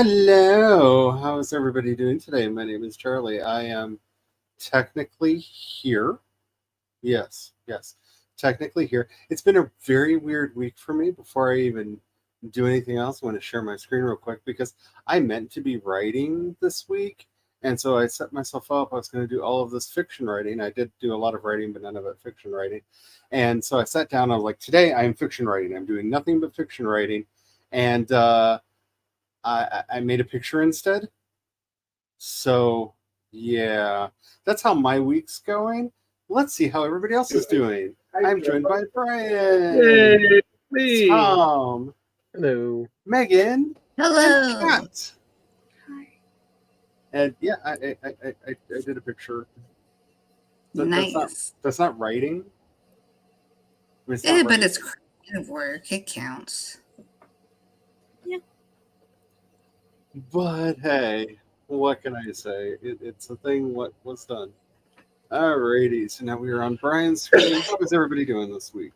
Hello, how is everybody doing today? My name is Charlie. I am technically here. Yes, technically here. It's been a very weird week for me. Before I even do anything else, I want to share my screen real quick because I meant to be writing this week. And so I set myself up. I was going to do all of this fiction writing. I did do a lot of writing, but none of it fiction writing. And so I sat down. I was like, today I am fiction writing. I'm doing nothing but fiction writing. And I made a picture instead. So, yeah, that's how my week's going. Let's see how everybody else is doing. I'm joined by Brian, Yay, me. Tom, Hello. Megan, Hello. and Kat. And yeah, I did a picture. Nice. That's not writing. I mean, it's not Yeah, but writing. it's creative work. It counts. But hey, what can I say? It's a thing. What was done. Alrighty, so now we are on Brian's screen. How is everybody doing this week?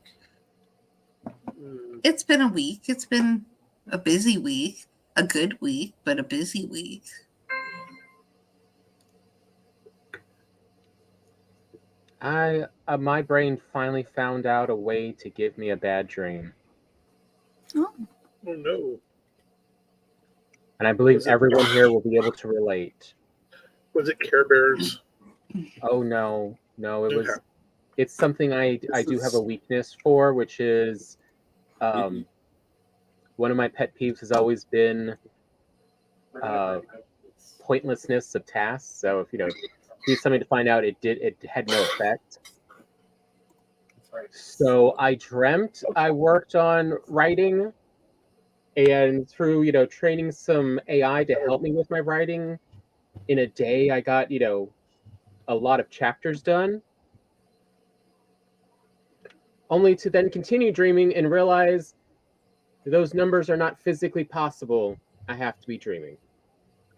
It's been a week. It's been a busy week. A good week, but a busy week. My brain finally found out a way to give me a bad dream. Oh no. And I believe everyone here will be able to relate. Was it Care Bears? Oh no, it's something I do have a weakness for, which is one of my pet peeves has always been pointlessness of tasks. So if do something to find out it had no effect. So I dreamt I worked on writing, and through training some AI to help me with my writing, in a day I got a lot of chapters done, only to then continue dreaming and realize those numbers are not physically possible. I have to be dreaming.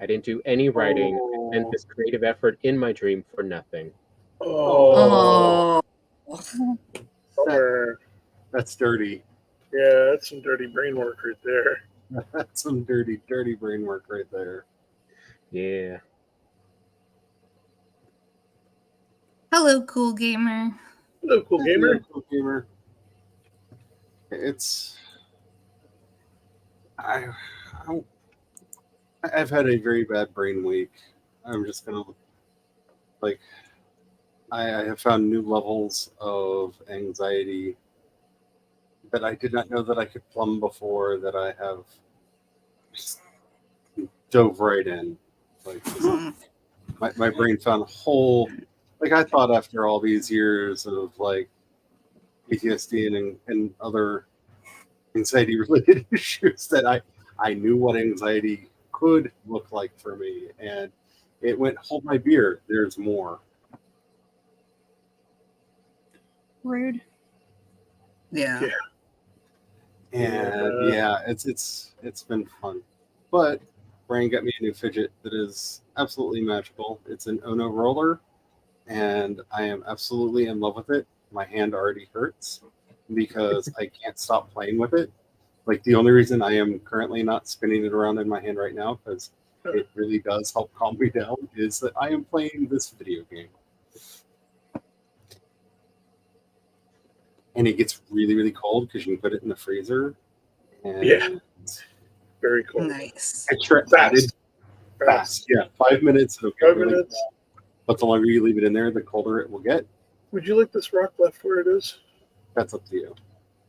I didn't do any writing. I spent this creative effort in my dream for nothing. Oh. That's dirty. Yeah, that's some dirty brain work right there. That's some dirty brain work right there. Yeah. Hello, cool gamer. Hello, cool gamer. Hello, cool gamer. I've had a very bad brain week. I'm just gonna I have found new levels of anxiety that I did not know that I could plumb before, that I have just dove right in. My brain found a whole, I thought after all these years of PTSD and other anxiety related issues that I knew what anxiety could look like for me, and it went, hold my beer, there's more. Rude. Yeah. And it's been fun. But Brian got me a new fidget that is absolutely magical. It's an Ono roller, and I am absolutely in love with it. My hand already hurts because I can't stop playing with it. The only reason I am currently not spinning it around in my hand right now, because it really does help calm me down, is that I am playing this video game. And it gets really, really cold because you can put it in the freezer. And very cool. Nice. Extra added fast. Yeah, 5 minutes. It'll get 5 really minutes. cold. But the longer you leave it in there, the colder it will get. Would you like this rock left where it is? That's up to you.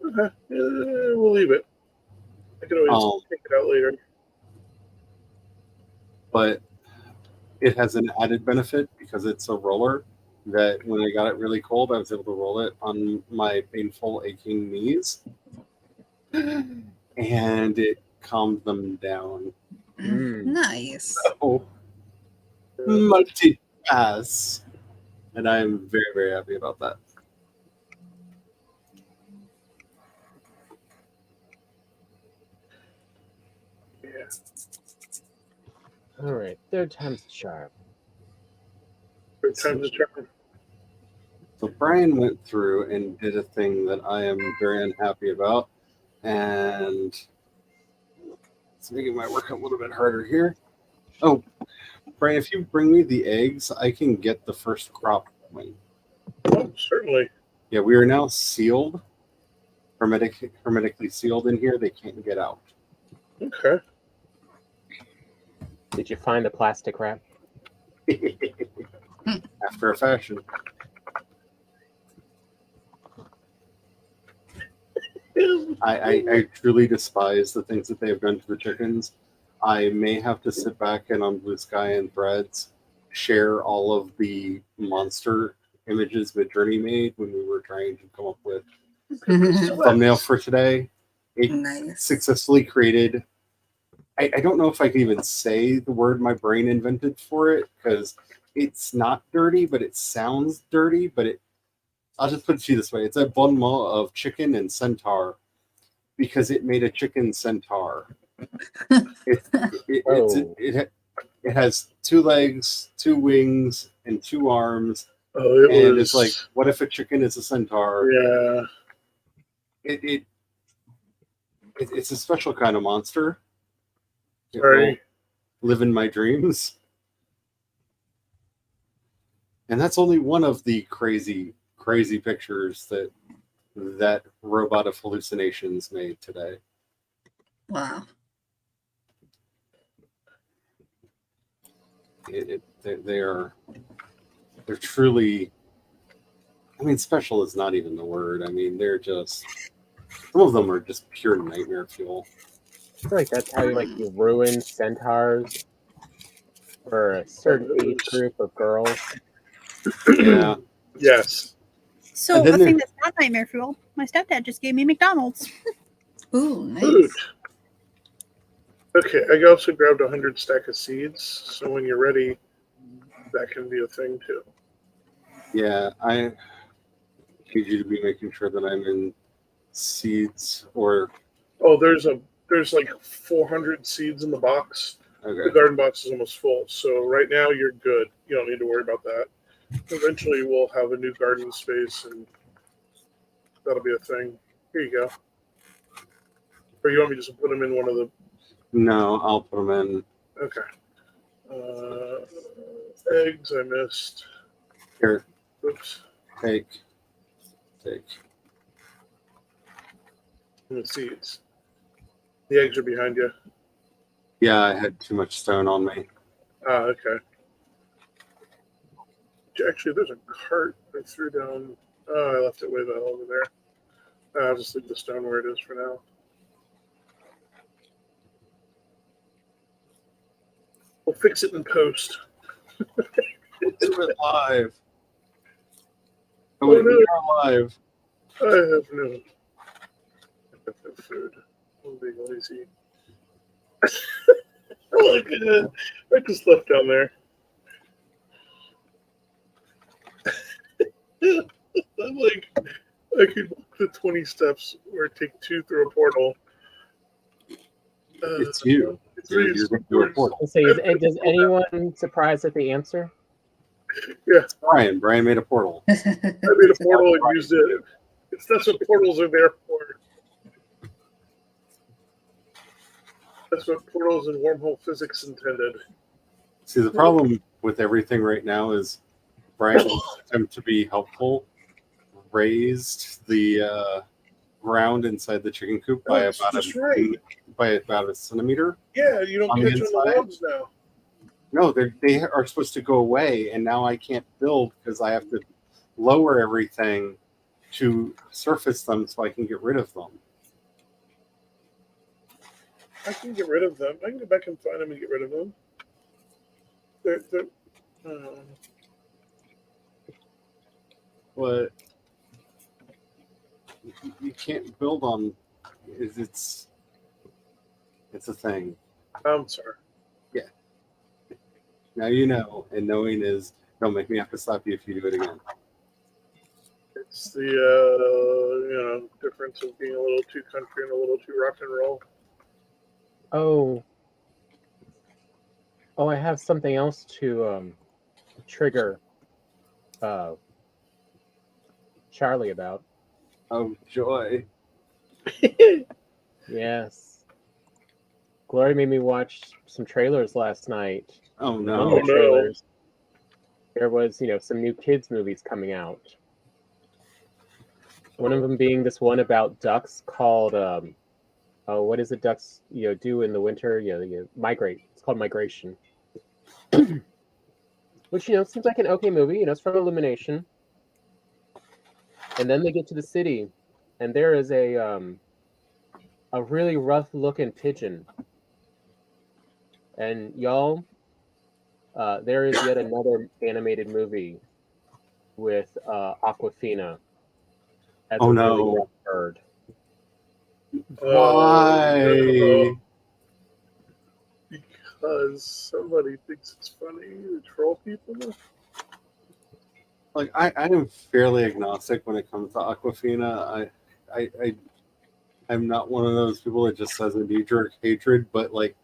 Okay. We'll leave it. I can always take it out later. But it has an added benefit because it's a roller that when I got it really cold, I was able to roll it on my painful, aching knees. And it calmed them down. Nice. So, multi-pass. And I'm very, very happy about that. All right, third time's the charm. Third time's the charm. So Brian went through and did a thing that I am very unhappy about, and It's making my work a little bit harder here. Oh, Brian, if you bring me the eggs, I can get the first crop going. Oh, certainly. Yeah, we are now sealed, hermetically sealed in here. They can't get out. Okay. Did you find the plastic wrap? After a fashion. I truly despise the things that they have done to the chickens. I may have to sit back and on Blue Sky and Threads share all of the monster images Midjourney made when we were trying to come up with thumbnail for today. It Nice. successfully created. I don't know if I can even say the word my brain invented for it because it's not dirty, but it sounds dirty. But I'll just put it to you this way: it's a bon mot of chicken and centaur because it made a chicken centaur. It has 2 legs, 2 wings, and 2 arms. Oh, It's like, what if a chicken is a centaur? Yeah. It's a special kind of monster. It Right. will live in my dreams. And that's only one of the crazy pictures that robot of hallucinations made today. Wow. They're truly. I mean, special is not even the word. I mean, they're just. Some of them are just pure nightmare fuel. I feel like that's how you ruin centaurs for a certain age group of girls. Yeah. Yes. So a thing that's not nightmare fuel. My stepdad just gave me McDonald's. Ooh, nice. Food. Okay, I also grabbed 100 stack of seeds, so when you're ready, that can be a thing too. Yeah, I need you to be making sure that I'm in seeds or. Oh, there's like 400 seeds in the box. The Okay. garden box is almost full, so right now you're good. You don't need to worry about that. Eventually, we'll have a new garden space, and that'll be a thing. Here you go. Or you want me to just put them in one of the? No, I'll put them in. Okay. Eggs I missed. Here, Oops. take. And the seeds. The eggs are behind you. Yeah, I had too much stone on me. Ah, okay. Actually, there's a cart I threw down. Oh, I left it way the hell over there. I'll just leave the stone where it is for now. We'll fix it in post. We'll do it live. Oh, wait, no. we are live. I have no food. I'm being lazy. Look at that. I just left down there. I'm like, I could walk the 20 steps or take 2 through a portal. It's you. You're going to do a portal. Let's see, does anyone surprised at the answer? Yeah. Brian made a portal. I made a portal and used it. That's what portals are there for. That's what portals and wormhole physics intended. See, the problem with everything right now is Brian's attempt to be helpful raised the ground inside the chicken coop by about a centimeter. Yeah, you don't catch on the logs now. No, they are supposed to go away, and now I can't build because I have to lower everything to surface them so I can get rid of them. I can get rid of them. I can go back and find them and get rid of them. But you can't build on. It's a thing. I'm sorry. Yeah. Now you know, and knowing is don't make me have to slap you if you do it again. It's the difference of being a little too country and a little too rock and roll. Oh, I have something else to trigger Charlie about. Oh, joy. Yes. Glory made me watch some trailers last night. Oh Among no. the no. trailers, there was, some new kids movies coming out. One of them being this one about ducks called, what is it ducks, do in the winter? Migrate. It's called Migration. Which, seems like an okay movie. It's from Illumination. And then they get to the city, and there is a really rough-looking pigeon. And y'all, there is yet another animated movie with Aquafina as Oh a really no. rough bird. Why? no. Because somebody thinks it's funny to troll people. Like I am fairly agnostic when it comes to Aquafina. I'm not one of those people that just says a knee-jerk hatred, but like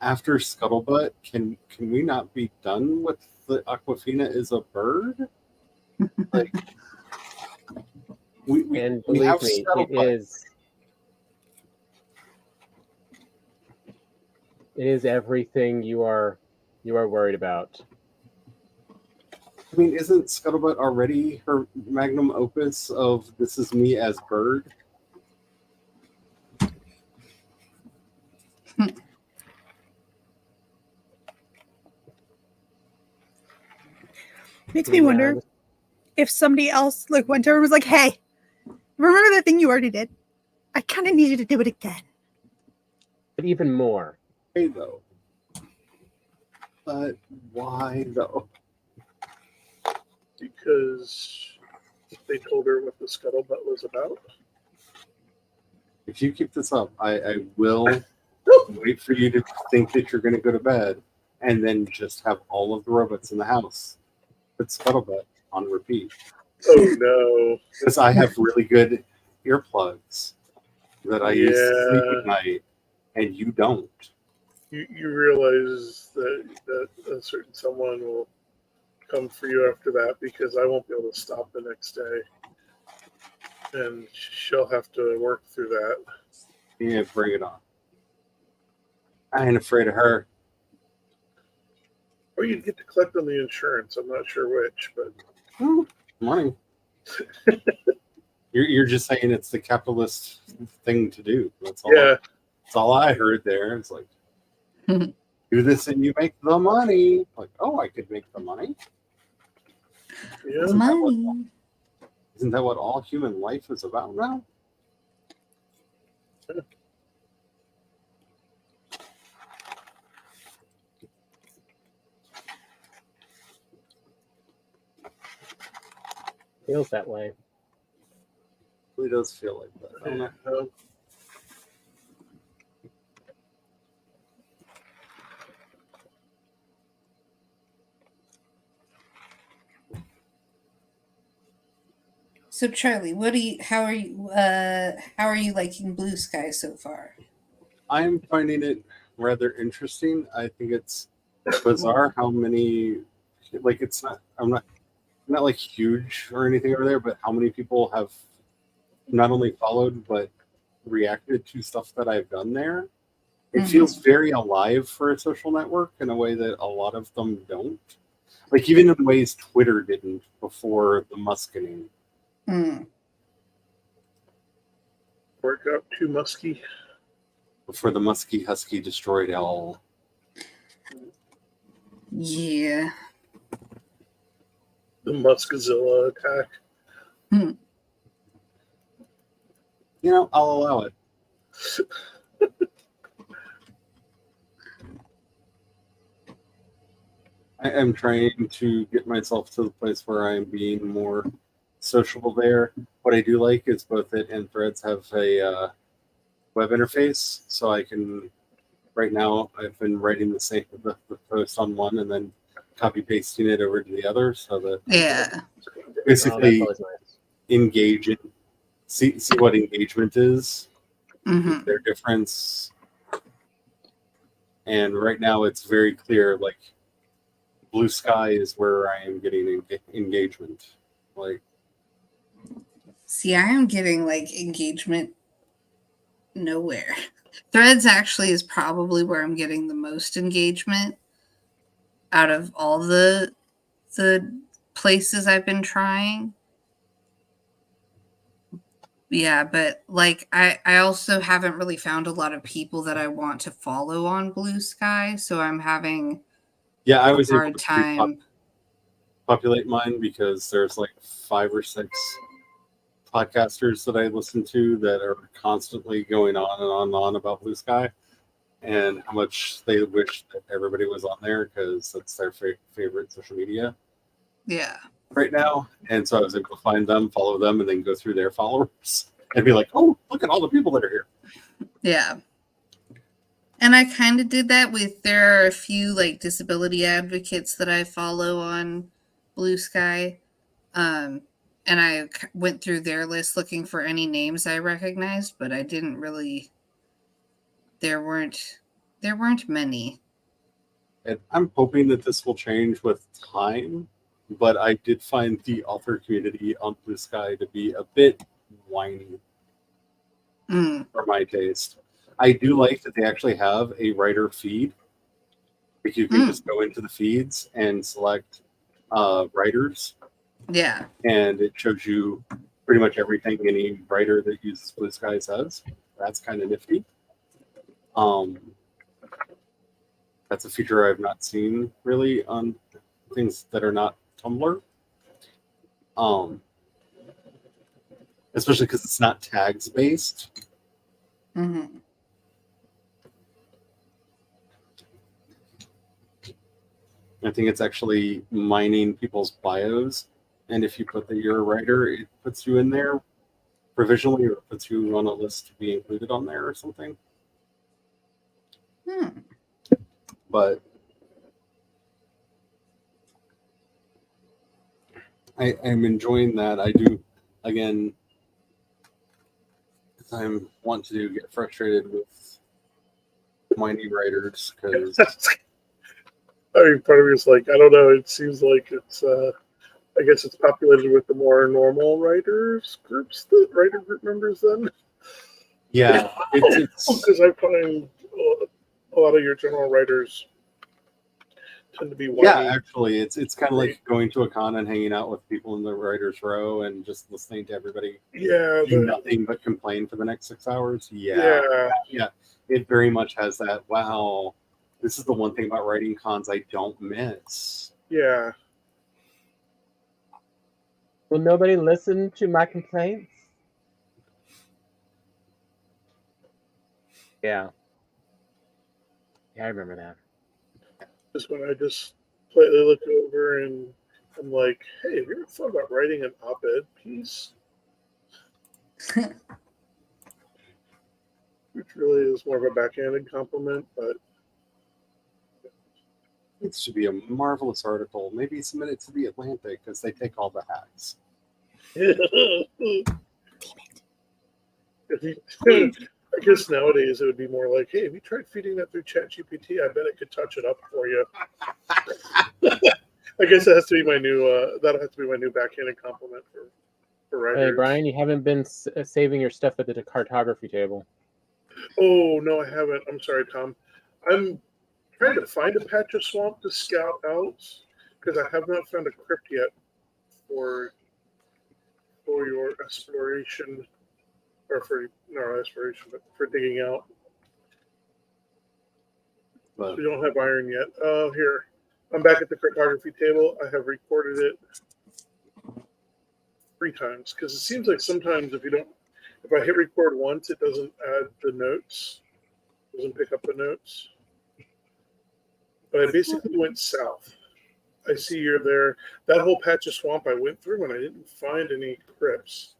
after Scuttlebutt, can we not be done with the Aquafina is a bird? Like we And we believe have me, Scuttlebutt. it is everything you are worried about. I mean, isn't Scuttlebutt already her magnum opus of this is me as bird? Makes me wonder if somebody else like went to her and was like, "Hey, remember that thing you already did? I kind of need you to do it again." But even more. Hey though, but why though? Because they told her what the scuttlebutt was about. If you keep this up, I will wait for you to think that you're going to go to bed, and then just have all of the robots in the house put Scuttlebutt on repeat. Oh no. Because I have really good earplugs that I use to sleep Yeah. at night, and you don't. You realize that a certain someone will come for you after that because I won't be able to stop the next day. And she'll have to work through that. Yeah, bring it on. I ain't afraid of her. Or you'd get to collect on the insurance. I'm not sure which, but Money. You're just saying it's the capitalist thing to do. That's all. yeah. That's all I heard there. It's like, do this and you make the money. Like, oh, I could make the money. Yeah. Money. Isn't that what all human life is about now? Feels that way. It really does feel like that. I don't know. So Charlie, how are you liking Blue Sky so far? I'm finding it rather interesting. I think it's bizarre how many, like, it's not. I'm not like huge or anything over there, but how many people have not only followed but reacted to stuff that I've done there. It feels very alive for a social network in a way that a lot of them don't. Like even in ways Twitter didn't before the muskening. Or it got too musky. Before the musky husky destroyed all. Yeah. The Muskazilla attack. You know, I'll allow it. I am trying to get myself to the place where I'm being more sociable there. What I do like is both it and Threads have a web interface, so I can. Right now, I've been writing the post on one and then copy pasting it over to the other, so that basically that's nice. engage it, see what engagement is, their difference, and right now it's very clear. Like Blue Sky is where I am getting engagement. Like, see, I am getting like engagement nowhere. Threads actually is probably where I'm getting the most engagement out of all the places I've been trying. Yeah, but like I also haven't really found a lot of people that I want to follow on Blue Sky, so I'm having Yeah, I a was able hard to time. populate mine because there's like 5 or 6 podcasters that I listen to that are constantly going on and on and on about Blue Sky and how much they wish that everybody was on there because that's their favorite social media Yeah. right now. And so I was able to find them, follow them, and then go through their followers and be like, oh, look at all the people that are here. Yeah. And I kind of did that with, there are a few like disability advocates that I follow on Blue Sky. And I went through their list looking for any names I recognized, but I didn't really, there weren't many. And I'm hoping that this will change with time, but I did find the author community on Blue Sky to be a bit whiny for my taste. I do like that they actually have a writer feed. Like you can just go into the feeds and select writers, Yeah. and it shows you pretty much everything any writer that uses Blue Sky says. That's kind of nifty. That's a feature I've not seen really on things that are not Tumblr. Especially because it's not tags based. Mm-hmm. I think it's actually mining people's bios, and if you put that you're a writer, it puts you in there provisionally, or it puts you on a list to be included on there or something. But I'm enjoying that. I do, again, I want to get frustrated with whiny writers because I mean, part of me is like, I don't know. It seems like it's, I guess it's populated with the more normal writers groups, the writer group members. Then, yeah, it's because I find a lot of your general writers tend to be whiny. yeah. Actually, it's kind of like going to a con and hanging out with people in the writers' row and just listening to everybody do nothing but complain for the next 6 hours. Yeah. It very much has that. Wow, this is the one thing about writing cons I don't miss. Yeah. Will nobody listen to my complaints? Yeah. Yeah, I remember that. Just when I just politely look over and I'm like, hey, have you ever thought about writing an op-ed piece? Which really is more of a backhanded compliment, but It should be a marvelous article. Maybe submit it to the Atlantic because they take all the hacks. I guess nowadays it would be more like, hey, have you tried feeding that through ChatGPT? I bet it could touch it up for you. I guess that has to be my new. That'll have to be my new backhanded compliment for writers. Hey, Brian, you haven't been saving your stuff at the cartography table. Oh no, I haven't. I'm sorry, Tom. I'm trying to find a patch of swamp to scout out because I have not found a crypt yet for your exploration, or for no exploration, but for digging out. But We don't have iron yet. Oh, here. I'm back at the cartography table. I have recorded it 3 times because it seems like sometimes if I hit record once, it doesn't add the notes, doesn't pick up the notes. But I basically went south. I see you're there. That whole patch of swamp I went through and I didn't find any crypts.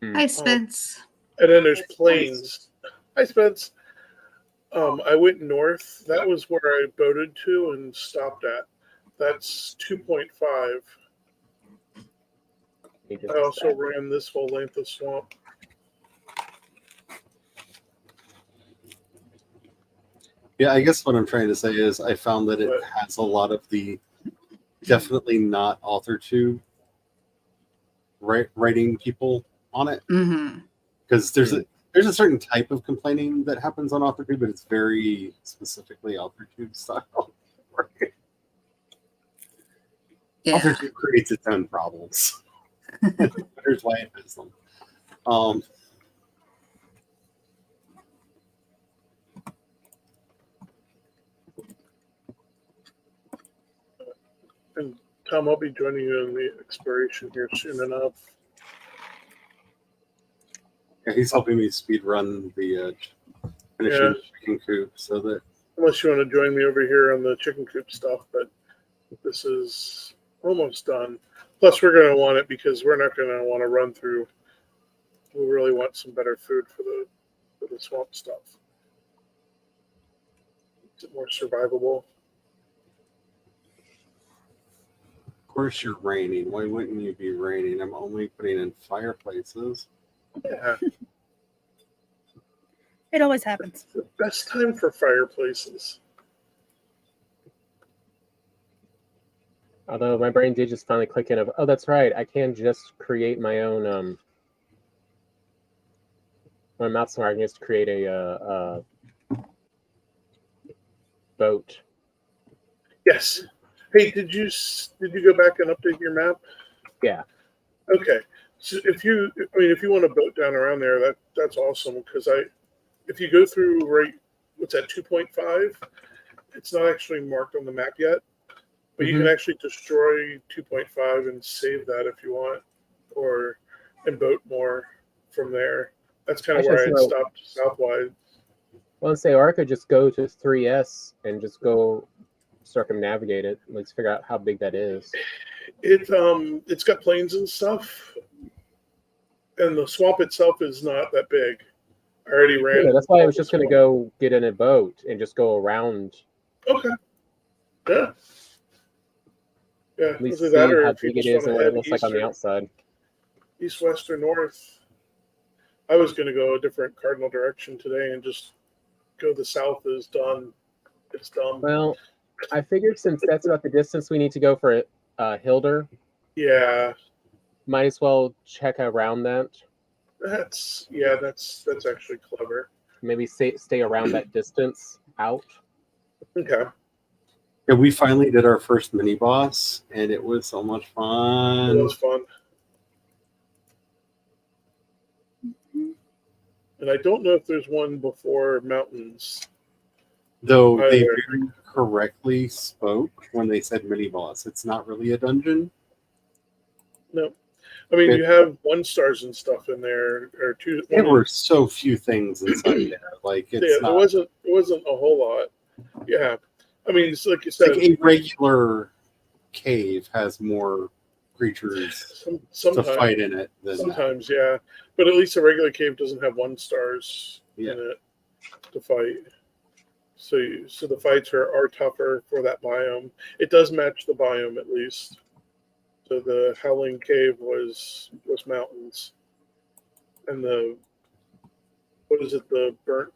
Hi, Spence. And then there's plains. Hi, Spence. I went north. That was where I boated to and stopped at. That's 2.5. I also ran this whole length of swamp. yeah, I guess what I'm trying to say is I found that it has a lot of the definitely not author to writing people on it. Mm-hmm. Because there's There's a certain type of complaining that happens on AuthorTube, but it's very specifically AuthorTube style. Yeah. AuthorTube creates its own problems. Here's why it has them. And Tom, I'll be joining you in the exploration here soon enough. Yeah, he's helping me speed run the finishing the chicken coop, so that Unless you want to join me over here on the chicken coop stuff, but this is almost done. Plus, we're going to want it because we're not going to want to run through. We really want some better food for the swamp stuff. Is it more survivable? of course you're raining. Why wouldn't you be raining? I'm only putting in fireplaces. Yeah, It always happens. the best time for fireplaces. Although my brain did just finally click in of, oh, that's right, I can just create my own. My mouth somewhere, I can just create a boat. Yes. Hey, did you go back and update your map? Yeah. Okay. So if you want to boat down around there, that's awesome because if you go through what's that 2.5, it's not actually marked on the map yet, but you can actually destroy 2.5 and save that if you want, and boat more from there. That's kind of where I stopped southwide. Well, say, or I could just go to 3S and just go circumnavigate it. Let's figure out how big that is. It's got plains and stuff, and the swamp itself is not that big. I already ran. Yeah, that's why I was just going to go get in a boat and just go around. Okay. Yeah. Yeah. At least Either see that or how if you big it just is and want what to it looks like on the outside. east, west, or north. I was going to go a different cardinal direction today and just go the south is done. It's done. Well, I figured since that's about the distance we need to go for Hildir, Yeah. might as well check around that. That's actually clever. Maybe stay around that distance out. Okay. Yeah, we finally did our first mini boss, and it was so much fun. It was fun. And I don't know if there's one before mountains. Though they Either. very correctly spoke when they said mini boss. It's not really a dungeon. No. I mean, you have 1 stars and stuff in there, or 2. There were so few things inside there. Like it's not, there wasn't a whole lot. Yeah. I mean, it's like you it's said. like a regular cave has more creatures to fight in it than sometimes, yeah. But at least a regular cave doesn't have 1 stars in it to fight. So the fights are tougher for that biome. It does match the biome at least. So the Howling Cave was mountains, and the Burnt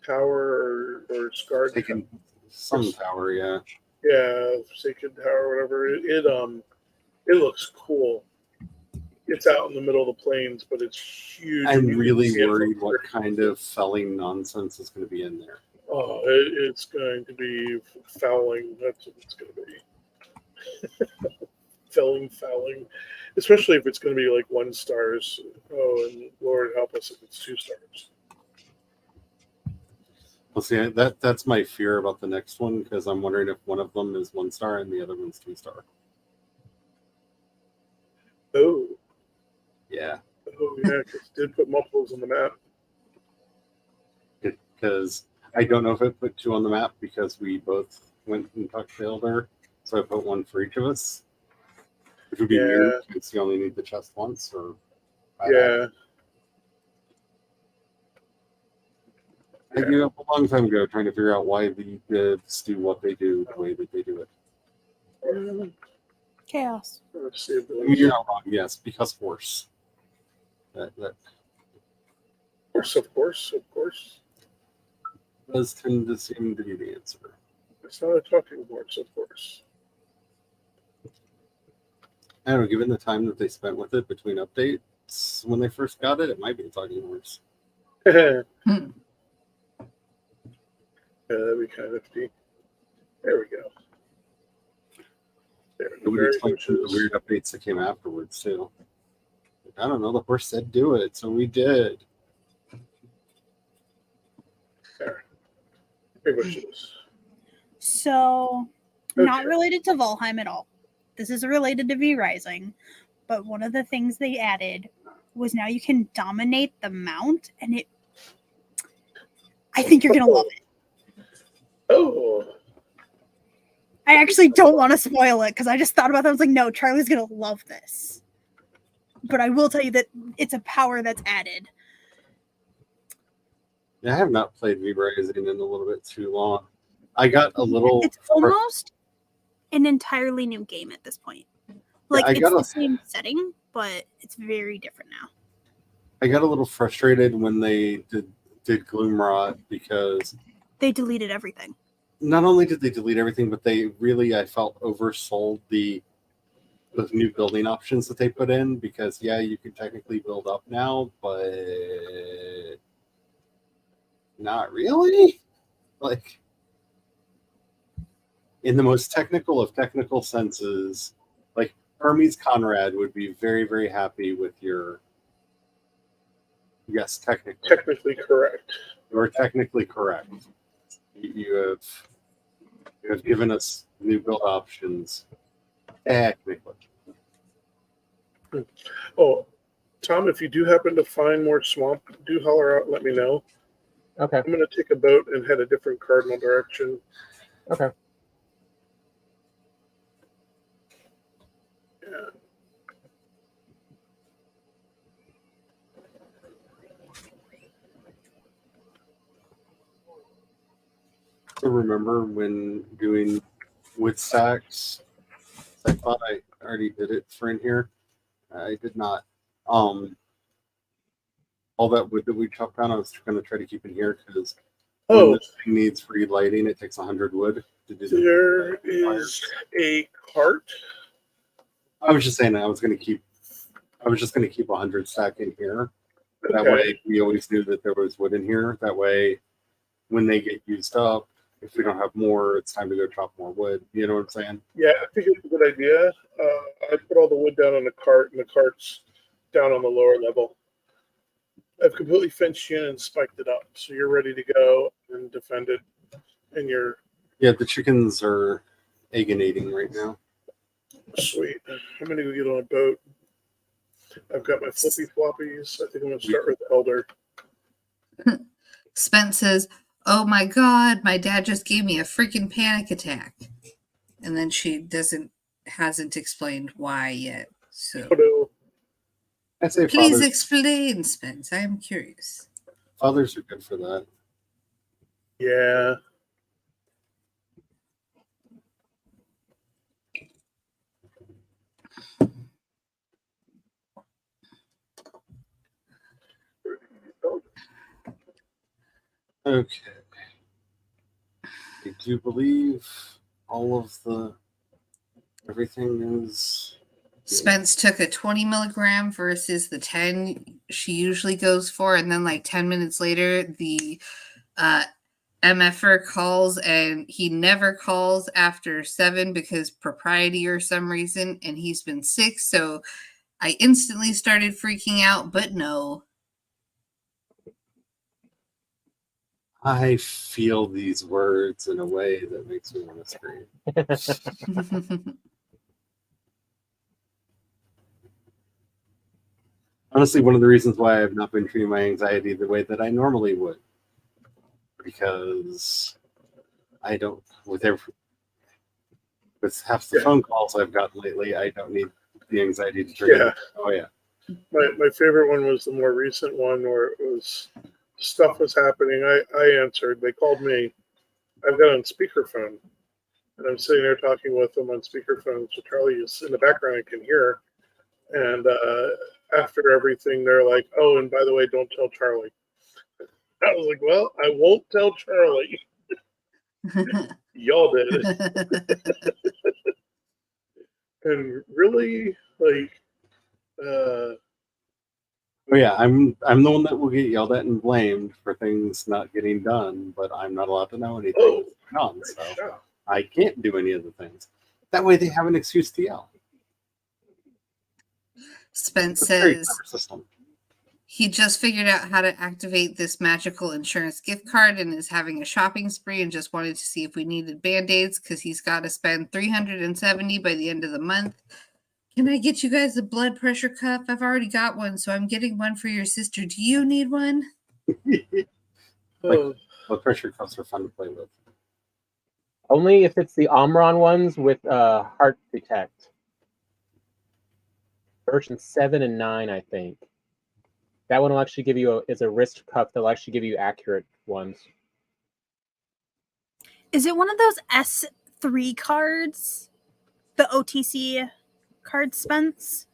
Tower or Scarred Tower, yeah. Yeah, Sacred Tower, whatever. It looks cool. It's out in the middle of the plains, but it's huge. I'm really worried what kind of felling nonsense is going to be in there. Oh, it's going to be fouling. That's what it's going to be. Fouling. Especially if it's going to be like 1 stars. Oh, and Lord help us if it's 2 stars. Well, see, that's my fear about the next one, because I'm wondering if one of them is 1 star and the other one's 2 star. Oh. Yeah. Oh, yeah, because it did put multiples on the map. Because I don't know if it put 2 on the map because we both went and talked to Hildir, so I put 1 for each of us. Which would be weird because you only need the chest once, or yeah. I gave up a long time ago trying to figure out why the devs do what they do the way that they do it. Chaos. Let's see if I mean, you're not wrong, yes, because horse. That Of course. does tend to seem to be the answer. It's not a talking horse, of course. I don't know, given the time that they spent with it between updates when they first got it, it might be a talking horse. Yeah, Hmm. that'd be kind of nifty. There we go. There, It would very explain some of the bushes. weird updates that came afterwards too. I don't know. The horse said do it, so we did. There, very bushes. So, not Okay. related to Valheim at all. This is related to V Rising, but one of the things they added was now you can dominate the mount, and I think you're gonna love it. Oh, I actually don't want to spoil it because I just thought about that. I was like, no, Charlie's gonna love this. But I will tell you that it's a power that's added. Yeah, I have not played V Rising in a little bit too long. I got a little. It's almost an entirely new game at this point. Like I it's got the a- same setting, but it's very different now. I got a little frustrated when they did Gloomrot because They deleted everything. not only did they delete everything, but they really, I felt, oversold those new building options that they put in. Because yeah, you can technically build up now, but not really. Like in the most technical of technical senses, like Hermes Conrad would be very, very happy with your. Yes, technically. technically correct. You are technically correct. You have given us new build options. Technically. Oh, Tom, if you do happen to find more swamp, do holler out and let me know. Okay. I'm going to take a boat and head a different cardinal direction. Okay. Yeah. I remember when doing wood stacks, I thought I already did it for in here. I did not. All that wood that we chopped down, I was going to try to keep in here because when Oh, this thing needs relighting, it takes 100 wood to do the there is a cart. I was just saying I was just going to keep 100 stack in here. That Okay. way, we always knew that there was wood in here. That way, when they get used up, if we don't have more, it's time to go chop more wood. You know what I'm saying? Yeah, I think it's a good idea. I put all the wood down on the cart, and the cart's down on the lower level. I've completely fenced you in and spiked it up, so you're ready to go and defend it. And you're Yeah, the chickens are aggonating right now. sweet. I'm gonna go get on a boat. I've got my flippy floppies. I think I'm gonna start with Elder. Spence says, "Oh my god, my dad just gave me a freaking panic attack," and then she hasn't explained why yet. So Oh, no. I say please explain, Spence. I am curious. fathers are good for that. Yeah. Okay. I do believe all of everything is. Spence took a 20 milligram versus the 10 she usually goes for, and then like 10 minutes later, the MFer calls, and he never calls after 7 because propriety or some reason, and he's been sick, so I instantly started freaking out, but no. I feel these words in a way that makes me want to scream. Honestly, one of the reasons why I've not been treating my anxiety the way that I normally would, because I don't with half the phone calls I've gotten lately, I don't need the anxiety to trigger. Yeah. Oh yeah. My favorite one was the more recent one where it was stuff was happening. I answered. They called me. I've got on speakerphone, and I'm sitting there talking with them on speakerphone. So Charlie is in the background. I can hear. And after everything, they're like, "Oh, and by the way, don't tell Charlie." I was like, "Well, I won't tell Charlie." Y'all did. And really, like, Oh yeah, I'm the one that will get yelled at and blamed for things not getting done, but I'm not allowed to know anything Oh, that's going on, so yeah. I can't do any of the things. That way, they have an excuse to yell. Spence It's a very says clever system. he just figured out how to activate this magical insurance gift card and is having a shopping spree and just wanted to see if we needed band-aids because he's got to spend $370 by the end of the month. Can I get you guys a blood pressure cuff? I've already got one, so I'm getting one for your sister. Do you need one? Oh, Blood pressure cuffs are fun to play with. Only if it's the Omron ones with heart detect. Version 7 and 9, I think. That one will actually give you is a wrist cuff that'll actually give you accurate ones. Is it one of those S3 cards? The OTC card, Spence?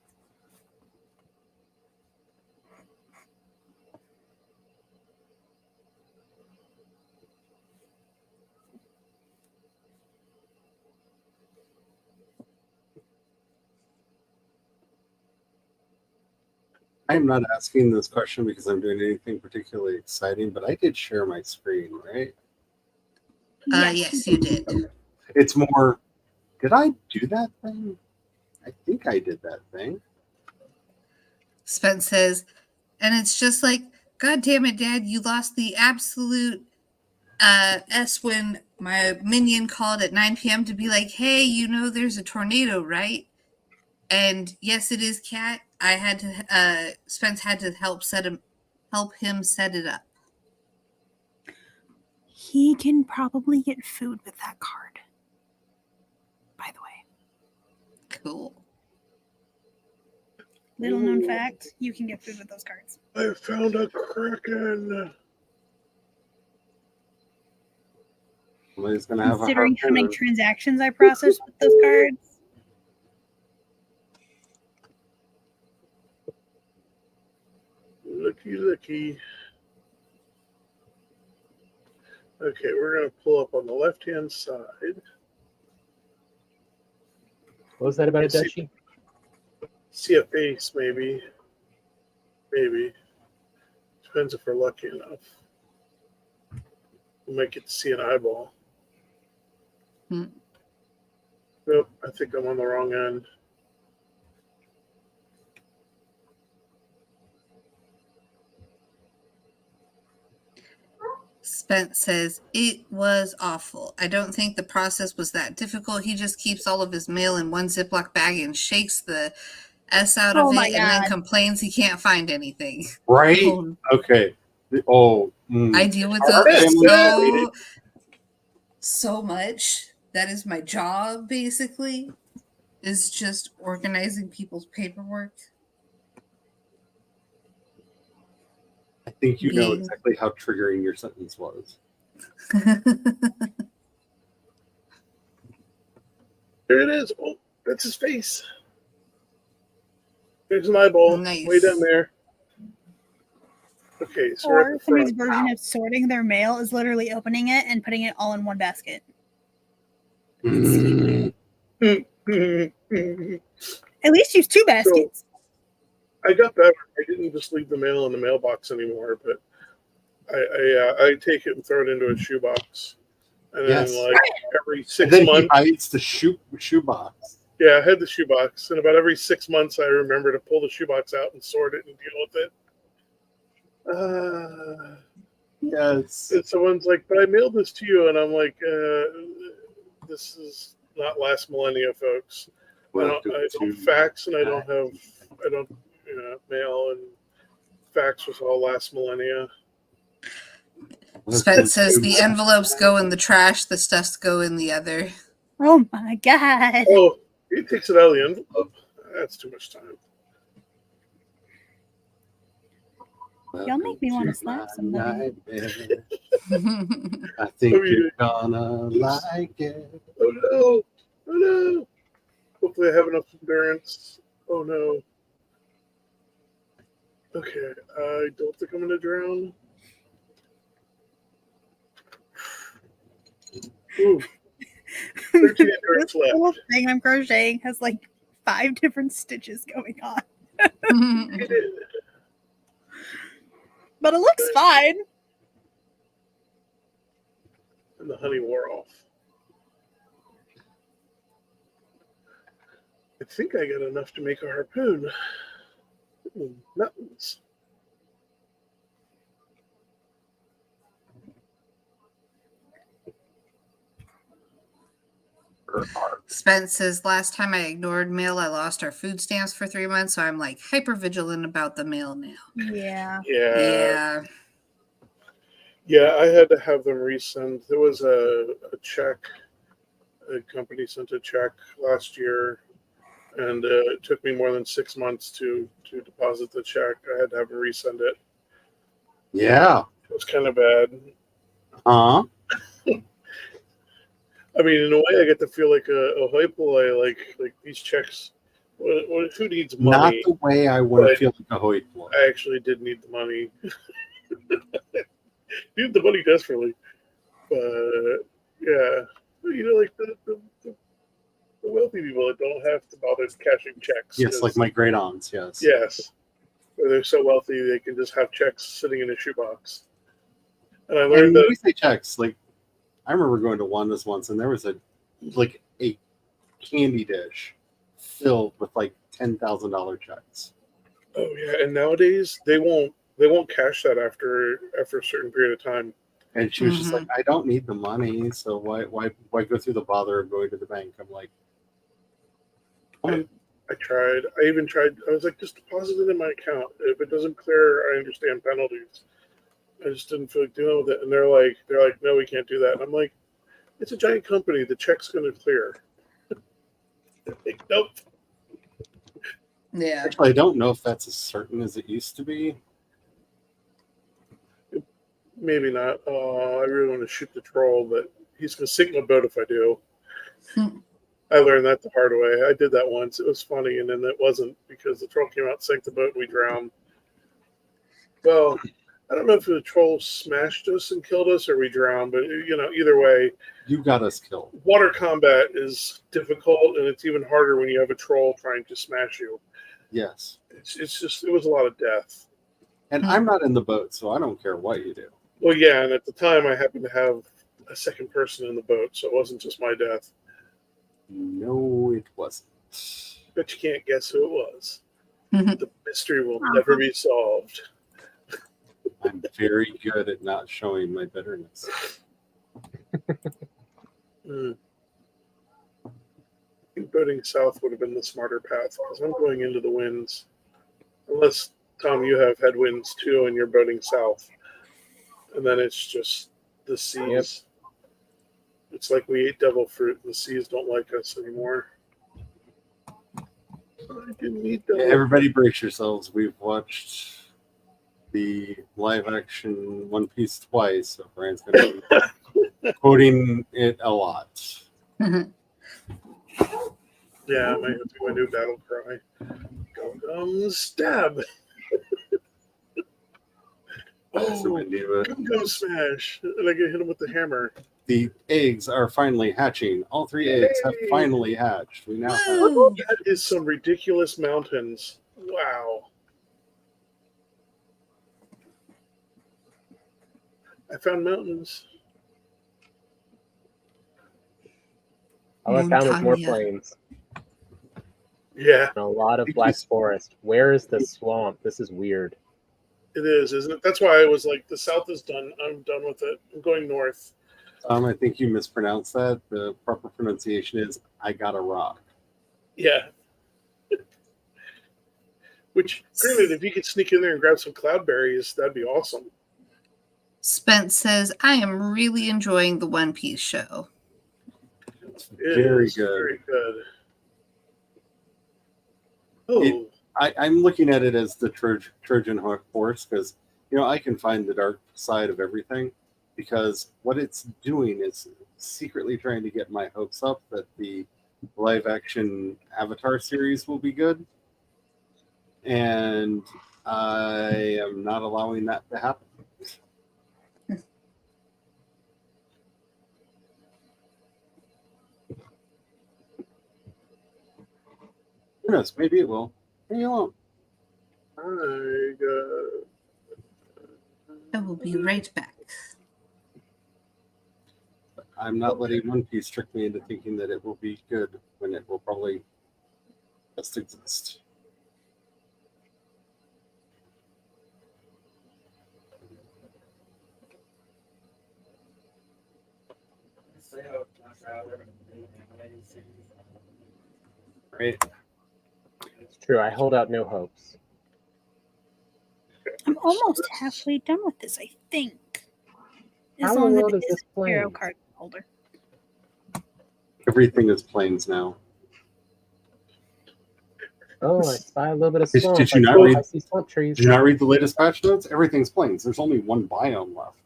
I'm not asking this question because I'm doing anything particularly exciting, but I did share my screen, right? Yes, you did. It's more, did I do that thing? I think I did that thing. Spence says, and it's just like, God damn it, Dad, you lost the absolute S when my minion called at 9 p.m. to be like, hey, you know there's a tornado, right? And yes, it is, Cat. I had to Spence had to help him set it up. He can probably get food with that card. By the way. Cool. Little known fact, you can get food with those cards. I found a kraken. Somebody's gonna have Considering a how many transactions I processed with those cards. Looky. Okay, we're going to pull up on the left-hand side. What was that about a See- duchy? See a face, maybe. Maybe. Depends if we're lucky enough. We might get to see an eyeball. Hmm. Nope, I think I'm on the wrong end. Spence says, it was awful. I don't think the process was that difficult. He just keeps all of his mail in one Ziploc bag and shakes the S out of Oh my it and then God. complains he can't find anything. right. Oh, Okay. I deal with Our that family- so much. That is my job, basically, is just organizing people's paperwork. I think you know Yeah. exactly how triggering your sentence was. There it is. Oh, that's his face. There's an eyeball Nice. way down there. Okay, so we're Or at the somebody's front. version of sorting their mail is literally opening it and putting it all in one basket. At least use two baskets. I got better. I didn't just leave the mail in the mailbox anymore, but I take it and throw it into a shoebox, and Yes. then like every And 6 then he months, hides the shoebox. yeah, I had the shoebox, and about every 6 months, I remember to pull the shoebox out and sort it and deal with it. Yes. And someone's like, "But I mailed this to you," and I'm like, "This is not last millennia, folks. I don't fax, and I don't mail, and fax was all last millennia." Spence says the envelopes go in the trash, the stuffs go in the other. Oh my God. Oh, he takes it out of the envelope. That's too much time. Y'all make me want to slap somebody. I think you're gonna like it. Oh no! Hopefully, I have enough endurance. Oh no. Okay, I don't think I'm gonna drown. Ooh. 13 endurance This whole left. thing I'm crocheting has like 5 different stitches going on. but it looks fine. And the honey wore off. I think I got enough to make a harpoon. Mountains. Spence says, last time I ignored mail, I lost our food stamps for 3 months, so I'm like hyper vigilant about the mail now. Yeah. Yeah. Yeah. Yeah, I had to have them resend. There was a check. A company sent a check last year, and it took me more than 6 months to deposit the check. I had to have them resend it. Yeah. It was kind of bad. Huh? I mean, in a way, I get to feel like a hoi polloi, like these checks. Who needs Not money? the way I want to But feel like a hoi polloi. I actually did need the money. Need the money desperately. But yeah, like the wealthy people that don't have to bother cashing checks. Yes, like my great aunts. Yes. Yes, they're so wealthy they can just have checks sitting in a shoebox. And I And learned when that. we say checks, like I remember going to Wanda's once, and there was a candy dish filled with like $10,000 checks. Oh yeah, and nowadays they won't cash that after a certain period of time. And she was just like, I don't need the money, so why go through the bother of going to the bank? I'm like, I tried. I even tried. I was like, just deposit it in my account. If it doesn't clear, I understand penalties. I just didn't feel like dealing with it. And they're like, no, we can't do that. And I'm like, it's a giant company. The check's going to clear. Like, nope. Yeah. Actually, I don't know if that's as certain as it used to be. Maybe not. I really want to shoot the troll, but he's going to sink my boat if I do. I learned that the hard way. I did that once. It was funny, and then it wasn't because the troll came out, sank the boat, and we drowned. Well, I don't know if the troll smashed us and killed us or we drowned, but either way, You got us killed. water combat is difficult, and it's even harder when you have a troll trying to smash you. Yes. It's just, it was a lot of death. And I'm not in the boat, so I don't care what you do. Well, yeah, and at the time I happened to have a second person in the boat, so it wasn't just my death. No, it wasn't. But you can't guess who it was. The mystery will never be solved. I'm very good at not showing my bitterness. I think boating south would have been the smarter path because I'm going into the winds. Unless, Tom, you have headwinds too and you're boating south. And then it's just the seas. Yep. It's like we ate devil fruit and the seas don't like us anymore. I didn't eat devil. Everybody brace yourselves. We've watched the live action One Piece twice, so Brian's going to be quoting it a lot. Yeah, I might have to do my new battle cry. Gum stab. Gum smash. And I get hit him with the hammer. The eggs are finally hatching. All 3 eggs have finally hatched. We now have. That is some ridiculous mountains. Wow. I found mountains. All I found was more Montagna. plains Yeah, and a lot of black forest. Where is the swamp? This is weird. it is, isn't it? That's why I was like, the south is done. I'm done with it. I'm going north. I think you mispronounced that. The proper pronunciation is I got a rock. Yeah. Which, granted, if you could sneak in there and grab some cloudberries, that'd be awesome. Spence says, I am really enjoying the One Piece show. It Very is good. Very good. Oh, I'm looking at it as the Trojan horse because, I can find the dark side of everything because what it's doing is secretly trying to get my hopes up that the live action Avatar series will be good. And I am not allowing that to happen. Who knows? Maybe it will. Maybe it won't. I will be right back. I'm not letting One Piece trick me into thinking that it will be good when it will probably just exist. Right? It's true. I hold out no hopes. I'm almost halfway done with this, I think. As How in the long as world it is this is a hero playing? card holder. Everything is planes now. Oh, I spy a little bit of Did swamp. you not read- I see swamp trees. Did you not read the latest patch notes? Everything's plains. There's only one biome left.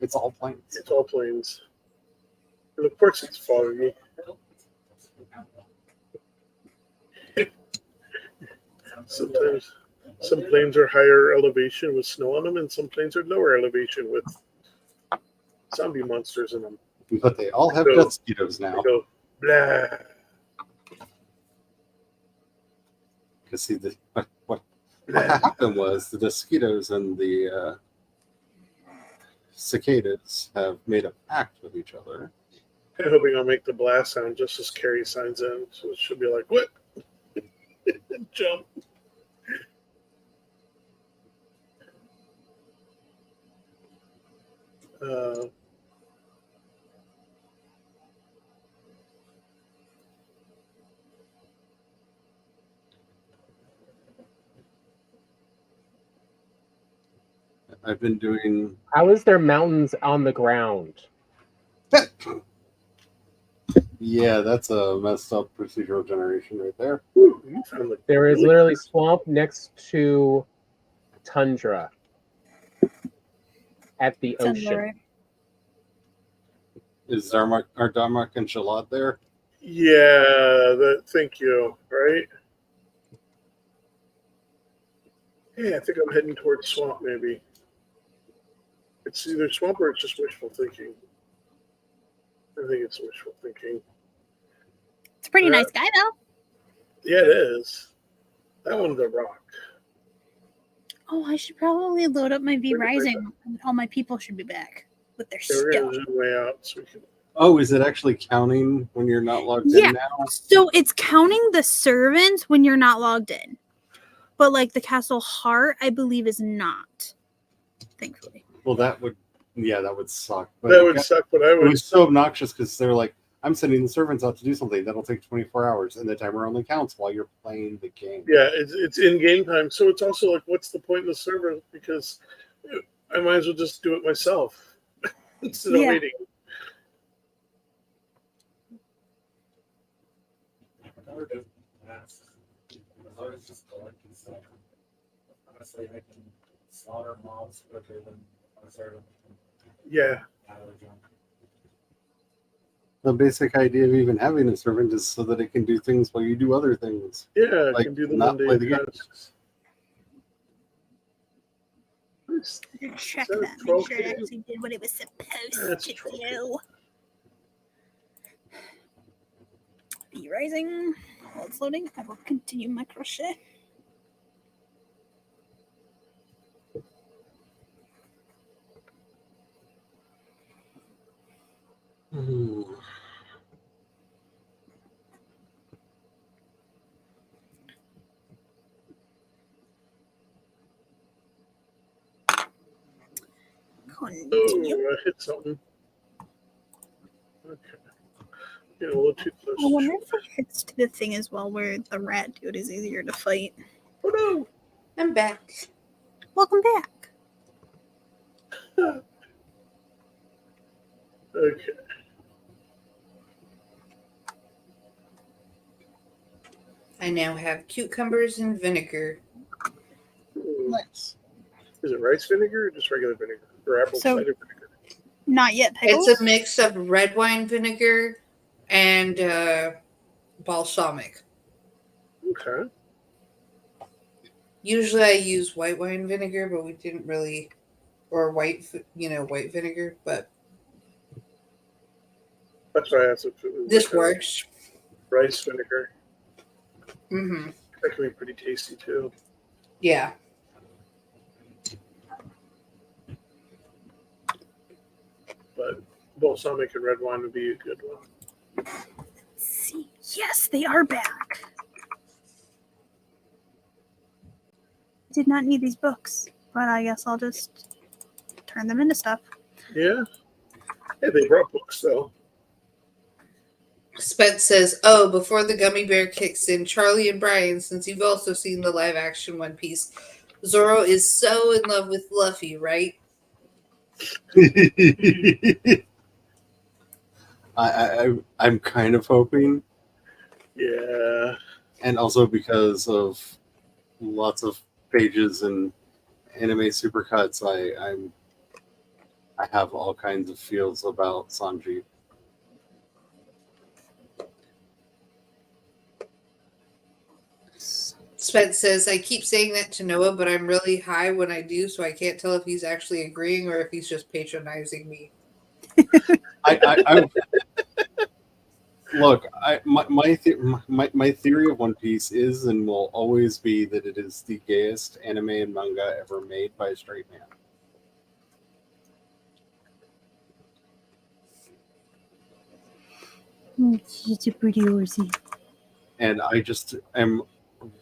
It's all plains. It's all planes. And of course it's foggy. Sometimes some planes are higher elevation with snow on them, and some planes are lower elevation with zombie monsters in them. But they all have So- death mosquitoes They now. go, blah. Because see, what happened was the mosquitoes and the cicadas have made a pact with each other. I'm hoping I'll make the blast sound just as Carrie signs in. So it should be like, what? Jump. Uh, I've been doing. How is there mountains on the ground? Yeah, that's a messed up procedural generation right there. whew, you sound like There is really- literally swamp next to tundra at the Sounds ocean. alright. Is Darmok and Shalad there? Yeah, thank you. Right? Hey, I think I'm heading towards swamp. Maybe it's either swamp or it's just wishful thinking. I think it's wishful thinking. It's a pretty nice guy, though. Yeah, it is. That one's a rock. Oh, I should probably load up my V Wait, wait, Rising. All my people should be back with their Yeah, we're stuff. gonna zoom way out so we can. Oh, is it actually counting when you're not logged Yeah. in now? So it's counting the servants when you're not logged in. But like the Castle Heart, I believe is not. Thankfully. Well, that would suck. But That would suck, but I It would. was so obnoxious because they're like, I'm sending the servants out to do something that'll take 24 hours, and the timer only counts while you're playing the game. Yeah, it's in game time, so it's also like, what's the point in the server? Because I might as well just do it myself instead of Yeah. waiting. Honestly, I can slaughter mobs quicker than a servant. Yeah, The basic idea of even having a servant is so that it can do things while you do other things. yeah, I Like, can do the not play mundane the game. tasks. Nice. Check So that. troll Make sure it cave. actually did what it was supposed That's to troll do. V Rising. While it's loading, I will continue my crochet. Continue. Oh, I hit something. Okay. Getting a little too close. I wonder if it hits to the thing as well where the rat dude is easier to fight. Oh no! I'm back. Welcome back. Okay. I now have cucumbers and vinegar. Nice. Is it rice vinegar or just regular vinegar? Or apple So- cider vinegar? Not yet, pickles. It's a mix of red wine vinegar and balsamic. Okay. Usually I use white wine vinegar, but we didn't really, or white vinegar, but That's why I asked if it was this like, works. rice vinegar. Mm-hmm. That can be pretty tasty too. Yeah. but balsamic and red wine would be a good one. See, yes, they are back. Did not need these books, but I guess I'll just turn them into stuff. Yeah. Hey, they brought books though. Spence says, "Oh, before the gummy bear kicks in, Charlie and Brian, since you've also seen the live action One Piece, Zoro is so in love with Luffy, right?" I'm kind of hoping, Yeah. and also because of lots of pages and anime supercuts, I have all kinds of feels about Sanji. Spence says, "I keep saying that to Noah, but I'm really high when I do, so I can't tell if he's actually agreeing or if he's just patronizing me." I look. My theory of One Piece is and will always be that it is the gayest anime and manga ever made by a straight man. It's a pretty horsey. And I just am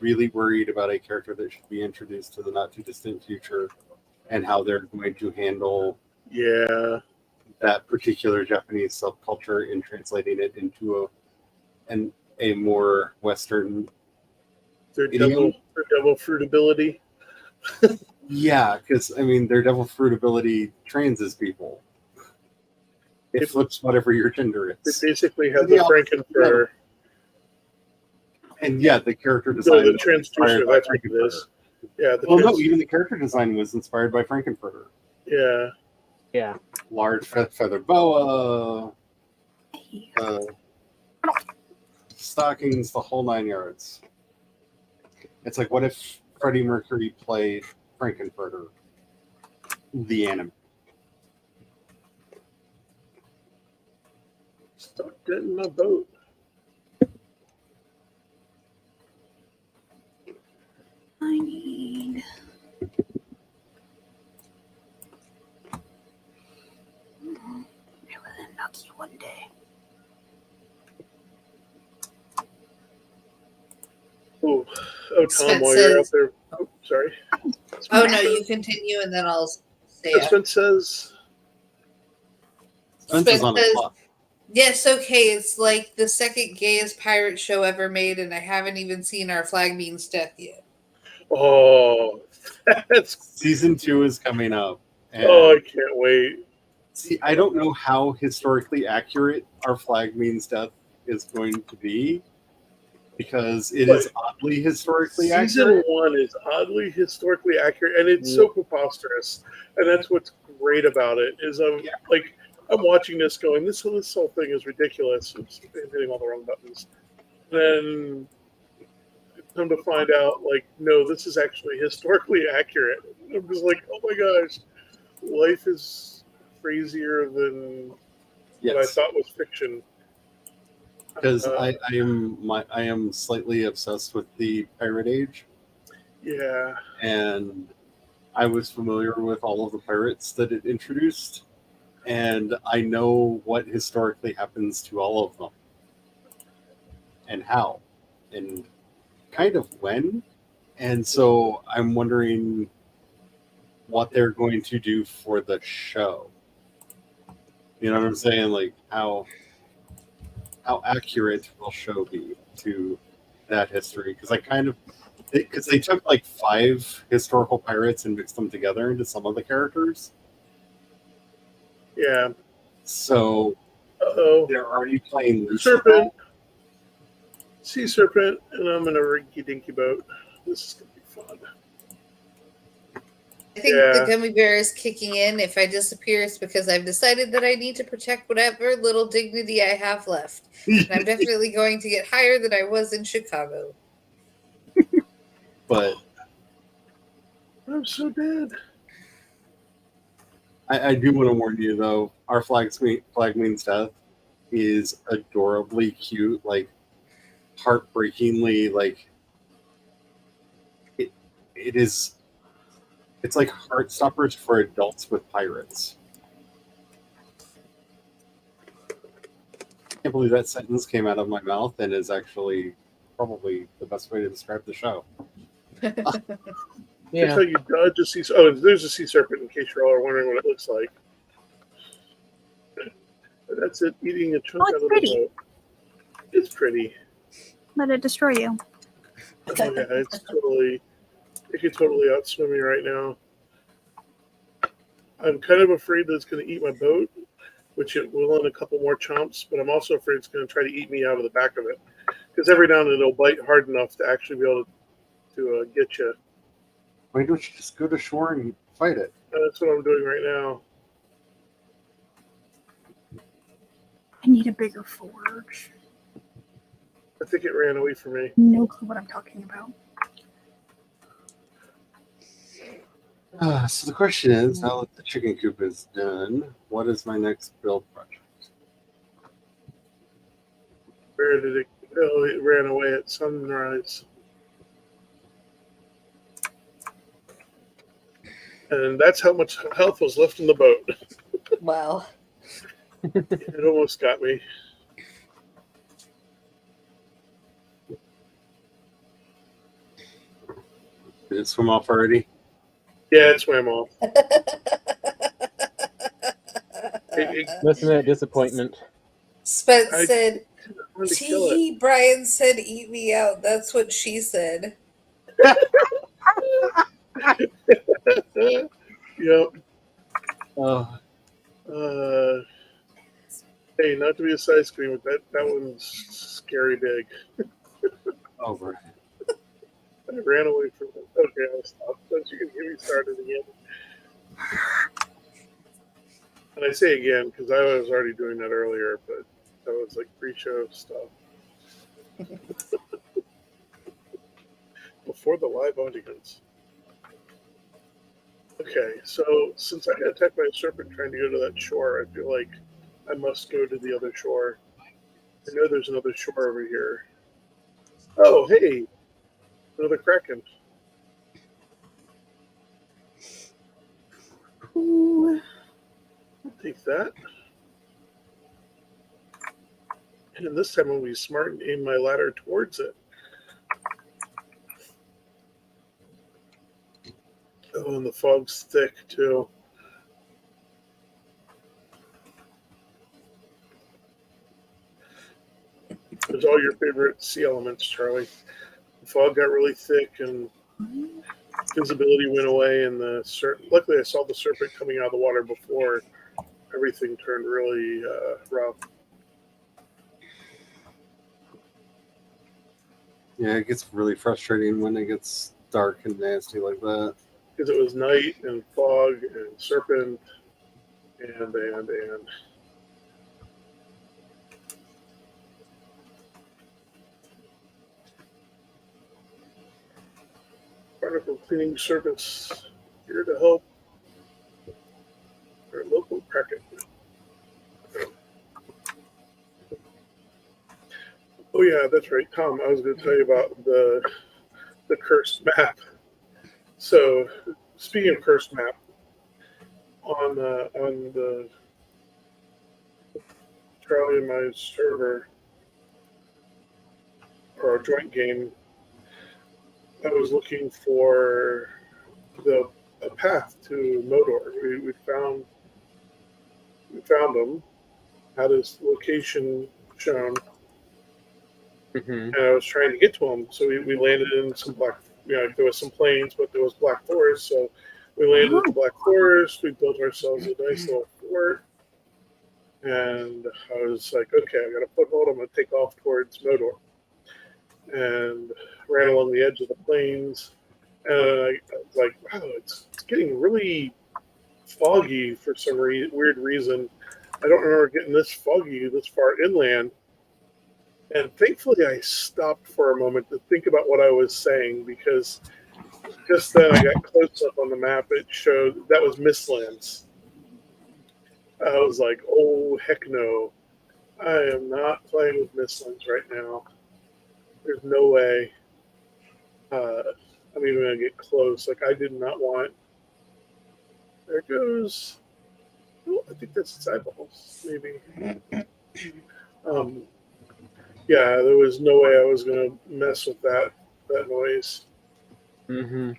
really worried about a character that should be introduced to the not too distant future and how they're going to handle Yeah. that particular Japanese subculture in translating it into a more Western Their idiom. devil fruit ability. Yeah, because I mean, their devil fruit ability trains as people. It flips whatever your gender They is. basically have The the Frankenfurter. And yeah, the character No, design the was transducer, inspired by that's what it Frankenfurter. is. Yeah, the Well, no, even the character design was inspired by Frankenfurter. Yeah. Yeah. Large feathered boa, stockings, the whole 9 yards. It's like, what if Freddie Mercury played Frankenfurter, the anime? Stop getting my boat. I need. I was lucky one day. Oh, Tom, Spence while you're out says- there. Oh, sorry. Oh no, you continue and then I'll say it. Spence says, Spence is on a clock. "Yes, okay, it's like the second gayest pirate show ever made, and I haven't even seen Our Flag Means Death yet." oh, that's, Season 2 is coming up. And oh, I can't wait. see, I don't know how historically accurate Our Flag Means Death is going to be, because it is oddly historically Season accurate. 1 is oddly historically accurate, and it's so preposterous. And that's what's great about it. Is I'm watching this, going, this whole thing is ridiculous. It's hitting all the wrong buttons. Then come to find out, like, no, this is actually historically accurate. I'm just like, oh my gosh, life is crazier than what I Yes, thought was fiction. because I am slightly obsessed with the Pirate Age, Yeah. and I was familiar with all of the pirates that it introduced, and I know what historically happens to all of them, and how, and kind of when. And so I'm wondering what they're going to do for the show. You know what I'm saying? Like how accurate will show be to that history? Because they took like 5 historical pirates and mixed them together into some of the characters. Yeah. So Uh-oh. they're already playing loose with Serpent. Sea serpent, and I'm in a rinky dinky boat. This is gonna be fun. I think Yeah. the gummy bear is kicking in. If I disappear, it's because I've decided that I need to protect whatever little dignity I have left. And I'm definitely going to get higher than I was in Chicago. But I'm so dead. I do want to warn you though, Our Flag Means Death is adorably cute, like heartbreakingly, like it's like Heartstoppers for adults with pirates. can't believe that sentence came out of my mouth and is actually probably the best way to describe the show. That's Yeah. how you dodge a sea. Oh, there's a sea serpent. In case you're all wondering what it looks like, that's it eating a chunk Oh, it's out of pretty. the boat. It's pretty. Let it destroy you. Oh yeah, it's totally. It could totally outswim me right now. I'm kind of afraid that it's going to eat my boat, which it will in a couple more chomps. But I'm also afraid it's going to try to eat me out of the back of it, because every now and then it'll bite hard enough to actually be able to get you. Why don't you just go to shore and fight it? And that's what I'm doing right now. I need a bigger forge. I think it ran away from me. No clue what I'm talking about. So the question is, now that the chicken coop is done, what is my next build project? Where did it go? It ran away at sunrise. And that's how much health was left in the boat. Wow. It almost got me. Did it swim off already? Yeah, it swam off. Listen to that disappointment. Spence I- said, Wanted to kill it. "Tee, Brian said, eat me out." That's what she said. Yep. Oh, Hey, not to be a side screen, but that one's scary big. over. I ran away from it. Okay, I'll stop. Don't you can get me started again. And I say again because I was already doing that earlier, but that was like pre-show stuff. Before the live audience. Okay, so since I got attacked by a serpent trying to go to that shore, I feel like I must go to the other shore. I know there's another shore over here. Oh, hey! Another kraken. Ooh. I'll take that. And this time I'm going to be smart and aim my ladder towards it. Oh, and the fog's thick, too. There's all your favorite sea elements, Charlie. The fog got really thick and visibility went away, and the luckily I saw the serpent coming out of the water before everything turned really rough. Yeah, it gets really frustrating when it gets dark and nasty like that. Because it was night and fog and serpent and Barnacle Cleaning Service here to help our local kraken. Oh yeah, that's right, Tom. I was going to tell you about the cursed map. So, speaking of cursed map, on the Charlie and my server, or our joint game, I was looking for a path to Modor. We found them, had his location shown, Mm-hmm. and I was trying to get to him. So we landed in some there was some plains, but there was black forest. So we landed in the black forest. We built ourselves a nice little fort, and I was like, okay, I got a foothold. I'm going to take off towards Modor, and ran along the edge of the plains. And I was like, wow, it's getting really foggy for some weird reason. I don't remember getting this foggy this far inland. And thankfully, I stopped for a moment to think about what I was saying, because just then I got close up on the map. It showed that was Mistlands. I was like, oh, heck no. I am not playing with Mistlands right now. There's no way I'm even going to get close. Like, I did not want. There it goes. Oh, I think that's its eyeballs, maybe. Um, yeah, there was no way I was going to mess with that noise. Mm-hmm.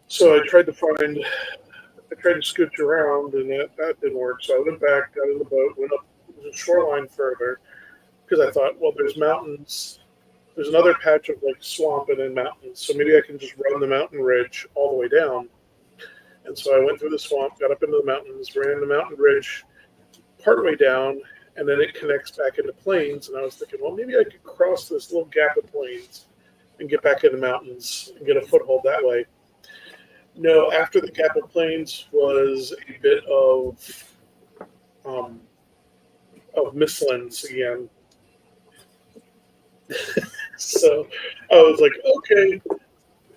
So I tried to scooch around, and that didn't work. So I went back, got in the boat, went up the shoreline further because I thought, well, there's mountains. There's another patch of like swamp and then mountains, so maybe I can just run the mountain ridge all the way down. And so I went through the swamp, got up into the mountains, ran the mountain ridge partway down, and then it connects back into plains. And I was thinking, well, maybe I could cross this little gap of plains and get back in the mountains and get a foothold that way. No, after the gap of plains was a bit um, of mistlands again. So I was like, okay,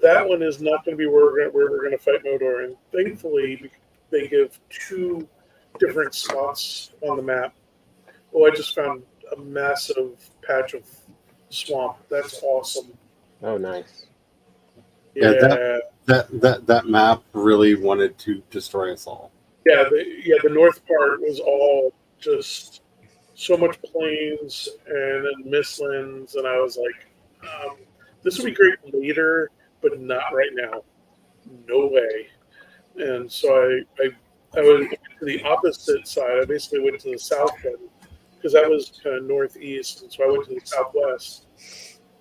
that one is not going to be where we're going to fight Modor. And thankfully, they give two different spots on the map. Oh, I just found a massive patch of swamp. That's awesome. Oh, nice. Yeah, That map really wanted to destroy us all. the north part was all just so much plains and then mistlands, and I was like, this would be great later, but not right now. No way. And so I went to the opposite side. I basically went to the south end because that was kind of northeast, and so I went to the southwest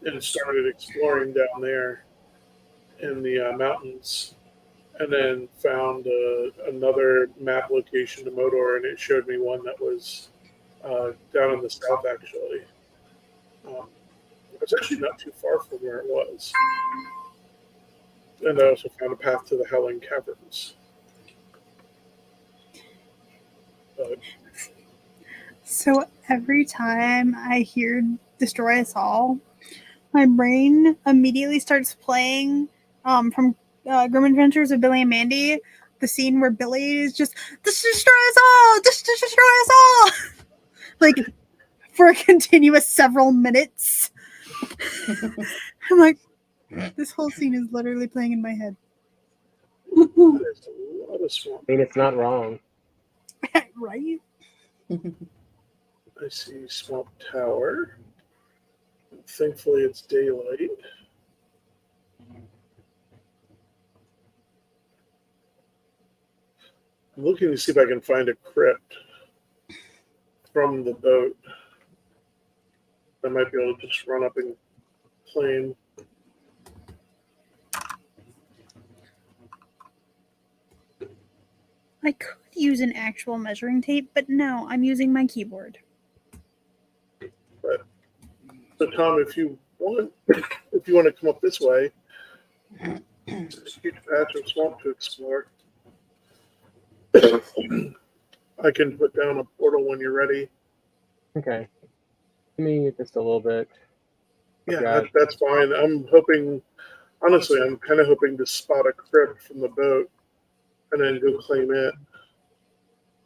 and started exploring down there in the mountains, and then found another map location to Modor, and it showed me one that was down in the south actually. It was actually not too far from where it was. And I also found a path to the Howling Caverns. But So every time I hear Destroy Us All, my brain immediately starts playing from Grim Adventures of Billy and Mandy, the scene where Billy is just, just destroy us all! Just destroy us all! Like, for a continuous several minutes. I'm like, this whole scene is literally playing in my head. there's a lot of swamp. I mean, it's not wrong. Right? I see Swamp Tower. Thankfully, it's daylight. I'm looking to see if I can find a crypt from the boat. I might be able to just run up and claim. I could use an actual measuring tape, but no, I'm using my keyboard. But so, Tom, if you want to come up this way, it's a huge patch of swamp to explore. I can put down a portal when you're ready. Okay. Give me just a little bit. Yeah, Yeah. that's fine. I'm hoping, honestly, I'm kind of hoping to spot a crypt from the boat and then go claim it.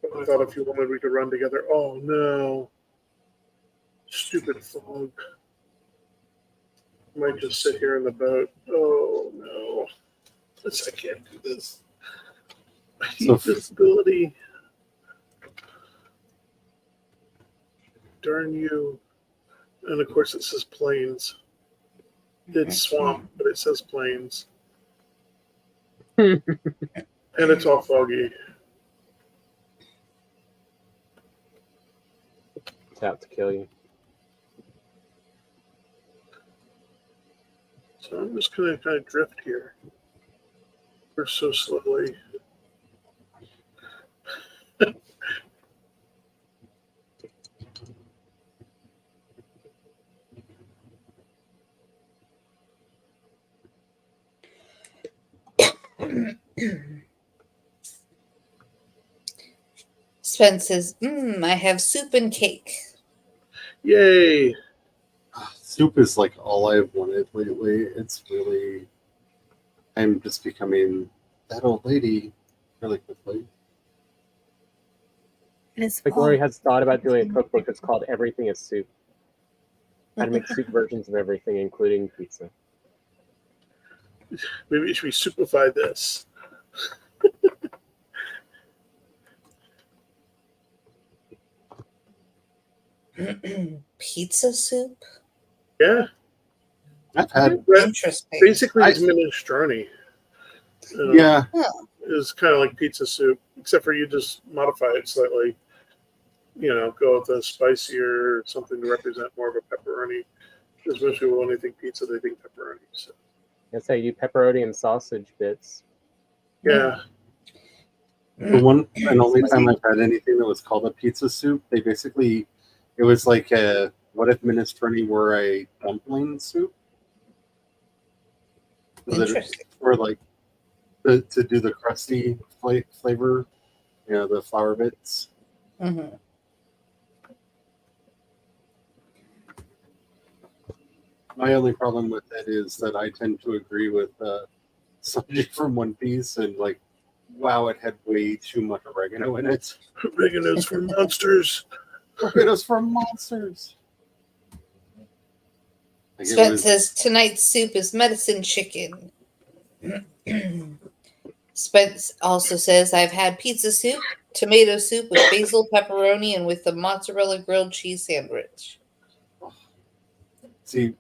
But I thought if you wanted, we could run together. Oh, no. Stupid fog. I might just sit here in the boat. Oh, no. I can't do this. I need visibility. Darn you. And of course, it says plains. It's swamp, but it says plains. And it's all foggy. It's out to kill you. So I'm just going to kind of drift here. We're so slowly. Spence says, I have soup and cake. Yay! Soup is like all I've wanted lately. It's really, I'm just becoming that old lady really quickly. It is Like, fall. Lori has thought about doing a cookbook that's called Everything is Soup. How to make soup versions of everything, including pizza. Maybe we should soupify this. Pizza soup? Yeah, I've had Interesting. basically I- it's minestrone. yeah. Is kind of like pizza soup, except for you just modify it slightly. Go with a spicier something to represent more of a pepperoni. Because most people, when they think pizza, they think pepperoni. So That's how you do pepperoni and sausage bits. yeah, The one and only time I've had anything that was called a pizza soup, it was like what if minestrone were a dumpling soup? Interesting. For like to do the crusty flavor, the flour bits. Mm-hmm. My only problem with it is that I tend to agree with Sanji from One Piece and like, wow, it had way too much oregano in it. oregano's for monsters. Oregano's for monsters. Like Spence says tonight's soup is medicine chicken. Spence also says I've had pizza soup, tomato soup with basil, pepperoni, and with the mozzarella grilled cheese sandwich. See,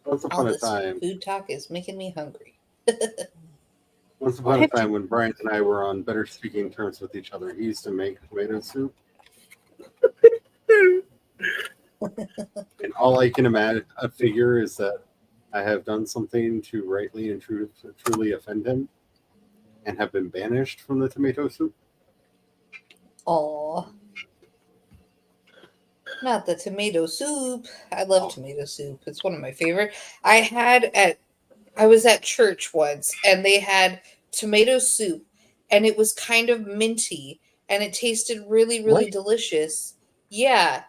once All upon a this time, food talk is making me hungry. once upon a time when Bryant and I were on better speaking terms with each other, he used to make tomato soup. And all I can figure is that I have done something to rightly and truly offend him and have been banished from the tomato soup. Aw. Not the tomato soup. I love tomato soup. It's one of my favorite. I was at church once and they had tomato soup and it was kind of minty and it tasted really, really delicious. Yeah.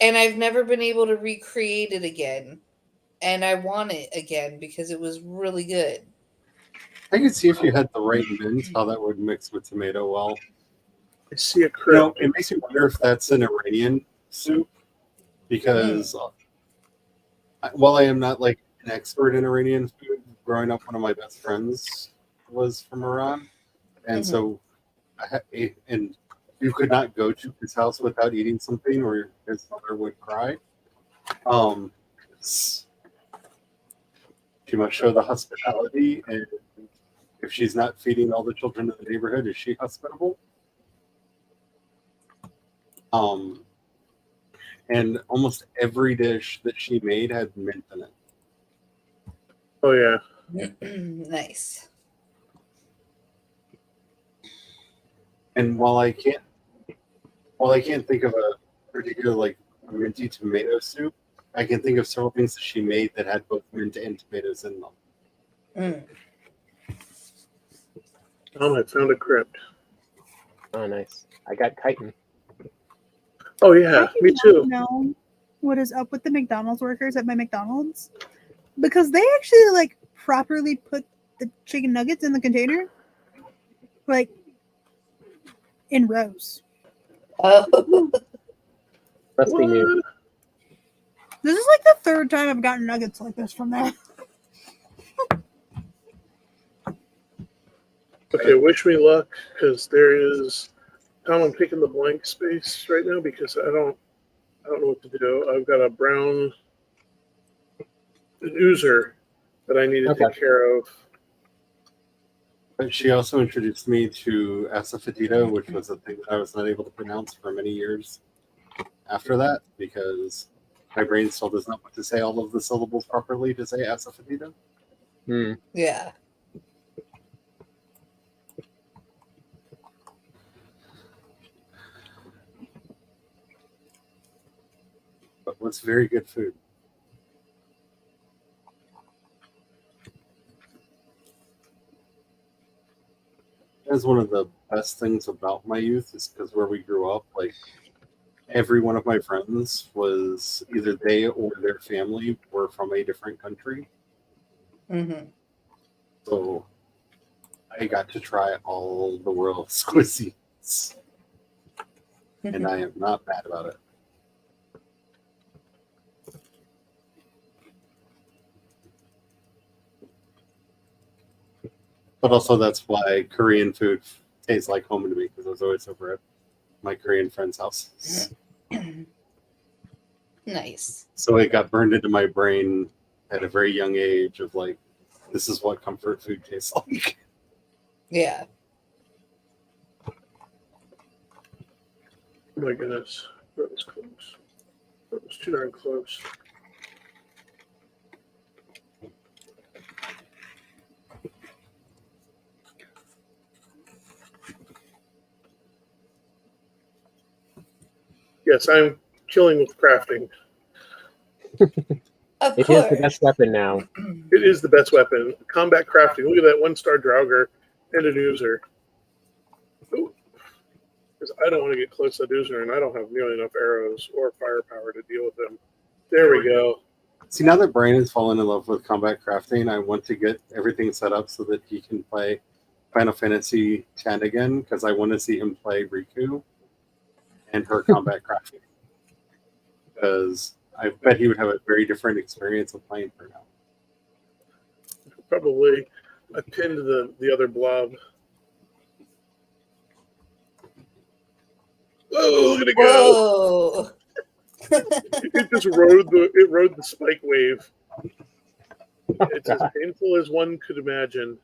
And I've never been able to recreate it again. And I want it again because it was really good. I could see if you had the right mint how that would mix with tomato well. I see a crypt. It makes me wonder if that's an Iranian soup because while I am not like an expert in Iranian food, growing up, one of my best friends was from Iran, and so and you could not go to his house without eating something, or his mother would cry. She must show the hospitality, and if she's not feeding all the children in the neighborhood, is she hospitable? And almost every dish that she made had mint in it. Oh yeah, Nice. And while I can't think of a particular like minty tomato soup, I can think of several things that she made that had both mint and tomatoes in them. I found a crypt. Oh, nice. I got chitin. Oh yeah, I do me not too. know what is up with the McDonald's workers at my McDonald's because they actually like properly put the chicken nuggets in the container, like in rows. Oh, Must be new. What? This is like the third time I've gotten nuggets like this from there. Okay, wish me luck because there is. Tom, I'm taking the blank space right now because I don't know what to do. I've got a brown oozer that I need to take care of. But she also introduced me to asafoetida, which was a thing that I was not able to pronounce for many years after that because my brain still does not want to say all of the syllables properly to say asafoetida. yeah. But what's very good food. That's one of the best things about my youth is because where we grew up, like every one of my friends was either they or their family were from a different country. Mm-hmm. So I got to try all the world's cuisines. And I am not mad about it. But also that's why Korean food tastes like home to me because I was always over at my Korean friend's house. Nice. So it got burned into my brain at a very young age of like, this is what comfort food tastes like. Yeah. Oh my goodness. That was close. That was too darn close. Yes, I'm killing with crafting. Of It course. is the best weapon now. It is the best weapon. Combat crafting. Look at that 1-star Draugr and an Oozer. Because I don't want to get close to that Oozer, and I don't have nearly enough arrows or firepower to deal with him. There we go. See, now that Brian has fallen in love with combat crafting, I want to get everything set up so that he can play Final Fantasy X again, because I want to see him play Riku and her combat crafting. Because I bet he would have a very different experience of playing her now. Probably. I pinned the other blob. Whoa, look at it go! Whoa. It just rode the spike wave. It's as painful as one could imagine.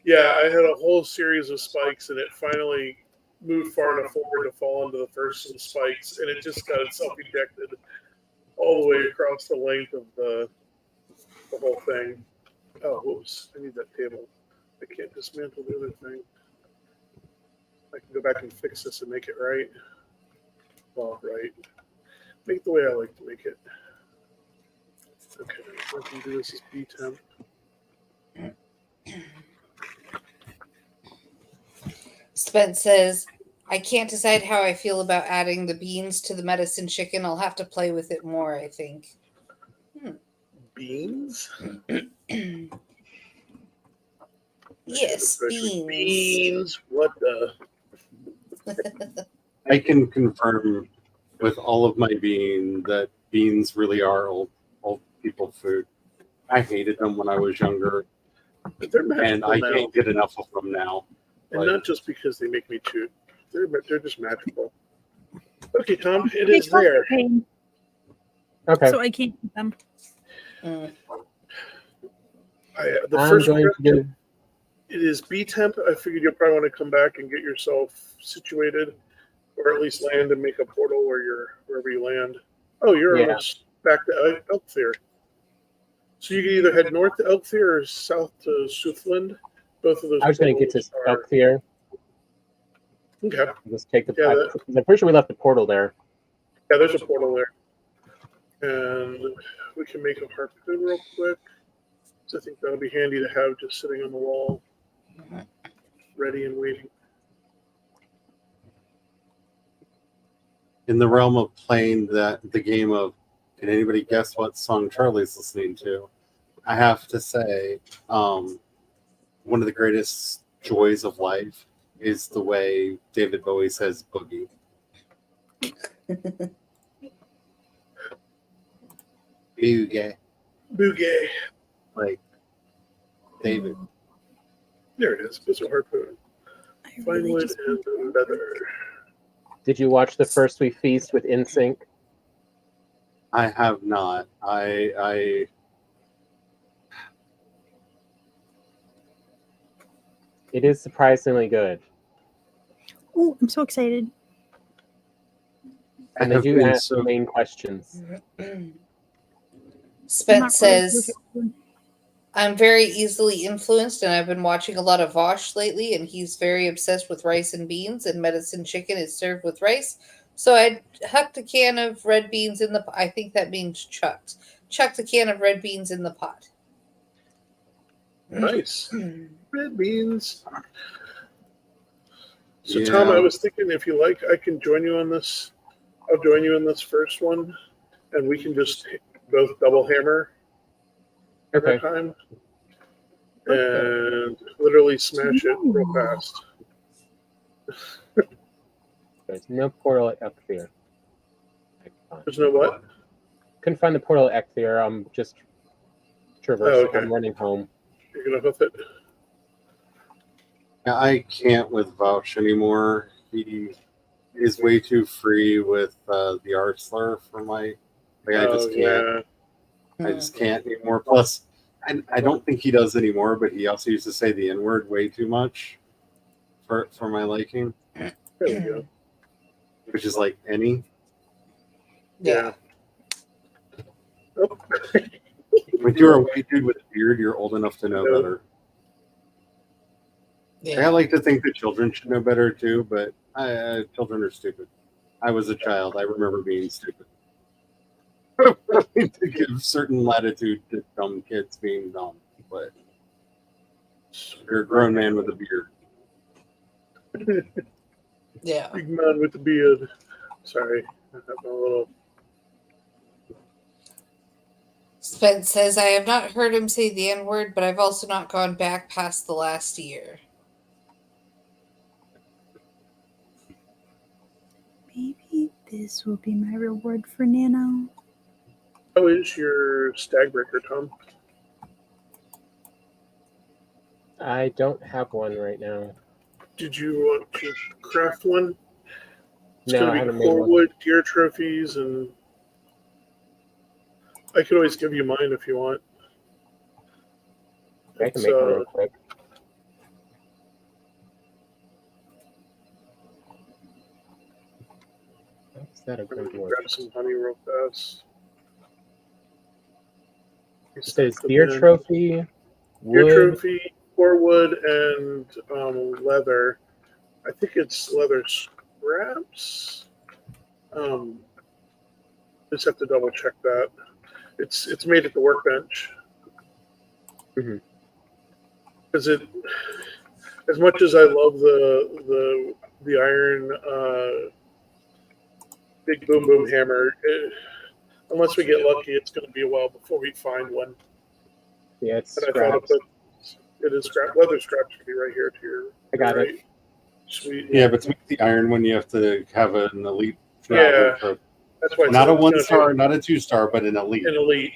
Yeah, I had a whole series of spikes, and it finally moved far enough forward to fall into the first of the spikes, and it just got itself ejected all the way across the length of the whole thing. Oh, whoops! I need that table. I can't dismantle the other thing. I can go back and fix this and make it right. Well, right. Make it the way I like to make it. Okay, so I can do this as B temp. Spence says, I can't decide how I feel about adding the beans to the medicine chicken. I'll have to play with it more, I think. Beans? Yes, beans. Beans. What the? I can confirm with all of my being that beans really are old people food. I hated them when I was younger, But they're magical and I now. can't get enough of them now. And not just because they make me chew. They're just magical. Okay, Tom, it is there. Pain, Okay. so I can't eat them. Mm. The I'm first going to question, do. it is B temp. I figured you'll probably want to come back and get yourself situated, or at least land and make a portal wherever you land. Oh, you're Yeah. almost back to Elkthir. So you can either head north to Elkthir or south to Southland. Both of those. I was going to get to portals are- Elkthir. Okay. Just take the. Yeah, I'm pretty sure we left the portal there. Yeah, there's a portal there. And we can make a harpoon real quick. So I think that'll be handy to have just sitting on the wall, ready and waiting. In the realm of playing the game of, can anybody guess what song Charlie's listening to? I have to say, one of the greatest joys of life is the way David Bowie says boogie. Boogie. Boogie. Like, David. There it is. It's a harpoon. I Fine really wood just and leather. Did you watch The First We Feast with InSync? I have not. I It is surprisingly good. Oh, I'm so excited. And they have do been ask so- the main questions. I'm Spence not says, really- I'm very easily influenced, and I've been watching a lot of Vosh lately, and he's very obsessed with rice and beans, and medicine chicken is served with rice. So I hucked a can of red beans in the. I think that means chucked. Chucked a can of red beans in the pot. Nice. Red beans. So, Yeah. Tom, I was thinking if you like, I can join you on this. I'll join you in this first one, and we can just both double hammer every Okay. time and literally smash it real fast. There's no portal at Elkthir. There's no what? Couldn't find the portal at Elkthir. I'm just traversing. Oh, okay. I'm running home. You're going to hoof it? I can't with Vouch anymore. He is way too free with the R slur for my. Like I just can't. Yeah. I just can't anymore. Plus, I don't think he does anymore. But he also used to say the N word way too much for my liking, There we go. which is like any. Yeah. Oh, When you're a white dude with a beard, you're old enough to know No. better. I Yeah. like to think that children should know better too, but children are stupid. I was a child. I remember being stupid. To give certain latitude to dumb kids being dumb, but you're a grown man with a beard. Yeah. Big man with the beard. Sorry, I have a little. Spence says, I have not heard him say the N word, but I've also not gone back past the last year. Maybe this will be my reward for Nano. How is your stag breaker, Tom? I don't have one right now. Did you want to craft one? It's No, I going to haven't be made one. Corewood, deer trophies, and I could always give you mine if you want. I can make one real quick. Is that a I'm going good to word? grab some honey real fast. It says Stuff beer them in. trophy, Deer wood. trophy, Corewood, and leather. I think it's leather scraps. Just have to double check that. It's made at the workbench. Mhm. Because it, as much as I love the iron big boom boom hammer, unless we get lucky, it's going to be a while before we find one. Yeah, it's And I thought scraps. it is scrap. Leather scraps should be right here to your. I got right. it. Sweet. Yeah, but to make the iron one, you have to have an elite Yeah. driver trophy. That's why Not a it's one gonna star, take not a 2-star, but an elite. an elite.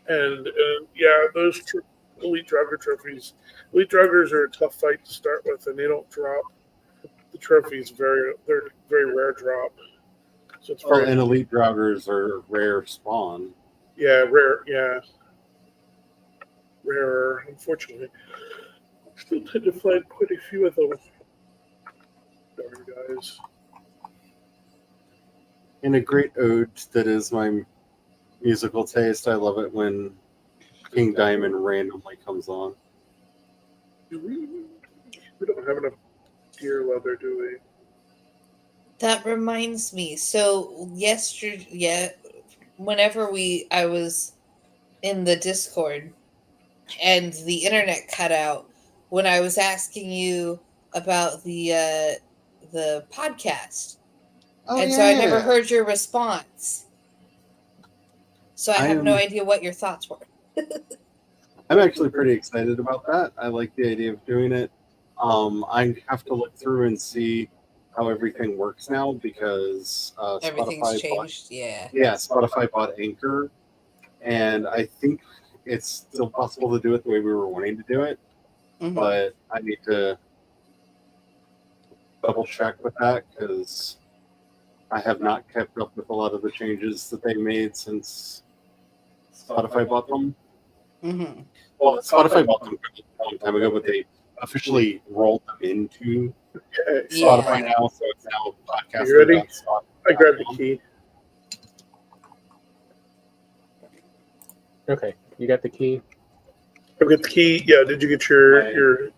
And yeah, those elite drugger trophies. Elite druggers are a tough fight to start with, and they don't drop. The trophies they're very rare drop. So it's Well, very and elite draugrs are rare spawn. rare. Yeah, rarer. Unfortunately, still tend to find quite a few of those darn guys. In a great ode that is my musical taste, I love it when King Diamond randomly comes on. We don't have enough deer leather, do we? That reminds me. So yesterday, whenever I was in the Discord and the internet cut out when I was asking you about the podcast, and so I never heard your response. So I have no idea what your thoughts were. I'm actually pretty excited about that. I like the idea of doing it. I have to look through and see how everything works now because Everything's Spotify changed. Yeah. Spotify bought Anchor, and I think it's still possible to do it the way we were wanting to do it, Mhm. but I need to double check with that because I have not kept up with a lot of the changes that they made since Spotify bought them. Mhm. Well, Spotify bought them a long time ago, but they officially rolled them into Spotify now, so it's now podcast. You ready? I grabbed the key. Okay, you got the key. I've got the key. Yeah. Did you get your? I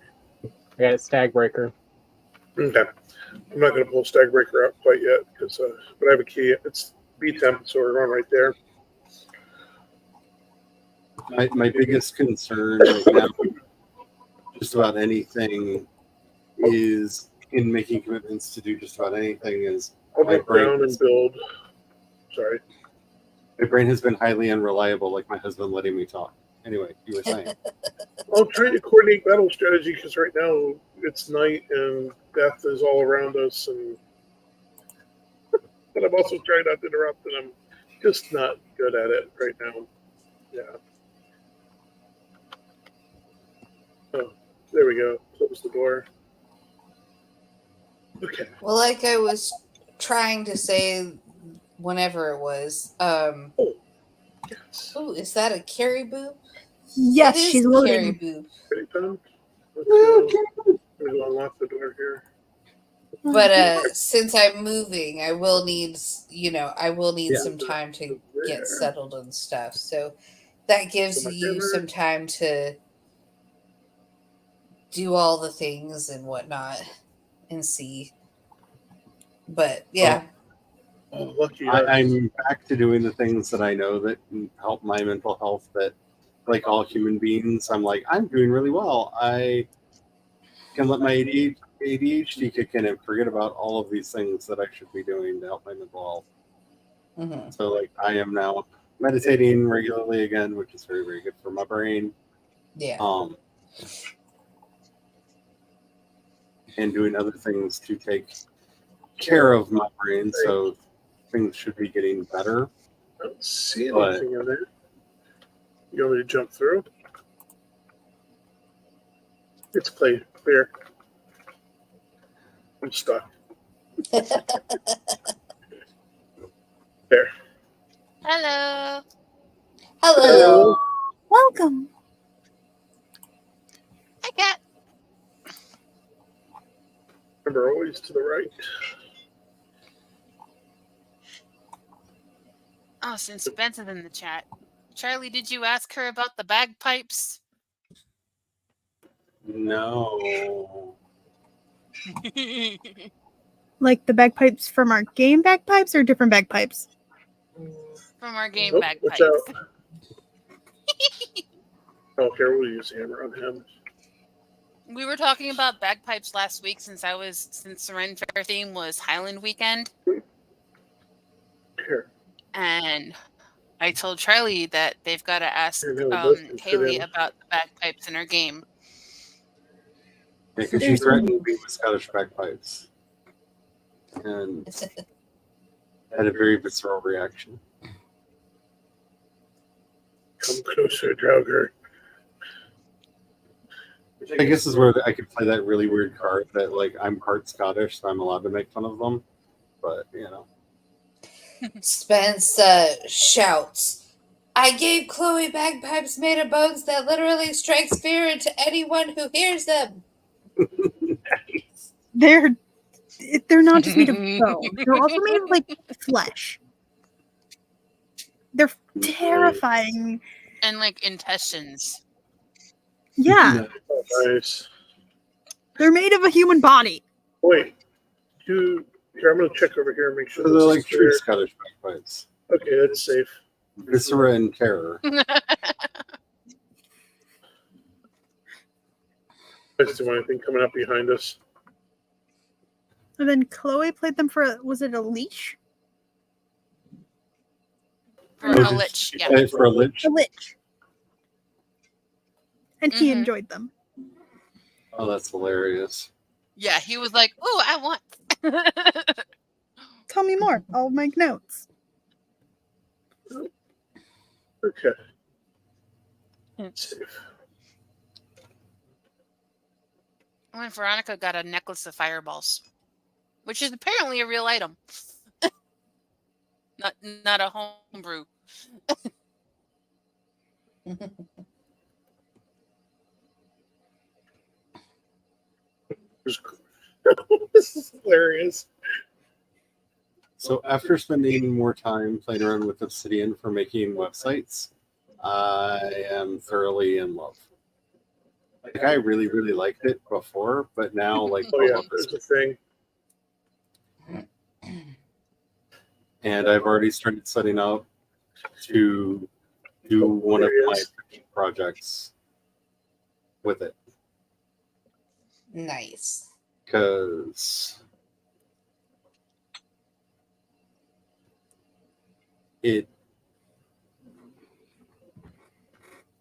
got a stag breaker. Okay. I'm not going to pull Stag Breaker out quite yet because, but I have a key. It's B temp, so we're going right there. My biggest concern right now, just about anything, is in making commitments to do just about anything. Is I'll my look brain down and build. Sorry. my brain has been highly unreliable, like my husband letting me talk. Anyway, you were saying. I'm trying to coordinate battle strategy because right now it's night and death is all around us, and but I'm also trying not to interrupt, and I'm just not good at it right now. Yeah. Oh, there we go. Close the door. Okay. Well, like I was trying to say whenever it was. Yes. Oh, is that a caribou? Yes, It is she's a loading. caribou. Ready, Tom? Let's go. We're gonna unlock the door here. But since I'm moving, I will need Yeah. some time to There. get settled and stuff. So that gives So my you camera- some time to do all the things and whatnot and see. But yeah, Oh, lucky I'm back to doing the things that I know that help my mental health. That, like all human beings, I'm like, I'm doing really well. I can let my ADHD kick in and forget about all of these things that I should be doing to help my mental health. hmm So, like, I am now meditating regularly again, which is very, very good for my brain. yeah. And doing other things to take care of my brain, so things should be getting better. I don't see But- anything in there. You want me to jump through? It's clear. I'm stuck. There. Hello. Hello. Welcome. Hi, cat. Remember, always to the right. Oh, since Ben's in the chat. Charlie, did you ask her about the bagpipes? No. Like the bagpipes from our game bagpipes or different bagpipes? From our game Oh, bagpipes. watch out. Oh, here we'll use hammer on him. We were talking about bagpipes last week since the Ren Fair theme was Highland Weekend. Here. And I told Charlie that they've got to ask Here, now we both can fit Haley in. about the bagpipes in her game. Yeah, because she threatened me with Scottish bagpipes. And had a very visceral reaction. Come closer, Draugr. I guess is where I could play that really weird card that, like, I'm part Scottish, so I'm allowed to make fun of them. But, you know. Spence shouts, I gave Chloe bagpipes made of bones that literally strike fear into anyone who hears them. They're not just made of bone. They're also made of like flesh. They're terrifying. And like intestines. Yeah, Oh, nice. they're made of a human body. Wait. Here, I'm going to check over here and make sure So they're this like is true clear. Scottish bagpipes. Okay, that's safe. Viscera and terror. Is there anything coming up behind us? And then Chloe played them for, was it a leash? For a lich, yeah. For a lich? A lich. And he Mhm. enjoyed them. Oh, that's hilarious. Yeah, he was like, "Oh, I want." Tell me more. I'll make notes. Okay. Hmm. Safe. When Veronica got a necklace of fireballs, which is apparently a real item, not a homebrew. This is hilarious. So after spending more time playing around with Obsidian for making websites, I am thoroughly in love. Like, I really, really liked it before, but now, like, Oh, I yeah, love there's this. the thing. And I've already started setting up to do one of my projects with it. Nice. Because it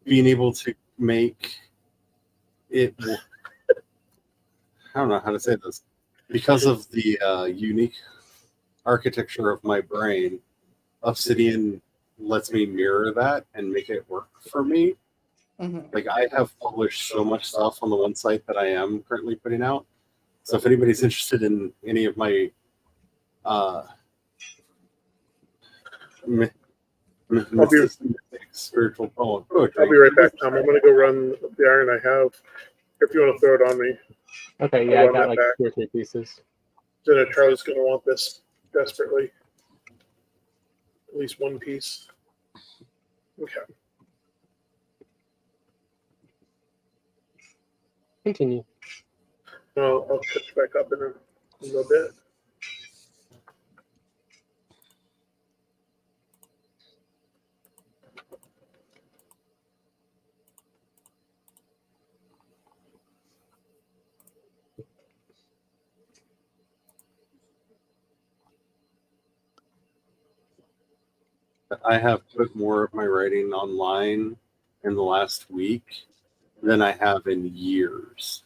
being able to make it, I don't know how to say this, because of the unique architecture of my brain, Obsidian lets me mirror that and make it work for me. Mhm. Like, I have published so much stuff on the one site that I am currently putting out. So if anybody's interested in any of my uh, I'll be- spiritual poetry. I'll be right back, Tom. I'm going to go run the iron I have. If you want to throw it on me, Okay, I'll yeah, I run got that like back. 2 or 3 pieces. Then Charlie's going to want this desperately. At least one piece. Okay. Continue. Well, I'll catch back up in a little bit. I have put more of my writing online in the last week than I have in years.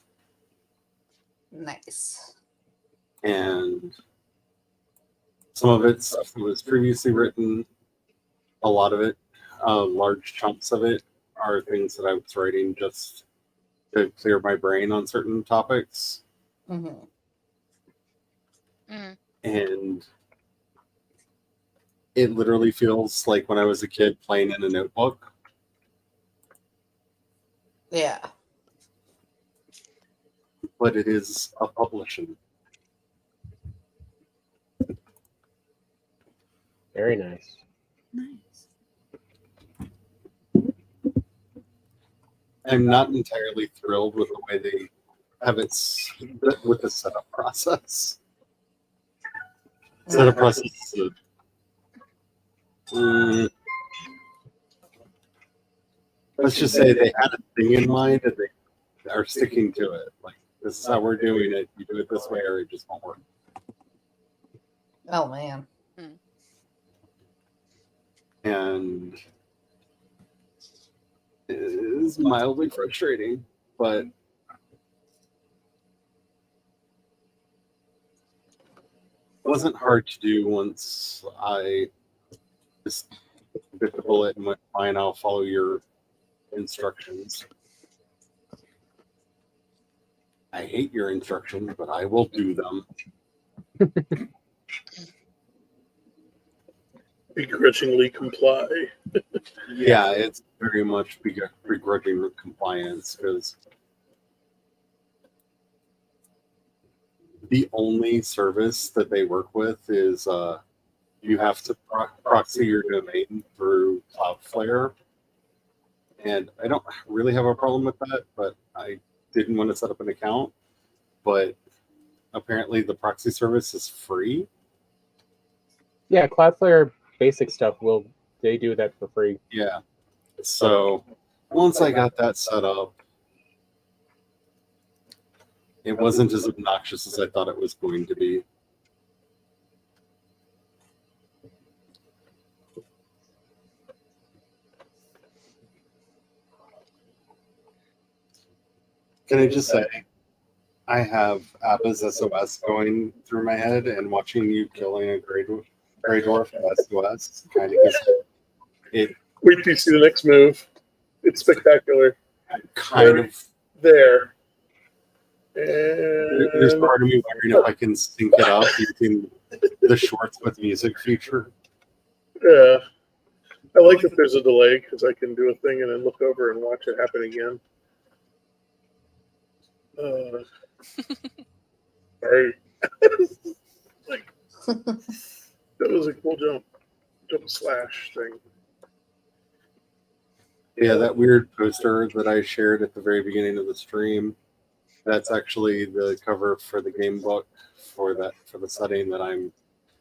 Nice. And some of it stuff that was previously written, a lot of it, large chunks of it, are things that I was writing just to clear my brain on certain topics. Mm-hmm. And it literally feels like when I was a kid playing in a notebook. Yeah. But it is a publishing. Very nice. Nice. I'm not entirely thrilled with the way they have it with the setup process. Setup process is let's just say they had a thing in mind and they are sticking to it. Like, this is how we're doing it. You do it this way or it just won't work. Oh man. And it is mildly frustrating, but it wasn't hard to do once I just bit the bullet and went, fine, I'll follow your instructions. I hate your instructions, but I will do them. Begrudgingly comply. Yeah, it's very much begrudging compliance because the only service that they work with is you have to proxy your domain through Cloudflare. And I don't really have a problem with that, but I didn't want to set up an account. But apparently the proxy service is free. Yeah, Cloudflare basic stuff they do that for free. Yeah. So once I got that set up, it wasn't as obnoxious as I thought it was going to be. Can I just say, I have ABBA's SOS going through my head, and watching you killing a Grey Dwarf SOS kind of gives it Wait till you see the next move. It's spectacular. kind of. There. There's And part of me wondering if I can sync it up using the shorts with music feature. yeah. I like that there's a delay because I can do a thing and then look over and watch it happen again. Sorry. Like, that was a cool jump slash thing. Yeah, that weird poster that I shared at the very beginning of the stream, that's actually the cover for the game book for the setting that I'm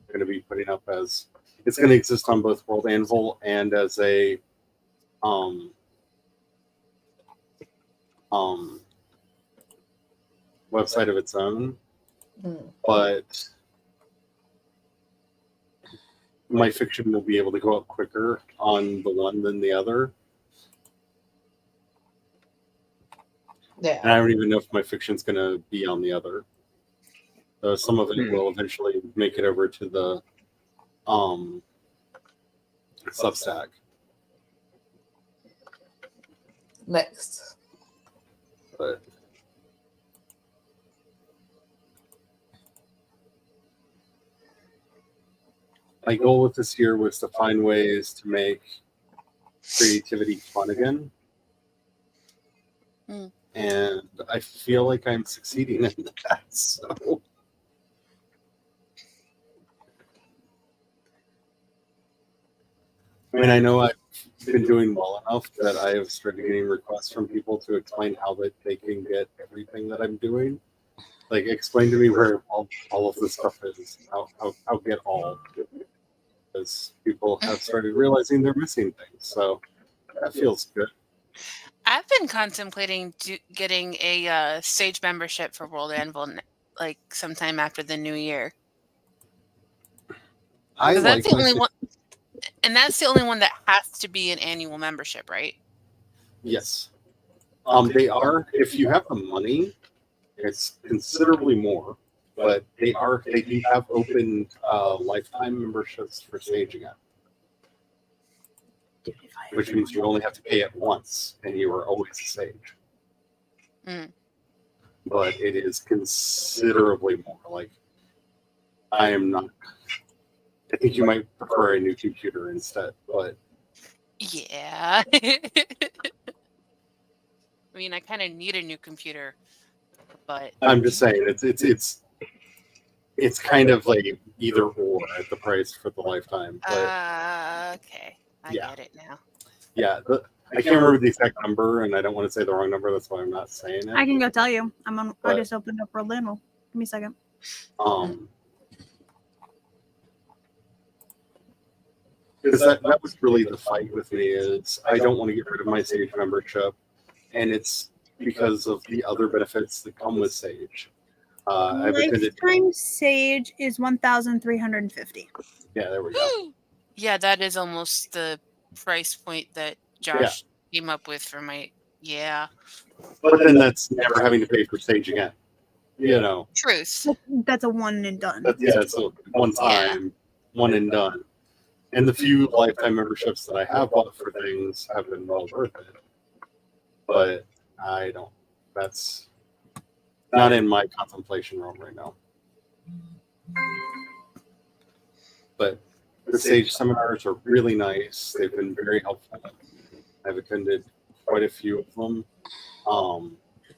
going to be putting up as. It's going to exist on both World Anvil and as a website of its own. But my fiction will be able to go up quicker on the one than the other. Yeah. And I don't even know if my fiction's going to be on the other. So some of it will eventually make it over to the Substack. Next. But my goal with this year was to find ways to make creativity fun again. Mm. And I feel like I'm succeeding in that. So I mean, I know I've been doing well enough that I have started getting requests from people to explain how that they can get everything that I'm doing. Like, explain to me where all of this stuff is. How get all. Because people have started realizing they're missing things. So that feels good. I've been contemplating getting a Sage membership for World Anvil, like sometime after the new year. I 'Cause that's like the my only one, and that's the only one that has to be an annual membership, right? Yes. They are, if you have the money, it's considerably more, but they do have open lifetime memberships for Sage again, which means you only have to pay it once and you are always a Sage. Mm. But it is considerably more. Like, I think you might prefer a new computer instead, but Yeah. I mean, I kind of need a new computer, but I'm just saying it's kind of like either or at the price for the lifetime. But okay, I yeah. get it now. Yeah, I can't remember the exact number, and I don't want to say the wrong number. That's why I'm not saying it. I can go tell you. I But- just opened up World Anvil. Give me a second. Because that was really the fight with me is I don't want to get rid of my Sage membership, and it's because of the other benefits that come with Sage. I've attended. Lifetime Sage is 1,350. Yeah, there we go. Yeah, that is almost the price point that Josh came up with for my. Yeah, But then that's never having to pay for Sage again. You know, truth. That's a one and done. it's a one time, one and done. And the few lifetime memberships that I have bought for things have been well worth it. But I don't. That's not in my contemplation realm right now. But the Sage seminars are really nice. They've been very helpful. I've attended quite a few of them.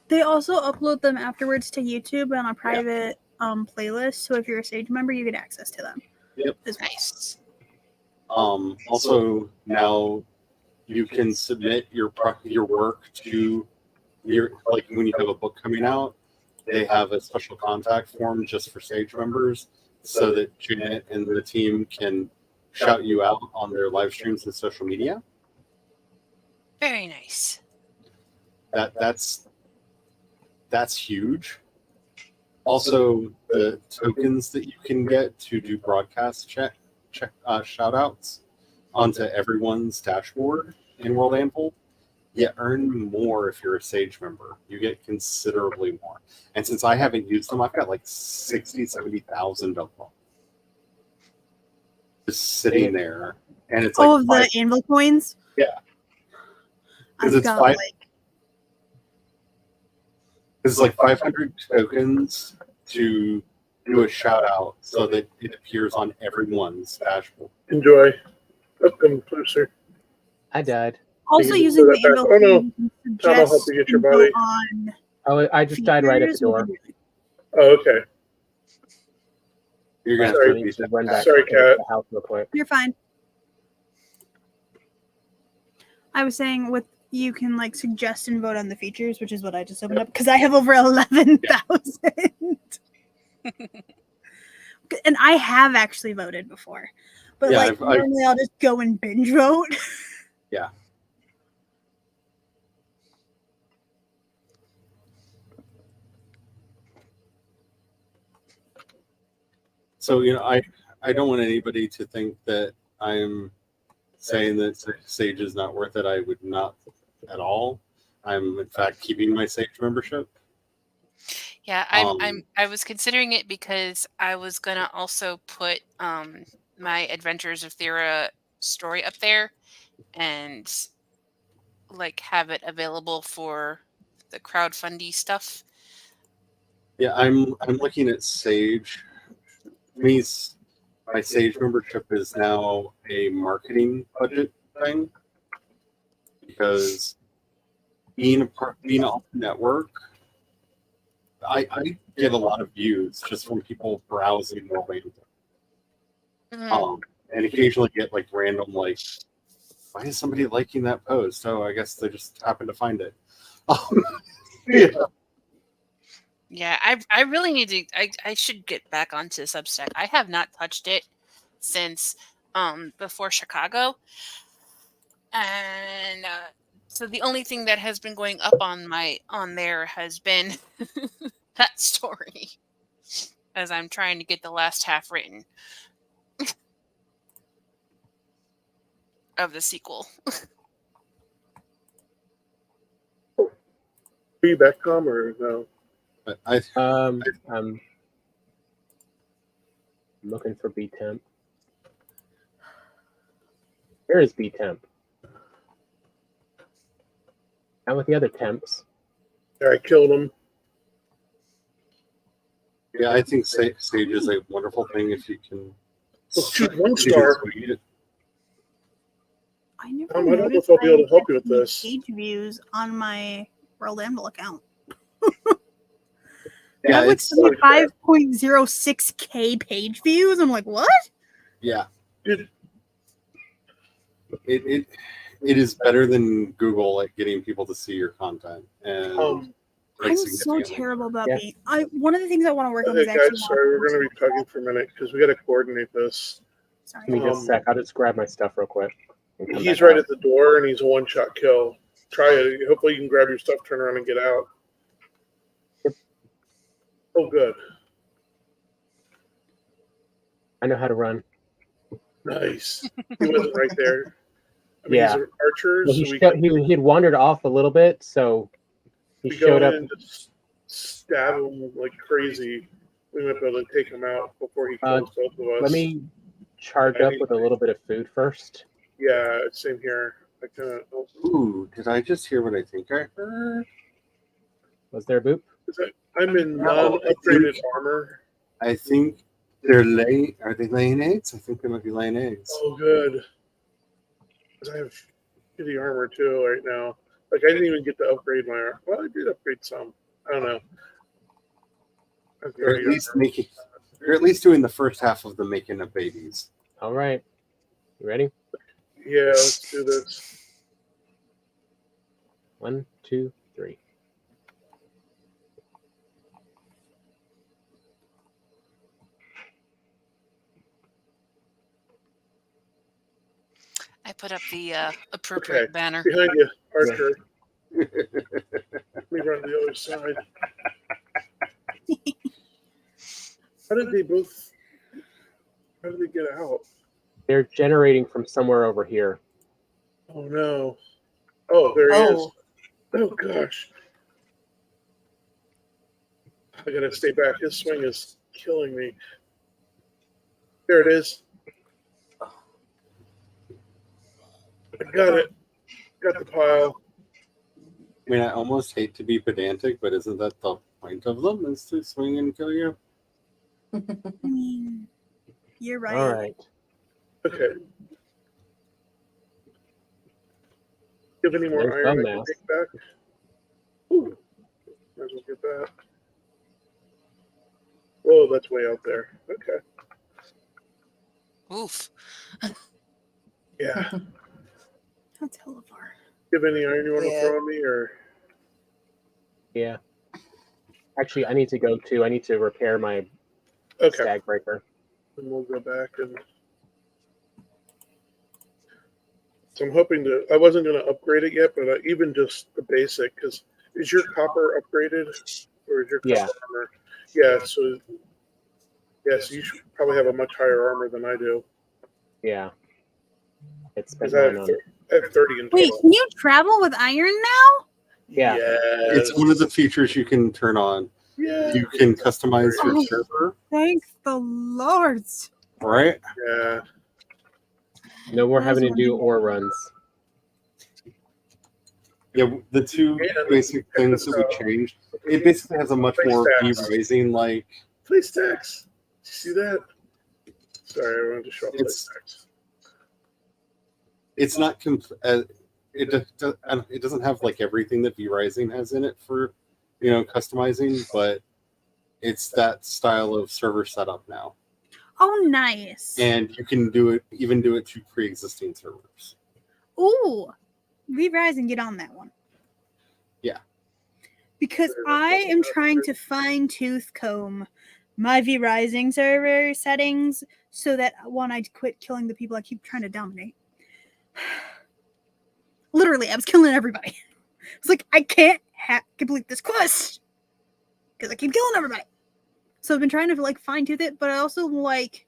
They also upload them afterwards to YouTube on a private playlist. So if you're a Sage member, you get access to them. Yep. As well. Nice. Also, now you can submit your work to your, like when you have a book coming out, they have a special contact form just for Sage members so that Janet and the team can shout you out on their live streams and social media. Very nice. That's huge. Also, the tokens that you can get to do broadcast shout outs onto everyone's dashboard in World Anvil, you earn more if you're a Sage member. You get considerably more. And since I haven't used them, I've got like 70,000 of them just sitting there. And it's like the Anvil coins? Yeah. I've Because got it's like 500 tokens to do a shout out so that it appears on everyone's dashboard. Enjoy. Come closer. I died. also You can using put the that back. Anvil Oh, no. coin, you can Tom, I'll help suggest you get your info body. on I just died right at the features door. within- Oh, okay. You're gonna Sorry. have to I need repeat to that. run back Sorry, to Kat. the house real quick. You're fine. I was saying you can like suggest and vote on the features, which is what I just opened up because I have over 11,000. And I have actually voted before, but Yeah, like I've- normally I'll just go and binge vote. Yeah. So, I don't want anybody to think that I'm saying that Sage is not worth it. I would not at all. I'm in fact keeping my Sage membership. Yeah, I was considering it because I was gonna also put my Adventures of Thera story up there and like have it available for the crowdfundy stuff. Yeah, I'm looking at Sage. Me, my Sage membership is now a marketing budget thing because being off the network, I get a lot of views just from people browsing Orlando. Mhm. And occasionally get like random like, why is somebody liking that post? Oh, I guess they just happen to find it. Yeah. Yeah, I really need to. I should get back onto Substack. I have not touched it since before Chicago, and so the only thing that has been going up on there has been that story, as I'm trying to get the last half written of the sequel. Are you back, Tom, or no? But I'm looking for B temp. Where is B temp? How with the other temps? I killed him. yeah, I think Sage is a wonderful thing if you can. Well, shoot, 1 if you can star. tweet it. I never I don't know if noticed I'll be able to I help you had with any this. page views on my World Anvil account. I Yeah, have like it's 75.06K page views. I'm like, what? yeah. Dude. It is better than Google at getting people to see your content and like, I'm so significantly. terrible about Yeah. being. One of the things I want to work on Okay, is actually. guys, sorry, we're going to be talking for a minute because we got to coordinate this. Sorry. Give me just a sec. I'll just grab my stuff real quick. and come He's back right out. at the door, and he's a one-shot kill. Try it. Hopefully, you can grab your stuff, turn around, and get out. Oh, good. I know how to run. Nice. He wasn't right there. I mean, Yeah. he's an archer, Well, so he had wandered off a little bit, so he we showed go up. in and just stab him like crazy. We might be able to take him out before he kills both of us. Let me charge up with a little bit of food first. Yeah, same here. I kind of. Ooh, did I just hear what I think I heard? Was there a boop? I'm in No, I non-upgraded think- armor. I think they're laying. Are they laying eggs? I think they might be laying eggs. Oh, good. 'Cause I have shitty armor too right now. Like I didn't even get to upgrade my armor. Well, I did upgrade some. I don't know. I'm They're at least making. They're at least doing the first half of the making of babies. All right. You ready? Yeah, let's do this. 1, 2, 3. I put up the appropriate Okay. banner. Behind you, Archer. Let me run to the other side. How did they both? How did they get out? They're generating from somewhere over here. Oh no! Oh, there he is. Oh gosh! I gotta stay back. His swing is killing me. There it is. I got it. Got the pile. I mean, I almost hate to be pedantic, but isn't that the point of them? Is to swing and kill you? I mean, you're right. All right. Okay. Do you have any more There's iron bone I can mass. take back? Ooh. Might as well get that. Whoa, that's way out there. Okay. Oof. Yeah. That's hella far. Do you have any iron you want to Yeah. throw on me, or? Yeah. Actually, I need to go too. I need to repair my Okay. stag breaker. And we'll go back and. So I'm hoping to. I wasn't going to upgrade it yet, but even just the basic, because is your copper upgraded, or is your copper Yeah. armor? Yeah. So. Yes, you should probably have a much higher armor than I do. Yeah. It's been Because I have 30 in total. Wait, can you travel with iron now? Yeah. Yes. It's one of the features you can turn on. Yeah. You can customize your Oh. server, Thank the Lords. right? Yeah. No more That having is to do wonderful. ore runs. Yeah, the two basic things that we changed. It basically has a much more V-Rising like. Please tax. Did you see that? Sorry, I wanted to show off my It's- specs. It's not it doesn't have like everything that V-Rising has in it for customizing, but it's that style of server setup now, Oh, nice. and you can do it to pre-existing servers. Ooh, V-Rise and get on that one. Yeah. Because I am trying to fine tooth comb my V-Rising server settings so that when I quit killing the people I keep trying to dominate. Literally, I was killing everybody. It's like, I can't complete this quest because I keep killing everybody. So I've been trying to like fine tooth it, but I also like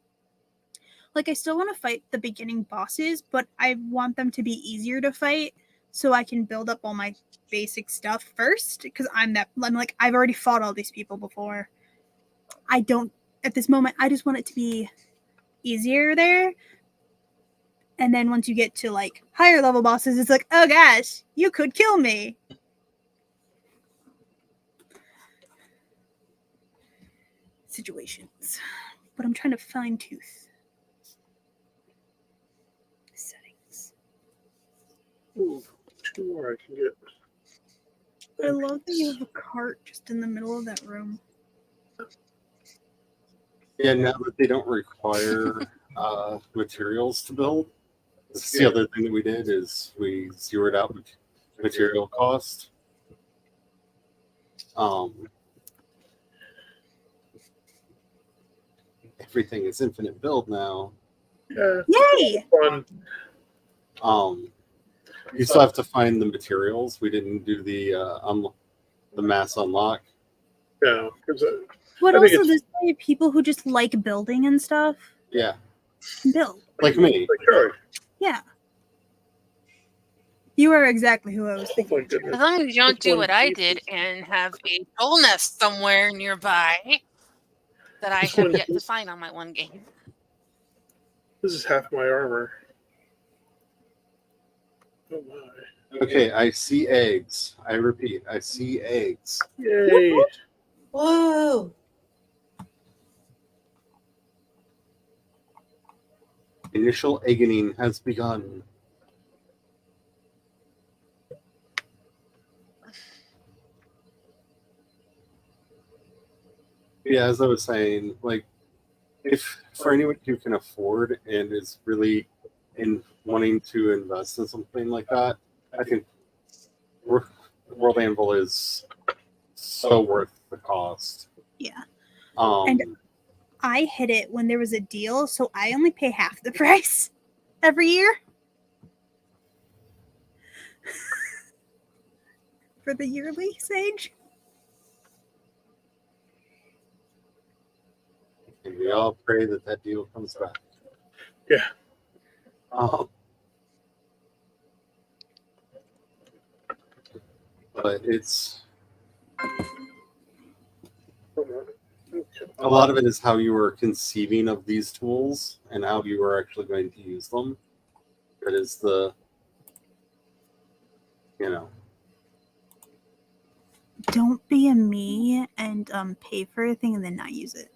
I still want to fight the beginning bosses, but I want them to be easier to fight so I can build up all my basic stuff first because I'm like, I've already fought all these people before. I don't at this moment. I just want it to be easier there. And then once you get to like higher level bosses, it's like, oh gosh, you could kill me. Situations. But I'm trying to fine tooth settings. Ooh, 2 more I can get. I love that you have a cart just in the middle of that room. Yeah, now that they don't require materials to build, that's the other thing that we did is we zeroed out material cost. Everything is infinite build now. Yeah. Yay! Fun. You still have to find the materials. We didn't do the mass unlock. Yeah, because But I think also, it's- there's plenty of people who just like building and stuff. Yeah, Can build. like me. like Charlie. Yeah. You are exactly who I was Oh thinking. my goodness. As long as you don't Which do one what I keeps did it? and have a soul nest somewhere nearby that I Which have one yet to keeps- find on my one game. This is half my armor. Oh my. Okay, I see eggs. I repeat, I see eggs. Yay. Whoa. Initial eggening has begun. Yeah, as I was saying, like, if for anyone who can afford and is really in wanting to invest in something like that, I think World Anvil is so worth the cost. Yeah. Um, I hit it when there was a deal, so I only pay half the price every year. For the yearly Sage. and we all pray that that deal comes back. Yeah. But it's Hold on. Okay. a lot of it is how you were conceiving of these tools and how you were actually going to use them. That is the, Don't be a me and pay for a thing and then not use it.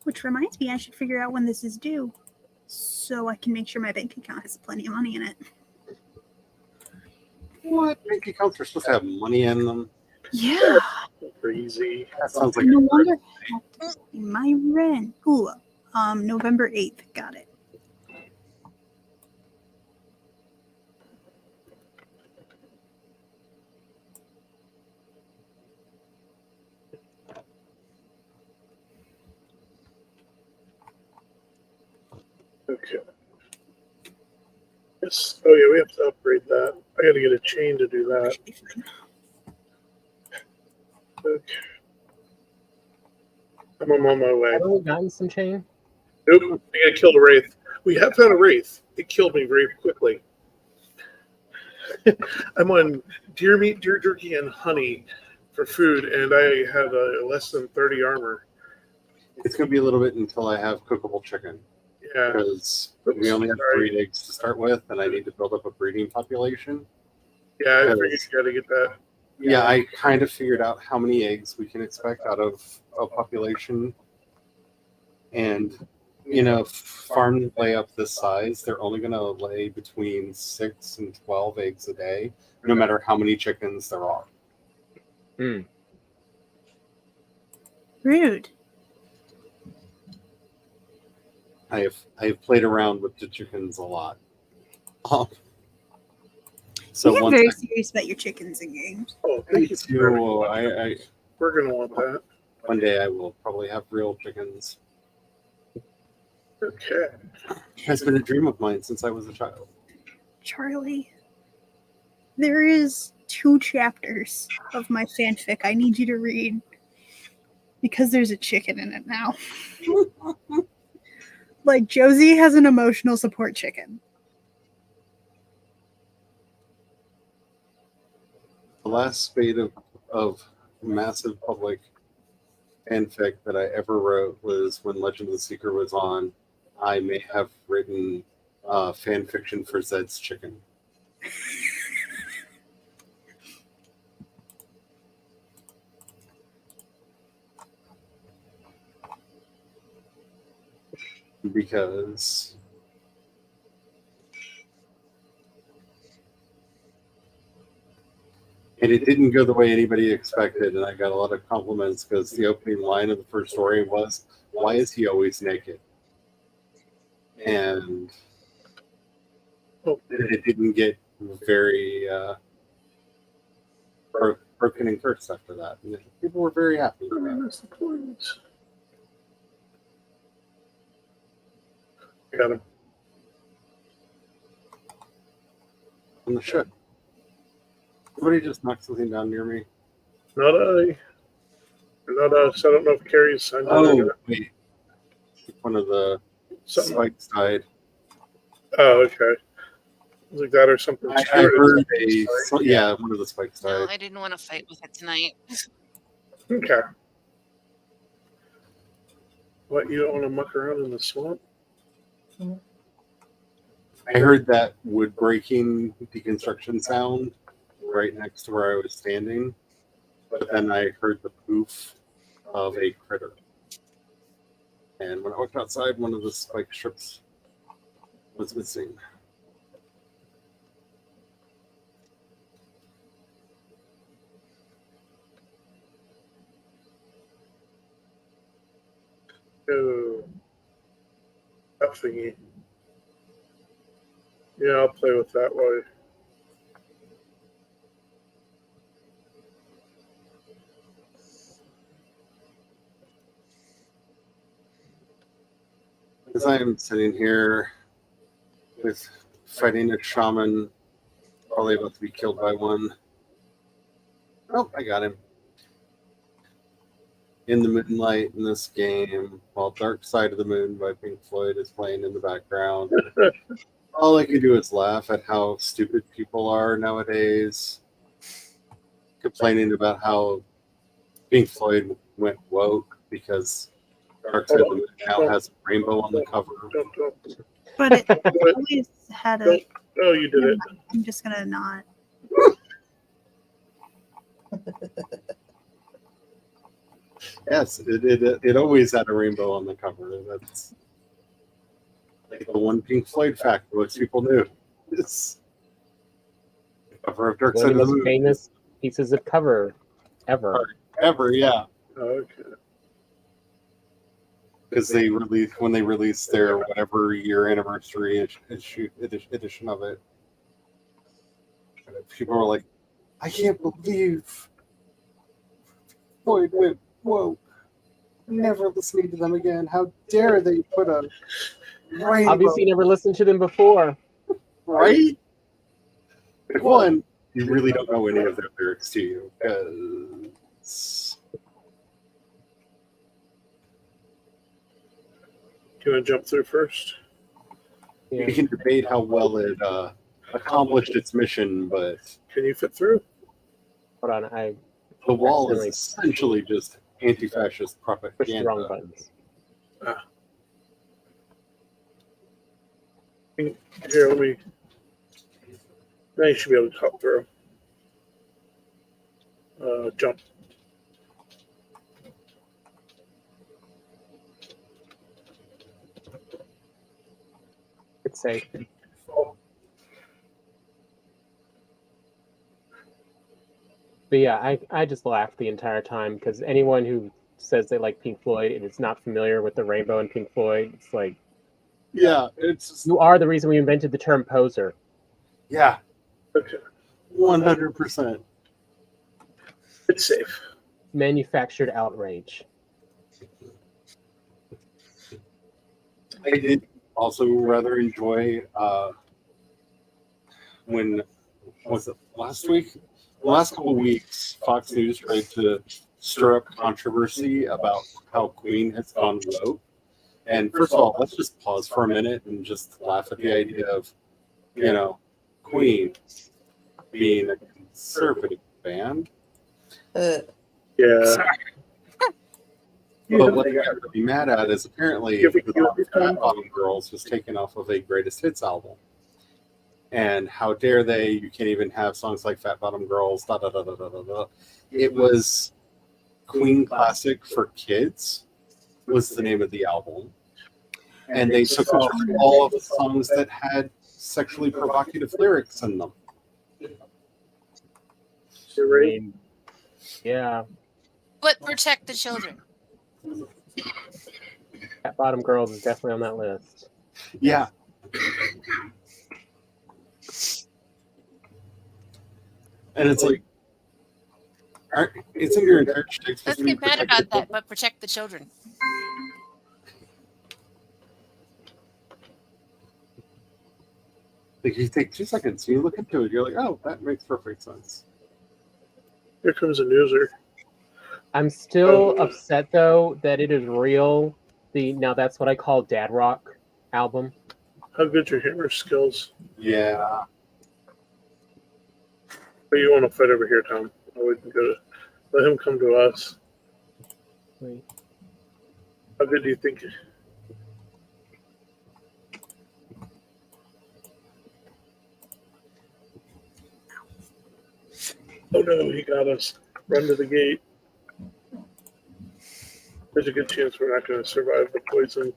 Which reminds me, I should figure out when this is due so I can make sure my bank account has plenty of money in it. what bank accounts are supposed to have money in them. Yeah. Crazy. That sounds like No wonder I have to pay my rent. Ooh, November 8th. Got it. Okay. Yes. Oh yeah, we have to upgrade that. I got to get a chain to do that. Should be fine. Okay. I'm on my way. Haven't we gotten some chain? Nope. I got to kill the wraith. We have found a wraith. It killed me very quickly. I'm on deer meat, deer jerky, and honey for food, and I had less than 30 armor. it's going to be a little bit until I have cookable chicken. Yeah. Yeah. because we only have 3 eggs to start with, and I need to build up a breeding population. Yeah, I figured you got to get that. Yeah, I kind of figured out how many eggs we can expect out of a population. And, farms lay up this size, they're only going to lay between 6 and 12 eggs a day, no matter how many chickens there are. Rude. I have played around with the chickens a lot. So You get very serious about your chickens and games. Oh, thank you. We're gonna want that. One day I will probably have real chickens. Okay. It has been a dream of mine since I was a child. Charlie, there is 2 chapters of my fanfic I need you to read because there's a chicken in it now. Like, Josie has an emotional support chicken. The last spate of massive public fanfic that I ever wrote was when Legend of the Seeker was on. I may have written fan fiction for Zed's chicken. Because and it didn't go the way anybody expected, and I got a lot of compliments because the opening line of the first story was, "Why is he always naked?" And it didn't get very broken and cursed after that. And people were very happy with that. That's the point. Got him. On the ship. Somebody just knocked something down near me. Not I. Not us. I don't know if Carrie's signed in. Oh, wait. One of the spikes died. Oh, okay. Like that or something. I heard one of the spikes No, died. I didn't want to fight with it tonight. Okay. What, you don't want to muck around in the swamp? I heard that wood breaking deconstruction sound right next to where I was standing, but then I heard the poof of a critter. And when I walked outside, one of the spike strips was missing. Oh, that thingy. Yeah, I'll play with that way. As I am sitting here with fighting a shaman, probably about to be killed by one. Oh, I got him. In the moonlight in this game, while Dark Side of the Moon by Pink Floyd is playing in the background. All I can do is laugh at how stupid people are nowadays, complaining about how Pink Floyd went woke because Dark Side of the Moon now has a rainbow on the cover. Don't. But it always had a. Oh, you did it. I'm just gonna not. Yes, it always had a rainbow on the cover. That's like the one Pink Floyd fact most people knew. It's the cover of Dark One Side of the of the most Moon. famous pieces of cover ever. Ever, yeah. Okay. Because when they released their whatever year anniversary edition of it, people were like, "I can't believe Floyd went woke. Never listening to them again. How dare they put a rainbow?" Obviously, you never listened to them before. Right? One, you really don't know any of their lyrics, do you? Because Do you want to jump through first? Yeah. we can debate how well it accomplished its mission, but Can you fit through? Hold on, I the wall is accidentally essentially just anti-fascist pushed the wrong propaganda. buttons. Here, let me. Now you should be able to hop through. Jump. It's safe. But yeah, I just laughed the entire time because anyone who says they like Pink Floyd and is not familiar with the rainbow in Pink Floyd, it's like, Yeah, it's you are the reason we invented the term poser. yeah, Okay. 100%. It's safe. Manufactured outrage. I did also rather enjoy when was it last week? The last couple of weeks, Fox News tried to stir up controversy about how Queen has gone woke. And first of all, let's just pause for a minute and just laugh at the idea of, Queen being a conservative band. Yeah. But what I got really mad at is apparently the Fat Bottom Girls was taken off of a greatest hits album. And how dare they? You can't even have songs like Fat Bottom Girls, da da da da da da da. It was Queen Classic for Kids, was the name of the album. And they took off all of the songs that had sexually provocative lyrics in them. You're right. Yeah. But protect the children. Fat Bottom Girls is definitely on that list. Yeah. And it's like, isn't your entire shtick supposed Let's to be get mad protect about the that, children? but protect the children. Like, you take 2 seconds, you look into it, you're like, oh, that makes perfect sense. Here comes a newser. I'm still upset though that it is real. Now that's what I call dad rock album. How good your hammer skills. Yeah. But you want to fight over here, Tom. I wouldn't go to let him come to us. Wait. How good do you think? Oh no, he got us. Run to the gate. There's a good chance we're not going to survive the poison.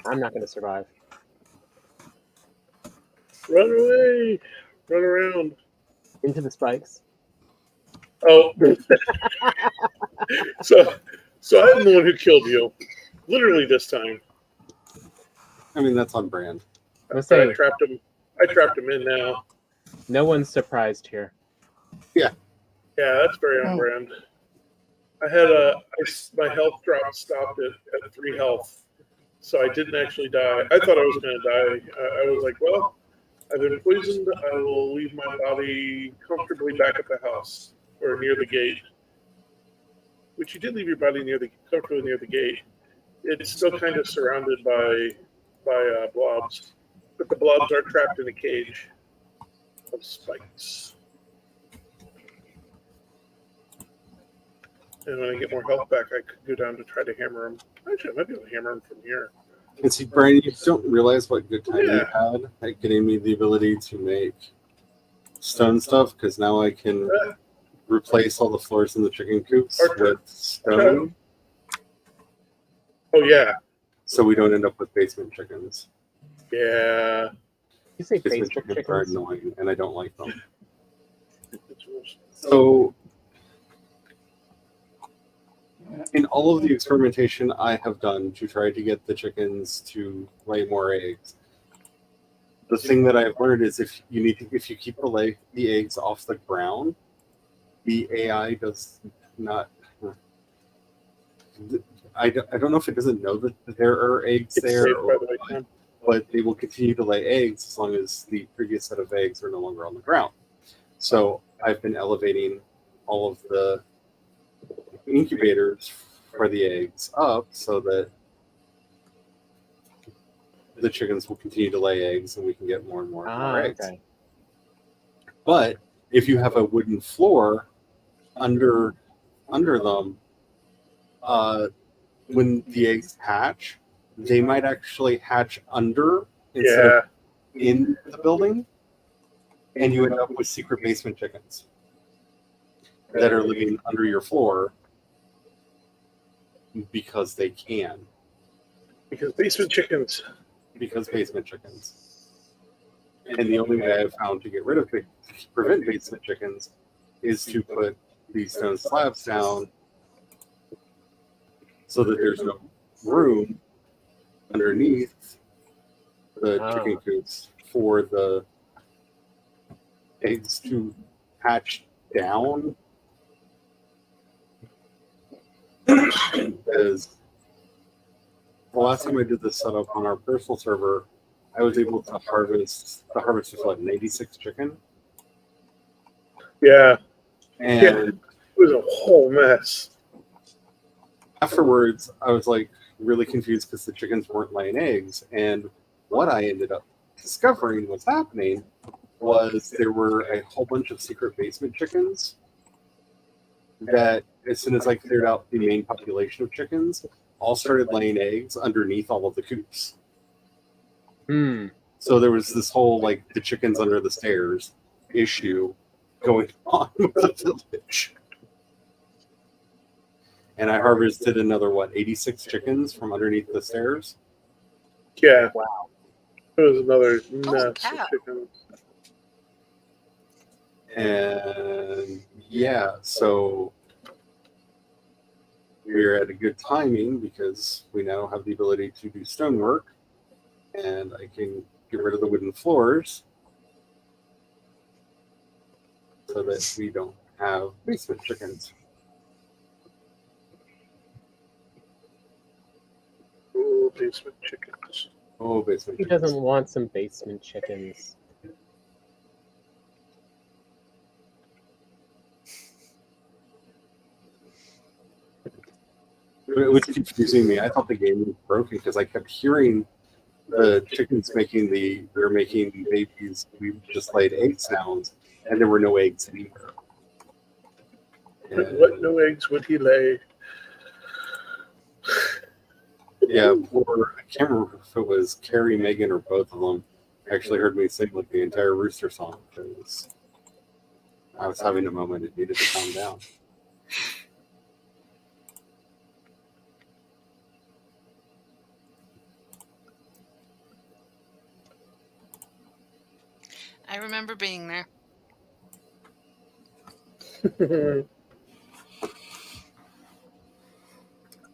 I'm not going to survive. Run away! Run around. Into the spikes. Oh. so I'm the one who killed you. Literally this time. I mean, that's on brand. I'm saying, I trapped him in now. no one's surprised here. Yeah, that's very on brand. I had my health drop stopped at 3 health, so I didn't actually die. I thought I was going to die. I was like, well, I've been poisoned. I will leave my body comfortably back at the house or near the gate. Which you did leave your body comfortably near the gate. It's still kind of surrounded by blobs, but the blobs are trapped in a cage of spikes. And when I get more health back, I could go down to try to hammer him. Actually, I might be able to hammer him from here. And see, Brian, you don't realize what good time you had at getting me the ability to make stone stuff, because now I can replace all the floors in the chicken coops with stone. Oh, yeah. So we don't end up with basement chickens. Yeah. You say Basement Facebook chickens are chickens? annoying, and I don't like them. So, in all of the experimentation I have done to try to get the chickens to lay more eggs, the thing that I've learned is if you keep the eggs off the ground, the AI does not. I don't know if it doesn't know that there are eggs there, but they will continue to lay eggs as long as the previous set of eggs are no longer on the ground. So I've been elevating all of the incubators for the eggs up so that the chickens will continue to lay eggs, and we can get more and more and more eggs. Okay. But if you have a wooden floor under them, when the eggs hatch, they might actually hatch under instead of in the building, and you end up with secret basement chickens that are living under your floor because they can. Because basement chickens. Because basement chickens. And the only way I've found to get rid of prevent basement chickens is to put these stone slabs down so that there's no room underneath the chicken coops for the eggs to hatch down. Because the last time I did this setup on our personal server, I was able to harvest. The harvest was like 86 chicken. Yeah. And it was a whole mess. Afterwards, I was like really confused because the chickens weren't laying eggs. And what I ended up discovering was happening was there were a whole bunch of secret basement chickens that, as soon as I cleared out the main population of chickens, all started laying eggs underneath all of the coops. So there was this whole like the chickens under the stairs issue going on with the village. And I harvested another 86 chickens from underneath the stairs. Yeah. Wow. It was another mess of chickens. And yeah, so we're at a good timing because we now have the ability to do stonework, and I can get rid of the wooden floors so that we don't have basement chickens. Oh, basement chickens. Oh, basement Who chickens. doesn't want some basement chickens? It was confusing me. I thought the game was broken because I kept hearing the chickens they're making babies. We just laid egg sounds, and there were no eggs anywhere. And, What no eggs would he lay? yeah, poor, I can't remember if it was Carrie, Megan, or both of them actually heard me sing like the entire rooster song because I was having a moment. It needed to calm down. I remember being there.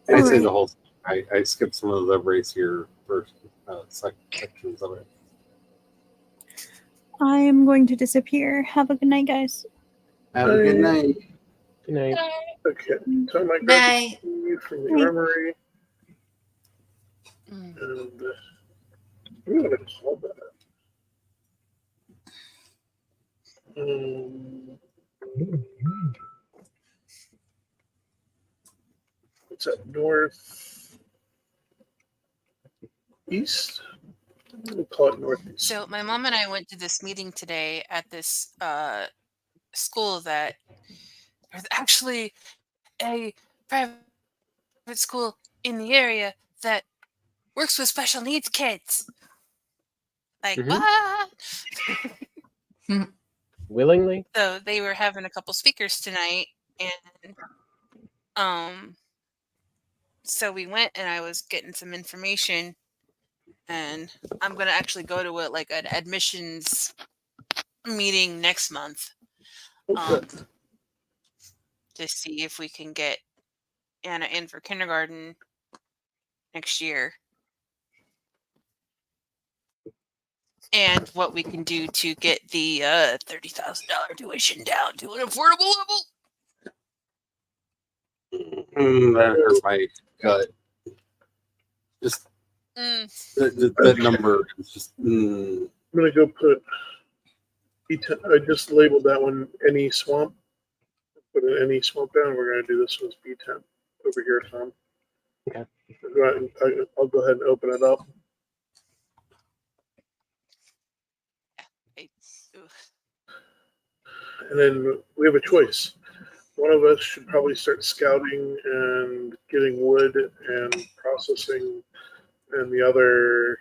I say the whole. I skipped some of the racier first sections of it. I am going to disappear. Have a good night, guys. Have a good night. Good night. Okay, so I might grab Bye. the key from the armory. Mm. And I'm going to call that. What's that, north east? We'll call it northeast. So my mom and I went to this meeting today at this school that there's actually a private school in the area that works with special needs kids. Like, what? Willingly? So they were having a couple speakers tonight, and so we went, and I was getting some information, and I'm gonna actually go to an admissions meeting next month, to see if we can get Anna in for kindergarten next year, and what we can do to get the $30,000 tuition down to an affordable level. That hurt my gut. Just that number is just. I'm going to go put. I just labeled that one any swamp. Put an any swamp down. We're going to do this one as B10 over here, Tom. Okay. I'll go ahead and open it up. And then we have a choice. One of us should probably start scouting and getting wood and processing, and the other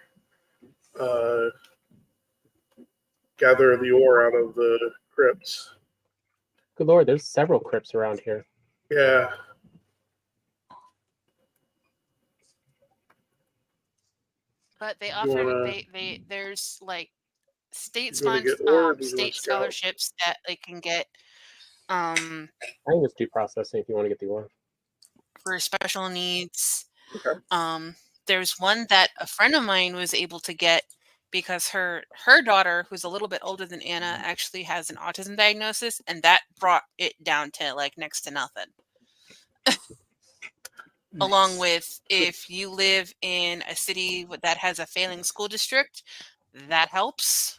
gather the ore out of the crypts. Good lord, there's several crypts around here. Yeah. But they You offer wanna- there's like state You wanna get ore, or do you wanna state scout? scholarships that they can get I think it's do processing if you want to get the ore. for special needs. Okay. There's one that a friend of mine was able to get because her daughter, who's a little bit older than Anna, actually has an autism diagnosis, and that brought it down to like next to nothing. Along with if you live in a city that has a failing school district, that helps.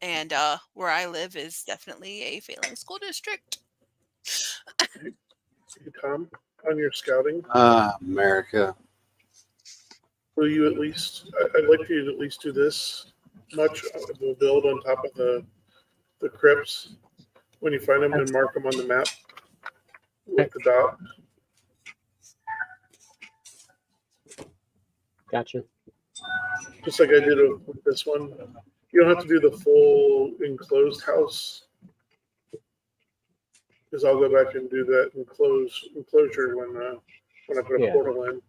And where I live is definitely a failing school district. Hey, Tom, on your scouting, America. will you at least? I'd like you to at least do this much of the build on top of the crypts when you find them and mark them on the map with the dot. Gotcha. Just like I did with this one. You don't have to do the full enclosed house, because I'll go back and do that enclosure when I put a Yeah. portal in.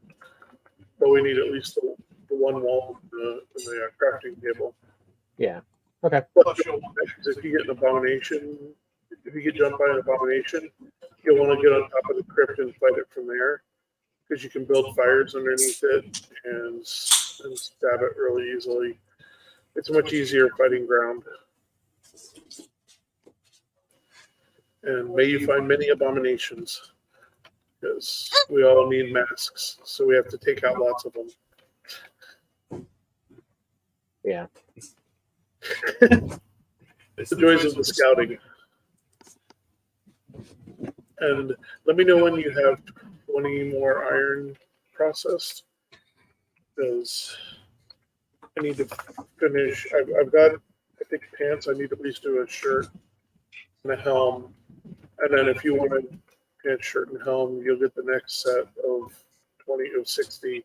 But we need at least the one wall in the crafting table. Yeah. Okay. Because if you get an abomination, if you get jumped by an abomination, you'll want to get on top of the crypt and fight it from there, because you can build fires underneath it and stab it really easily. It's a much easier fighting ground. And may you find many abominations, because we all need masks, so we have to take out lots of them. Yeah. It's the joys of the scouting. And let me know when you have 20 more iron processed, because I need to finish. I've got, I think, pants. I need to at least do a shirt and a helm. And then if you want a pants, shirt, and helm, you'll get the next set of 60.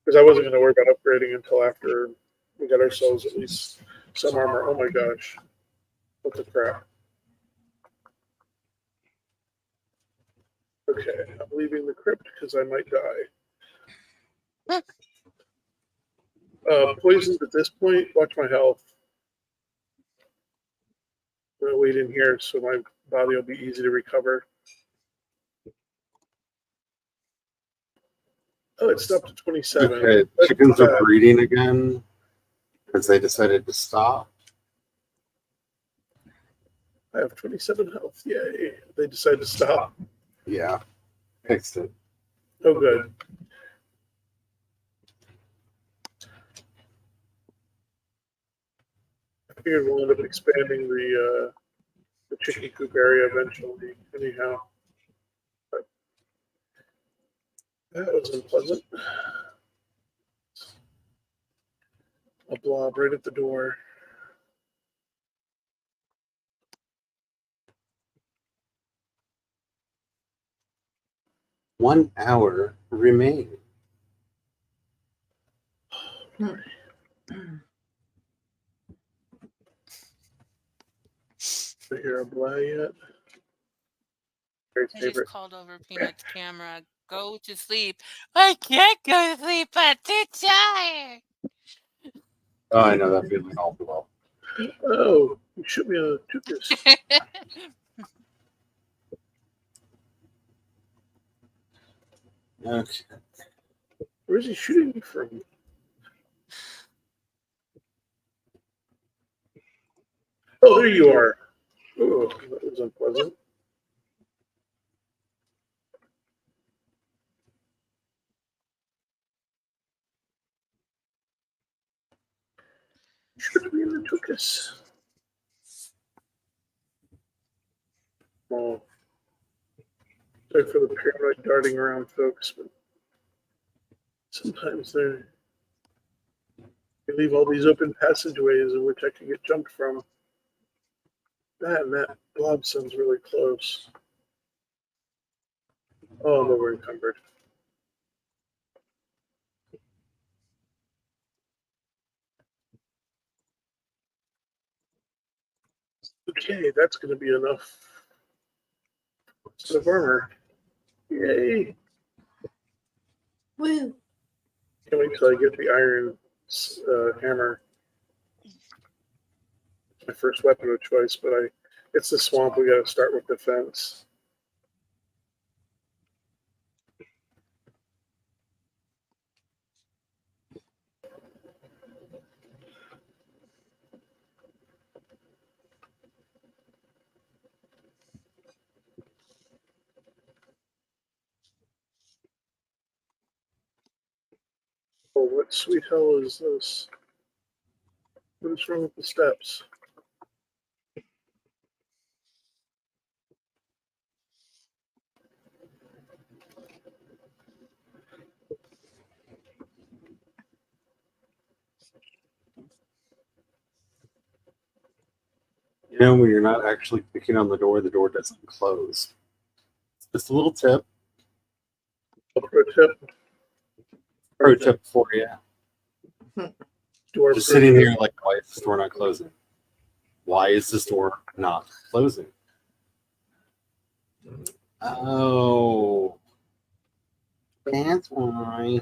Because I wasn't going to worry about upgrading until after we got ourselves at least some armor. Oh my gosh. What the crap. Okay, I'm leaving the crypt because I might die. Poisoned at this point, watch my health. I'm going to wait in here so my body will be easy to recover. Oh, it stopped at 27. Okay, chickens are breeding again because they decided to stop. I have 27 health. Yay. They decided to stop. Yeah, fixed it. Oh, good. I figured we'll end up expanding the chicken coop area eventually, anyhow. But that was unpleasant. A blob right at the door. One hour remains. Do you hear a blah yet? Very I favorite. just called over Peanut's camera. Go to sleep. I can't go to sleep. I'm too tired. Oh, I know that feeling all too well. Oh, you shoot me on the toothpick. Okay. Where is he shooting me from? Oh, there you are. Oh, that was unpleasant. Shoot me in the toothpick. Oh. Sorry for the paranoid darting around, folks, but sometimes they leave all these open passageways in which I can get jumped from. That and that blob sounds really close. Oh, I'm over encumbered. Okay, that's going to be enough. Set of armor. Yay! Woo! Can't wait till I get the iron hammer. My first weapon of choice, but it's the swamp. We got to start with defense. Oh, what sweet hell is this? What is wrong with the steps? You know, when you're not actually picking on the door doesn't close. Just a little tip. A pro tip. Pro tip for you. Door Just pro sitting tip. here like, why is this door not closing? Why is this door not closing? Oh, that's why.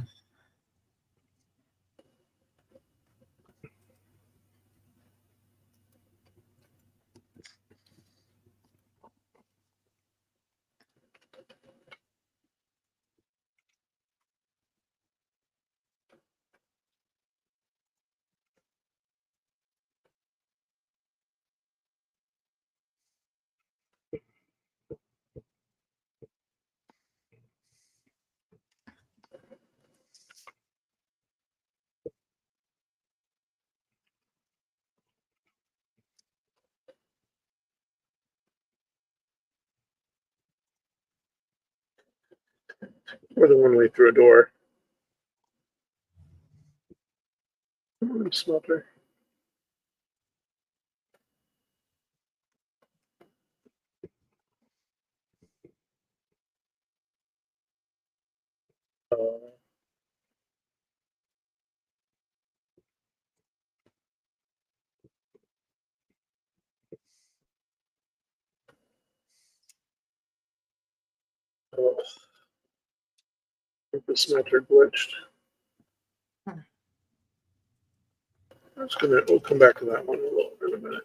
More than one way through a door. Smelter. Oh, I think the smelter glitched. We'll come back to that one in a minute.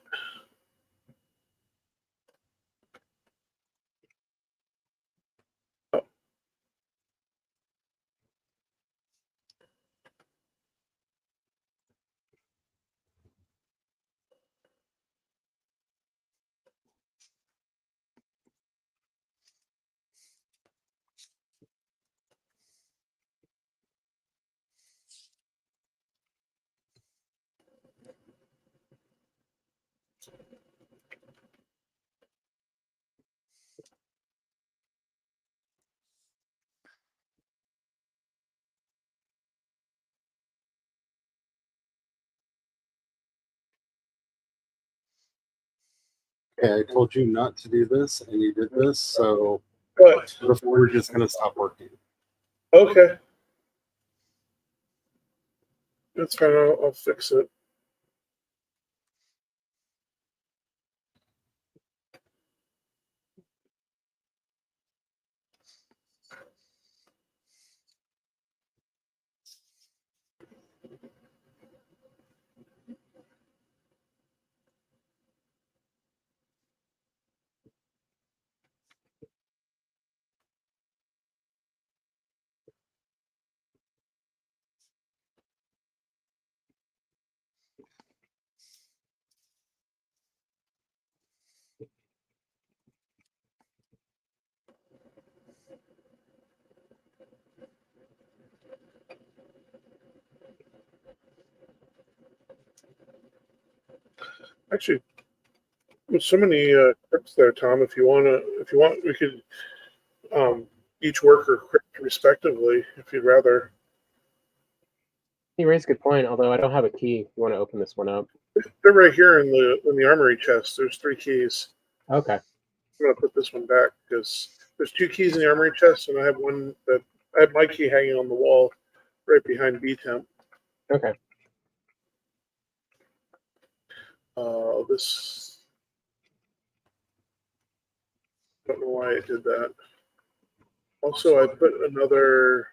Okay, I told you not to do this, and you did this, so What? before we're just going to stop working. Okay. That's fine. I'll fix it. Actually, with so many crypts there, Tom, if you want, we could each worker crypt respectively, if you'd rather. You raise a good point, although I don't have a key if you want to open this one up. They're right here in the armory chest. There's 3 keys. Okay. I'm gonna put this one back because there's 2 keys in the armory chest, and I have one that I have my key hanging on the wall right behind B temp. Okay. This I don't know why it did that. Also, I put another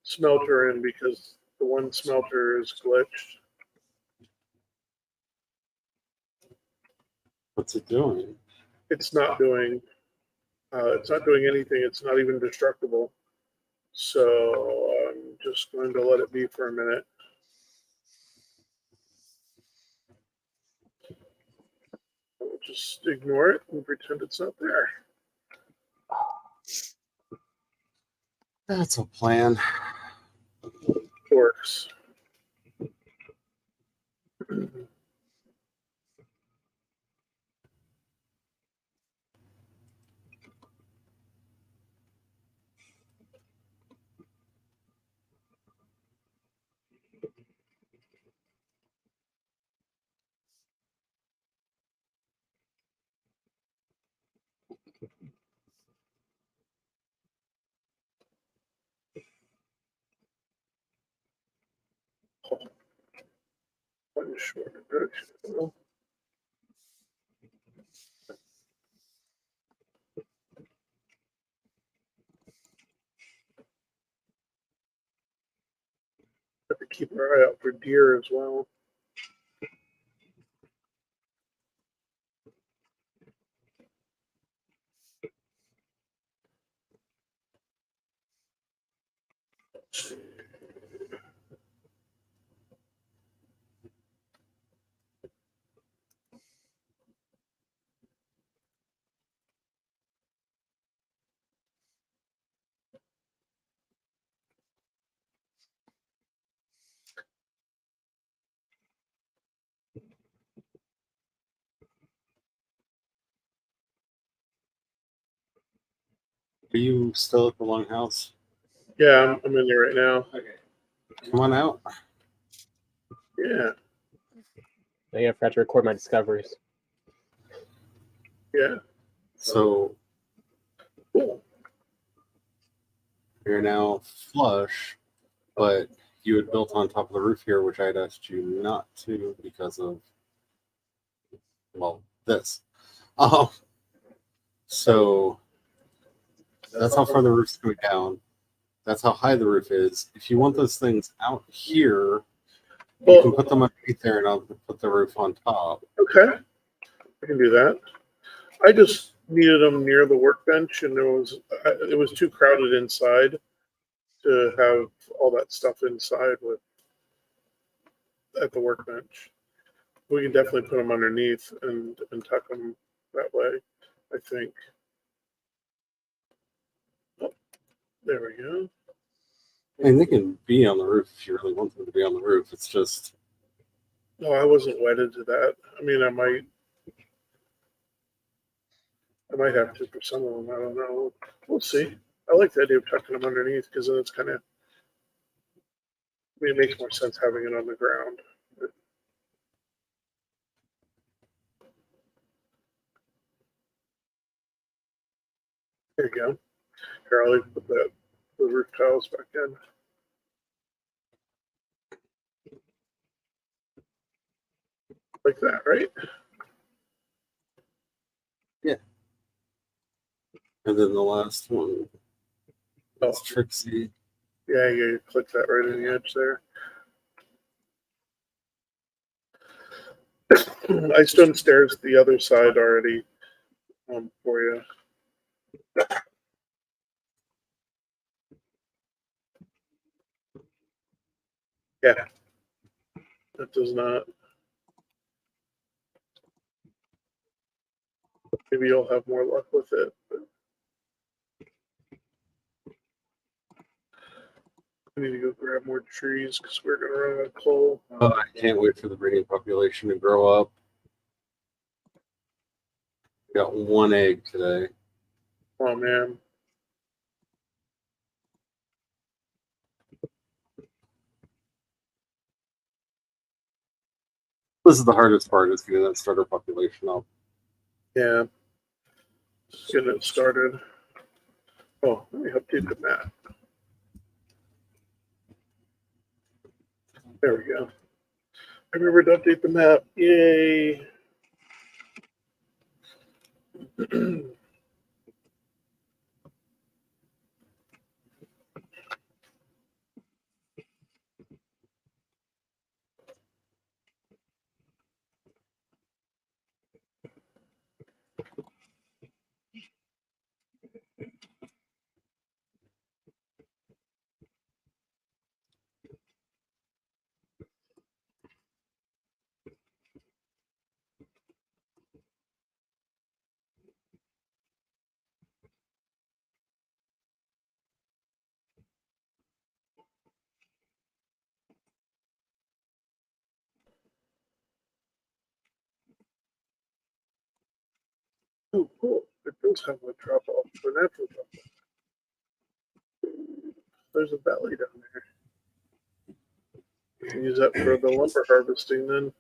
smelter in because the one smelter is glitched. What's it doing? It's not doing anything. It's not even destructible. So I'm just going to let it be for a minute. We'll just ignore it and pretend it's not there. That's a plan. Works. One short direction. Have to keep our eye out for deer as well. Are you still at the longhouse? Yeah, I'm in there right now. Okay. Come on out. Yeah, I have to record my discoveries. yeah. So Cool. you're now flush, but you had built on top of the roof here, which I had asked you not to because of, well, this. So that's how far the roof's going down. That's how high the roof is. If you want those things out here, you can put them underneath there, and I'll put the roof on top. Okay, I can do that. I just needed them near the workbench, and it was too crowded inside to have all that stuff inside at the workbench. We can definitely put them underneath and tuck them that way, I think. Oh, there we go. And they can be on the roof if you really want them to be on the roof. It's just, No, I wasn't wedded to that. I mean, I might have to for some of them. I don't know. We'll see. I like the idea of tucking them underneath because then it's kind of, I mean, it makes more sense having it on the ground. There you go. Here, I'll put the roof tiles back in. Like that, right? yeah. And then the last one, Oh, it's Trixie. yeah, you click that right in the edge there. I stone stairs the other side already for you. Yeah, that does not. Maybe you'll have more luck with it. But I need to go grab more trees because we're gonna run out of coal. Oh, I can't wait for the breeding population to grow up. Got one egg today. Oh man, This is the hardest part, is getting that starter population up. Yeah. Just getting it started. Oh, let me update the map. There we go. I remember to update the map. Yay. Oh, cool. It does have a drop off, a natural drop off. There's a valley down there. You can use that for the lumber harvesting then.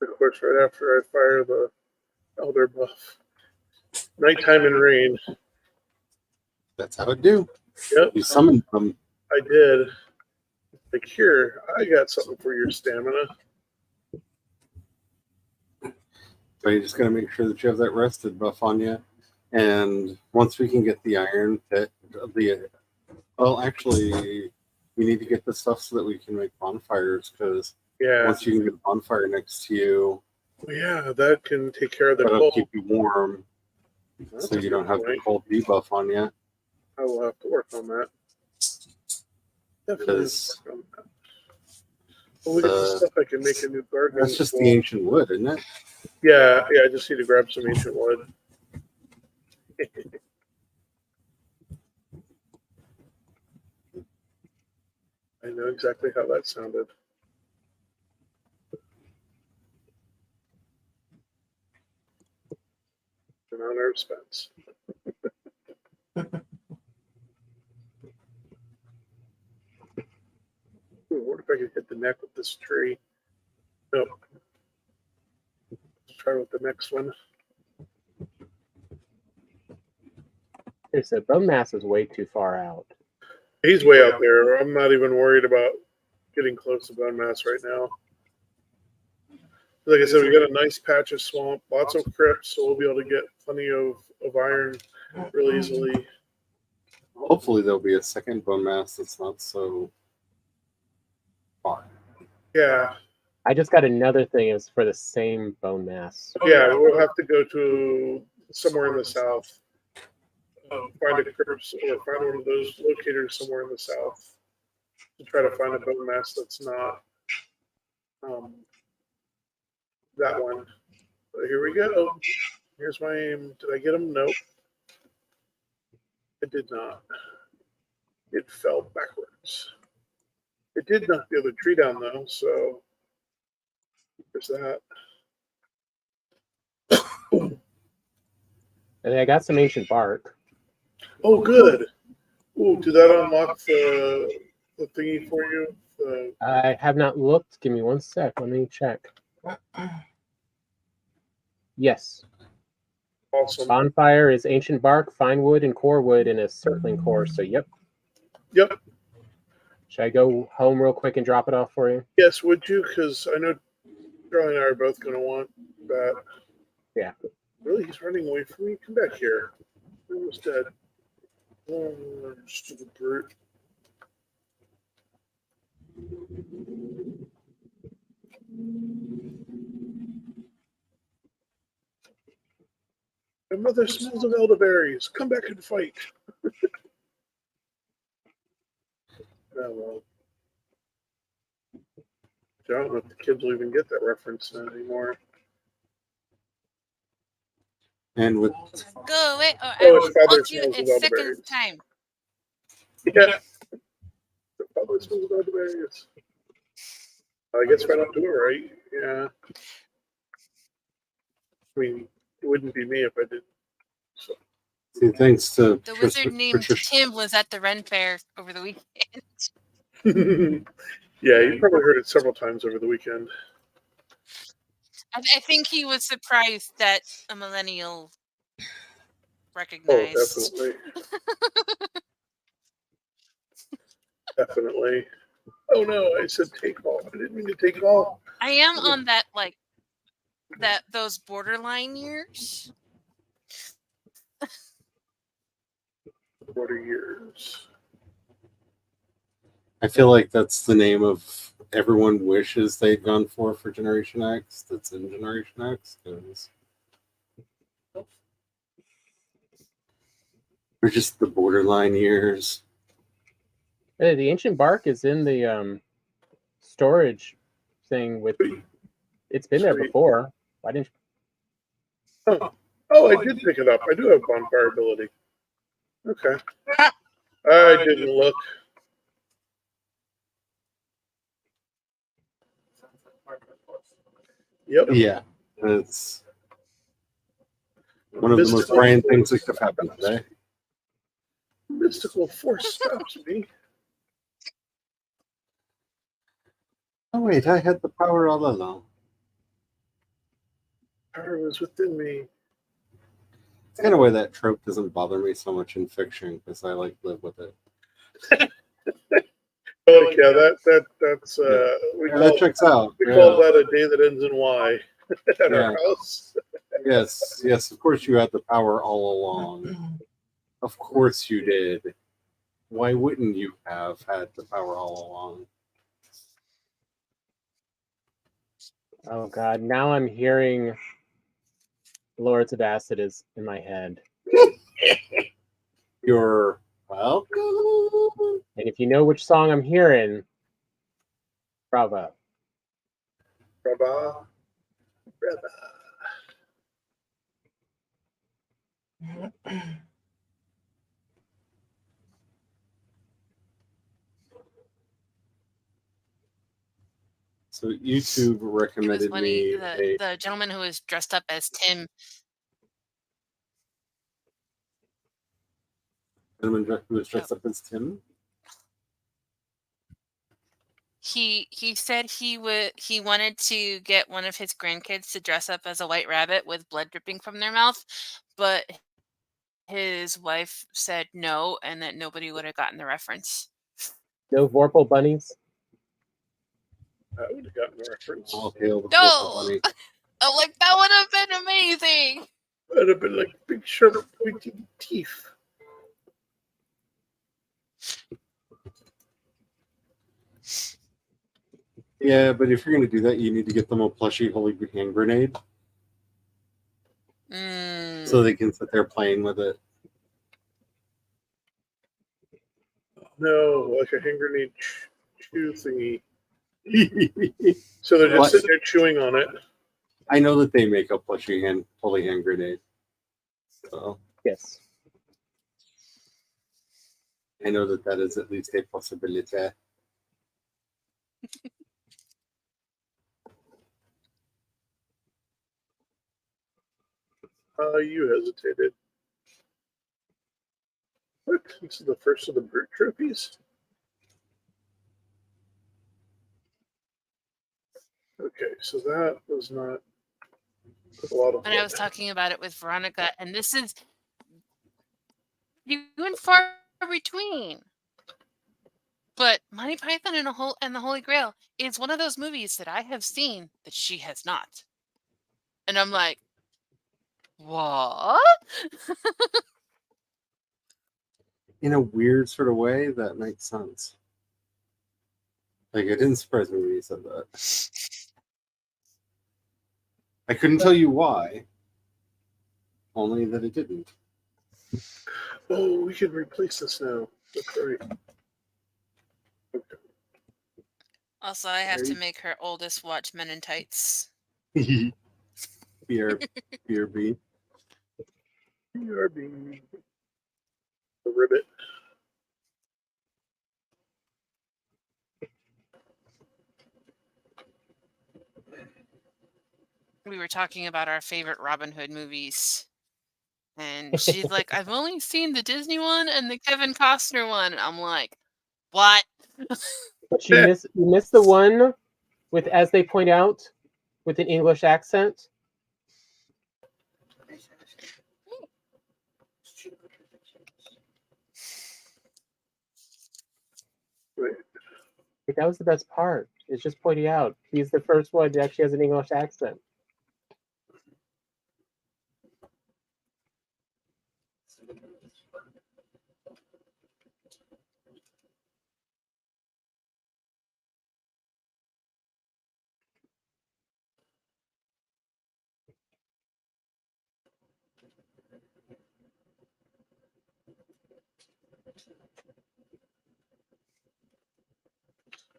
Of course, right after I fire the elder buff. Nighttime and rain. That's how it do. Yep, You summoned them. I did. Like, here, I got something for your stamina. But you just got to make sure that you have that rested buff on you. And once we can get the iron pit, well, actually, we need to get the stuff so that we can make bonfires. Because Yeah. once you can get a bonfire next to you, Well, yeah, that can take care of the that'll cold. keep you warm, That's so a you good don't have the point. cold debuff on you. I will have to work on that. Definitely Because work on that. Well, look at the stuff I can make a new garden. that's just the ancient wood, isn't it? Yeah, I just need to grab some ancient wood. I know exactly how that sounded. An honor expense. Ooh, what if I could hit the neck with this tree? Nope. Let's try with the next one. They said bone mass is way too far out. He's way out there. I'm not even worried about getting close to bone mass right now. Like I said, we got a nice patch of swamp, lots of crypts, so we'll be able to get plenty of iron real easily. Hopefully, there'll be a second bone mass that's not so far. Yeah. I just got another thing. It's for the same bone mass. Yeah, we'll have to go to somewhere in the south. Find a crypt or find one of those locators somewhere in the south to try to find a bone mass that's not that one. But here we go. Here's my aim. Did I get him? Nope. It did not. It fell backwards. It did knock the other tree down though, so there's that. And I got some ancient bark. Oh, good. Ooh, did that unlock the thingy for you? I have not looked. Give me 1 sec. Let me check. Yes. Awesome. Bonfire is ancient bark, fine wood, and core wood in a circling core. So, yep. Yep. Should I go home real quick and drop it off for you? Yes, would you? Because I know Charlie and I are both going to want that. Yeah. Really? He's running away from me? Come back here. We're almost dead. Oh, stupid brute. My mother smells of elderberries. Come back and fight. Oh, well. I don't know if the kids will even get that reference anymore. Go away, or I Oh, will his father haunt you smells a of second elderberries. time. Yeah. The father smells of elderberries. I guess if I don't do it right, yeah. I mean, it wouldn't be me if I did. So. See, thanks to The wizard named Tim was at the Ren Fair over the weekend. Yeah, you probably heard it several times over the weekend. I think he was surprised that a millennial Oh, recognized. definitely. Definitely. Oh no, I said take all. I didn't mean to take all. I am on that those borderline years. What are yours? I feel like that's the name of everyone wishes they'd gone for Generation X. That's in Generation X. We're just the borderline years. Hey, the ancient bark is in the storage thing with. It's been there before. Why didn't you? Oh, I did pick it up. I do have bonfire ability. Okay. I didn't look. Yep. Yeah, it's one of the most Brian things that could have happened today. Mystical force stops me. Oh wait, I had the power all along. Power was within me. It's kind of why that trope doesn't bother me so much in fiction, because I like live with it. Oh yeah, that's that checks out. We call that a day that ends in Y at our house. Yes, of course you had the power all along. Of course you did. Why wouldn't you have had the power all along? Oh god, now I'm hearing Lords of Acid is in my head. You're welcome. And if you know which song I'm hearing, bravo. Bravo. So YouTube recommended me the gentleman who was dressed up as Tim. Gentleman who was dressed up as Tim. He said he wanted to get one of his grandkids to dress up as a white rabbit with blood dripping from their mouth, but his wife said no, and that nobody would have gotten the reference. No Vorpal bunnies? I would have gotten the reference. I'll hail the No! bunny. I'm like, that would have been amazing. That would have been like big sharp pointy teeth. Yeah, but if you're going to do that, you need to get them a plushy holy hand grenade. So they can sit there playing with it. No, like a hand grenade chew thingy. So they're just sitting there chewing on it. I know that they make a plushy holy hand grenade. So yes, I know that is at least a possibility. You hesitated. What? This is the first of the brute trophies? Okay, so that was not a lot of when I was talking about it with Veronica, and this is few and far between. But Monty Python and the Holy Grail is one of those movies that I have seen that she has not. And I'm like, what? In a weird sort of way, that makes sense. Like, it didn't surprise me when you said that. I couldn't tell you why. Only that it didn't. Oh, we can replace this now. That's right. Okay. Also, I have to make her oldest watch Men in Tights. BRB. BRB. The ribbit. We were talking about our favorite Robin Hood movies. And she's like, I've only seen the Disney one and the Kevin Costner one. And I'm like, what? But you miss the one with, as they point out, with an English accent. Right. That was the best part. It's just pointing out he's the first one that actually has an English accent.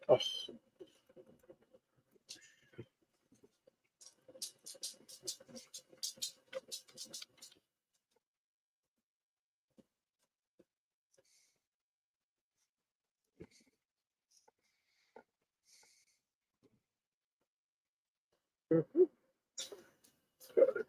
Oh. Mm-hmm. Got it.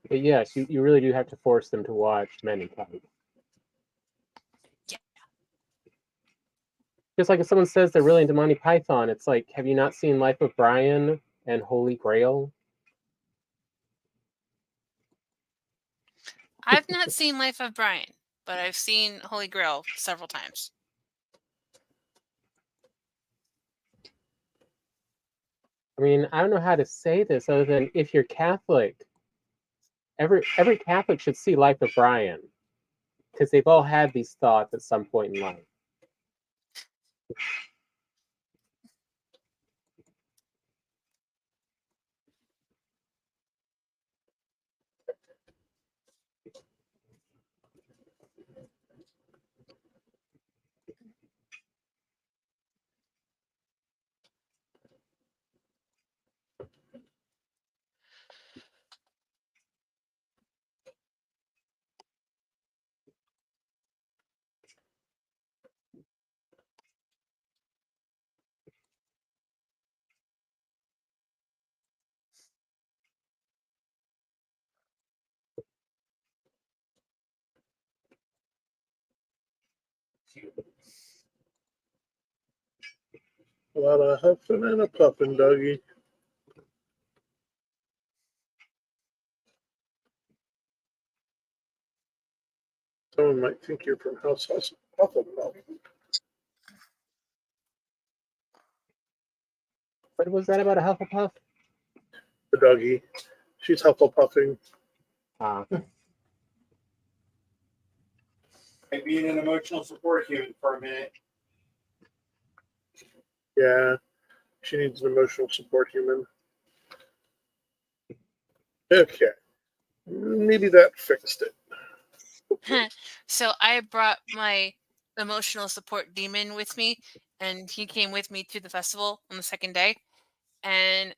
But yes, you really do have to force them to watch Men in Tights. Yeah. Just like if someone says they're really into Monty Python, it's like, have you not seen Life of Brian and Holy Grail? I've not seen Life of Brian, but I've seen Holy Grail several times. I mean, I don't know how to say this other than if you're Catholic, every Catholic should see Life of Brian, because they've all had these thoughts at some point in life. A lot of huffing and a puffing, Dougie. Someone might think you're from House Hufflepuff. What was that about a Hufflepuff? The Dougie. She's Hufflepuffing. Like being an emotional support human for a minute. Yeah. She needs an emotional support human. Okay. Maybe that fixed it. So I brought my emotional support demon with me, and he came with me to the festival on the second day. And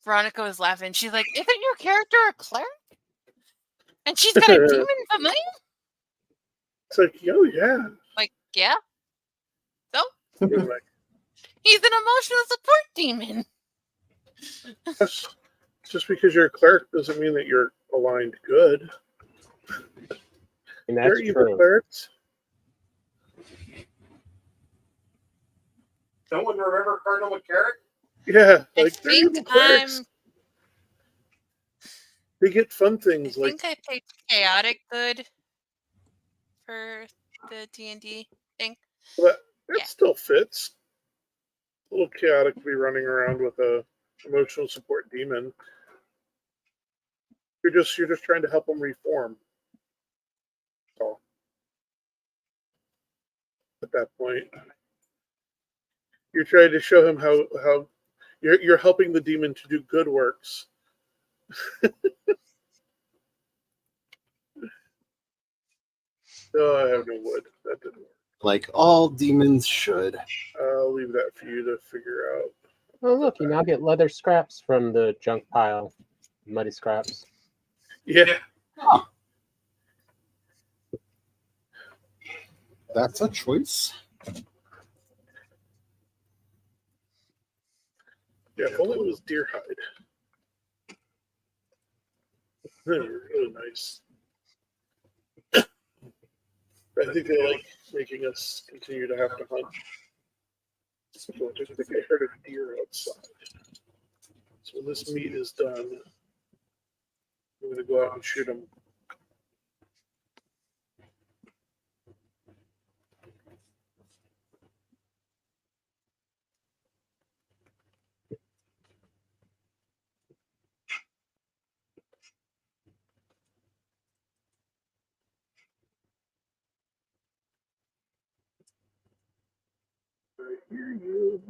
Veronica was laughing. She's like, "Isn't your character a cleric? And she's got a demon familiar?" It's like, oh yeah. Like, yeah. So Like, he's an emotional support demon. just because you're a cleric doesn't mean that you're aligned good. And that's They're evil true. clerics. Someone remember Cardinal McCarrick? Yeah, I like they're think evil clerics. They get fun things I like think I picked chaotic good for the D&D thing. that. That Yeah. still fits. a little chaotic to be running around with a emotional support demon. You're just trying to help him reform. So at that point, you're trying to show him how you're helping the demon to do good works. No, I have no wood. That didn't work. Like all demons should. I'll leave that for you to figure out. Oh, look, you now get leather scraps from the junk pile. Muddy scraps. Yeah. Huh. That's a choice. Yeah, if only it was deer hide. They were really nice. I think they like making us continue to have to hunt. So I just think I heard a deer outside. So when this meat is done, I'm going to go out and shoot him. I hear you.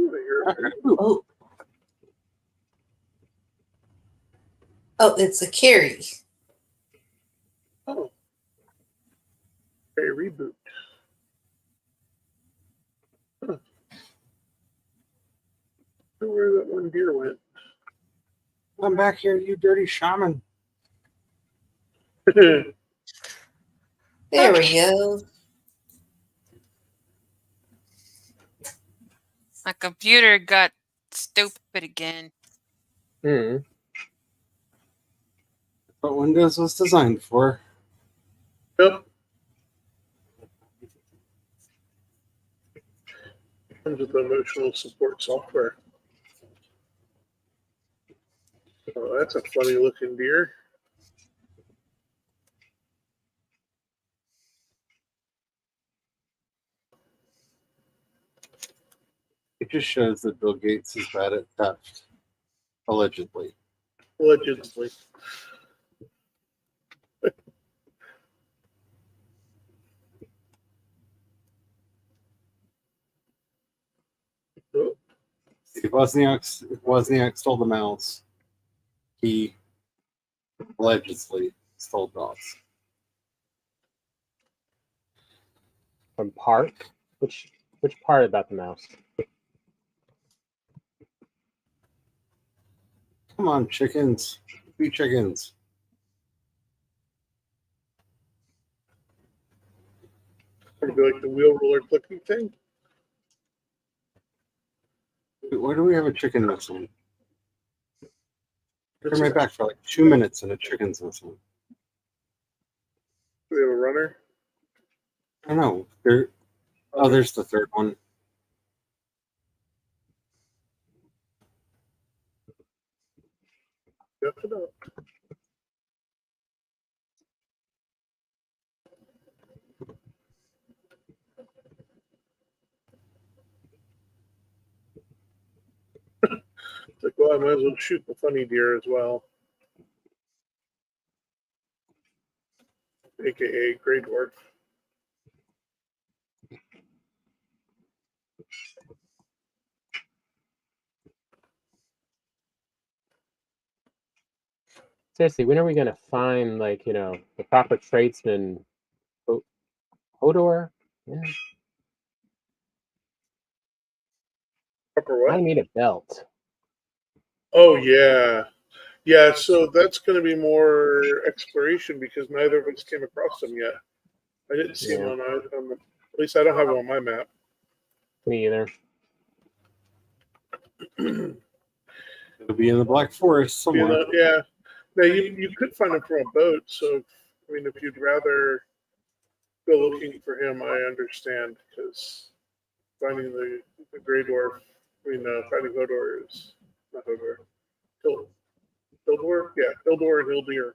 Ooh, I hear him. Oh. Oh, it's a carry. Oh. A reboot. Huh. I wonder where that one deer went. I'm back here, you dirty shaman. There we Okay. go. My computer got stupid again. Hmm. What Windows was designed for. Yep. Comes with emotional support software. Oh, that's a funny looking deer. It just shows that Bill Gates is bad at theft. Allegedly. Allegedly. Oh, If Wozniak stole the mouse, he allegedly stole dogs. From Park? Which part about the mouse? Come on, chickens. Be chickens. it'd be like the wheel roller clicking thing. Why do we have a chicken missing? It's Turn my back for like 2 minutes and a chicken's missing. Do we have a runner? I don't know. There's the third one. Yep, it up. It's like, well, I might as well shoot the funny deer as well. AKA Grey Dwarf. Seriously, when are we gonna find the proper tradesman? Hodor? Yeah. Upper what? I need a belt. Oh, yeah. Yeah, so that's going to be more exploration because neither of us came across them yet. I didn't see Yeah. them on the. At least I don't have them on my map. Me either. It'll be in the Black Forest somewhere. Yeah. Now you could find him from a boat. So I mean, if you'd rather go looking for him, I understand because finding the Grey Dwarf, finding Hodor is not Hodor. Till Hildir? Yeah, Hildir and Hildir.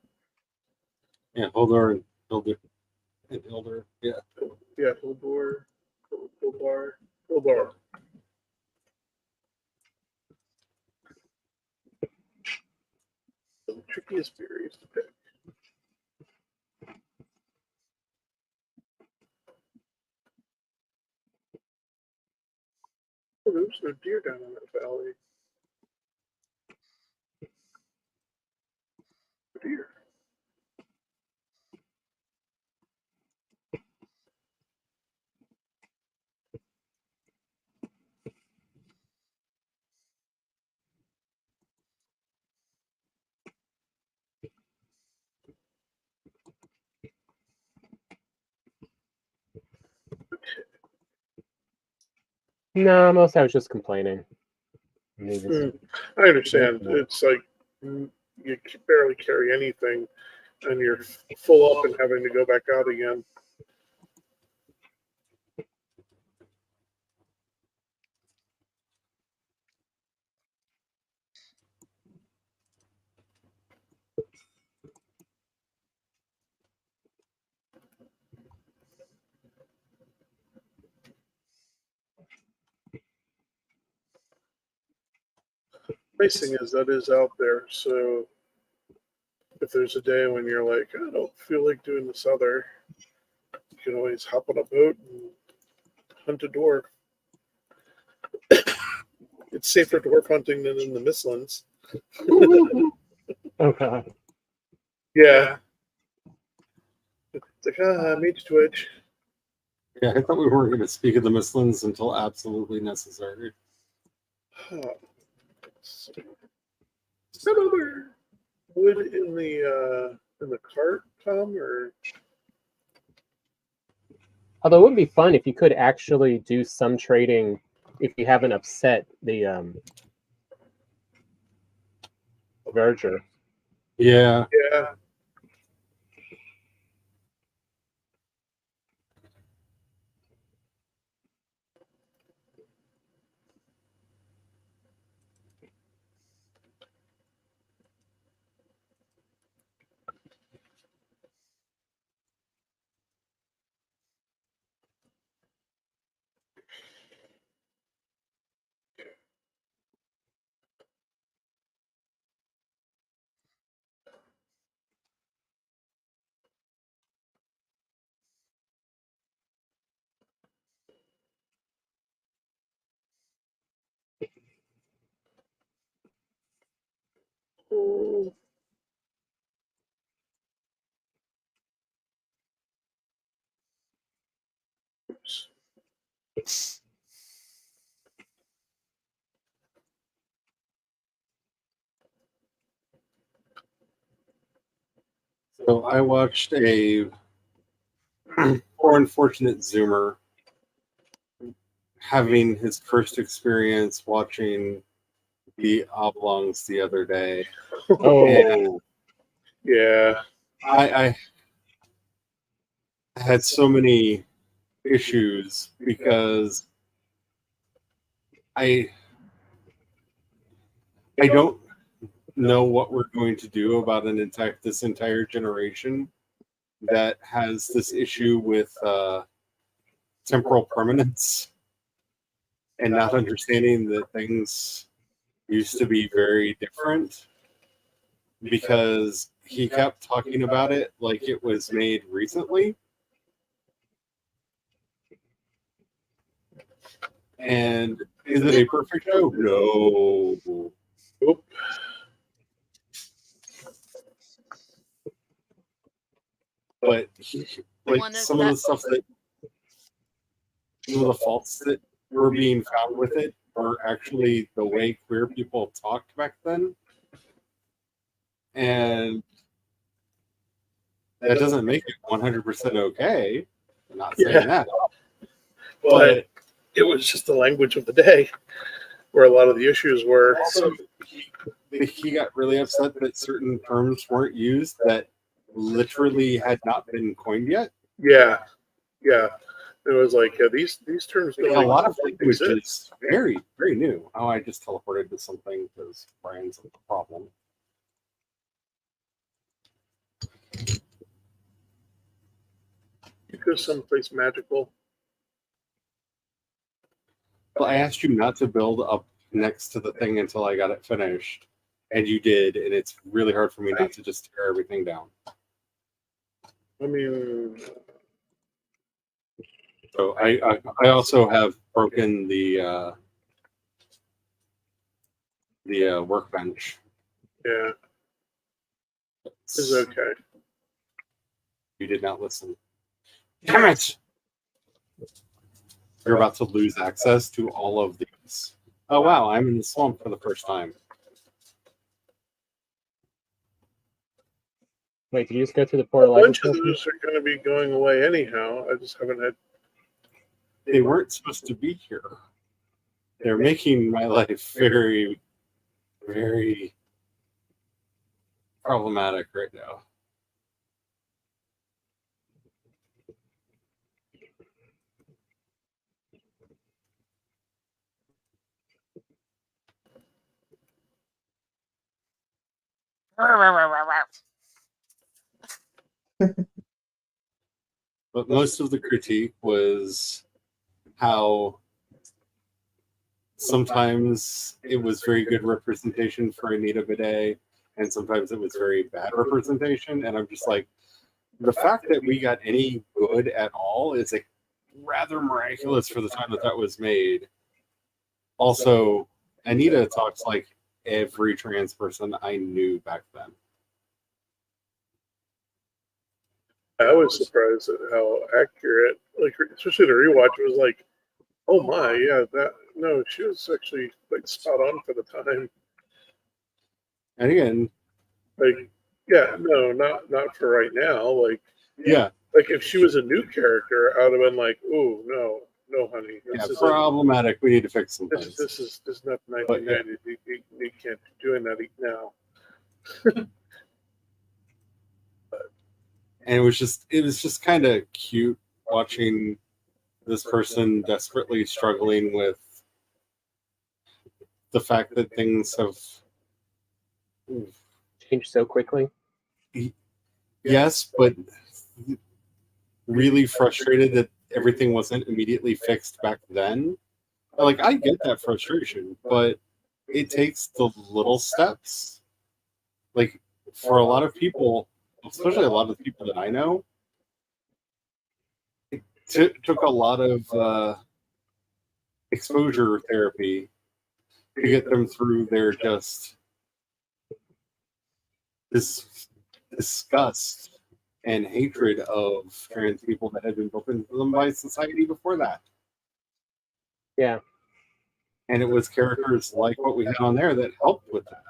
Yeah, Hildir and Hildir. And Hildir. Yeah. Yeah, Hildir, Hildar. The trickiest berries to pick. Oh, there's no deer down in that valley. Deer. No, most I was just complaining. They just- I understand. It's like you barely carry anything, and you're full up and having to go back out again. Nice thing is that is out there, so if there's a day when you're like, I don't feel like doing this other, you can always hop on a boat and hunt a dwarf. It's safer dwarf hunting than in the Mistlands. Oh god. Yeah. It's like, made you twitch. Yeah, I thought we weren't going to speak of the Mistlands until absolutely necessary. Is that other wood in the cart, Tom, or Although it would be fun if you could actually do some trading if you haven't upset the verger. Yeah. yeah? Oh, oops. So I watched a poor unfortunate Zoomer having his first experience watching the Oblongs the other day. Oh, Yeah. I had so many issues because I don't know what we're going to do about this entire generation that has this issue with temporal permanence and not understanding that things used to be very different, because he kept talking about it like it was made recently. And is it a perfect show? No. Nope. But One of some of the stuff that, some of the faults that were being found with it were actually the way queer people talked back then. And that doesn't make it 100% okay. I'm not saying that. But it was just the language of the day where a lot of the issues were. Also, he got really upset that certain terms weren't used that literally had not been coined yet. Yeah. It was like these terms Like, don't a lot of language exist. is very, very new. Oh, I just teleported to something because Brian's a problem. go someplace magical. Well, I asked you not to build up next to the thing until I got it finished, and you did, and it's really hard for me not to just tear everything down. I mean, So I also have broken the workbench. yeah, it's okay. You did not listen. Damn it! You're about to lose access to all of these. Oh wow, I'm in the swamp for the first time. Wait, did you just go through the A portal? bunch of those are going to be going away anyhow. I just haven't had. They weren't supposed to be here. They're making my life very, very problematic right now. But most of the critique was how sometimes it was very good representation for Anita Bidet, and sometimes it was very bad representation. And I'm just like, the fact that we got any good at all is like rather miraculous for the time that that was made. Also, Anita talks like every trans person I knew back then. I was surprised at how accurate, like especially the rewatch, it was like, oh my, yeah, that no, she was actually like spot on for the time. And again, Like, yeah, no, not for right now. Like, yeah, like if she was a new character, I would have been like, oh no, honey, yeah, this problematic. We need to fix some is things. this is not But, yeah. 1990. You can't be doing that now. And it was just kind of cute watching this person desperately struggling with the fact that things have changed so quickly. Yes, but really frustrated that everything wasn't immediately fixed back then. Like, I get that frustration, but it takes the little steps. Like, for a lot of people, especially a lot of the people that I know, it took a lot of exposure therapy to get them through their just this disgust and hatred of trans people that had been built into them by society before that. Yeah. And it was characters like what we had on there that helped with that.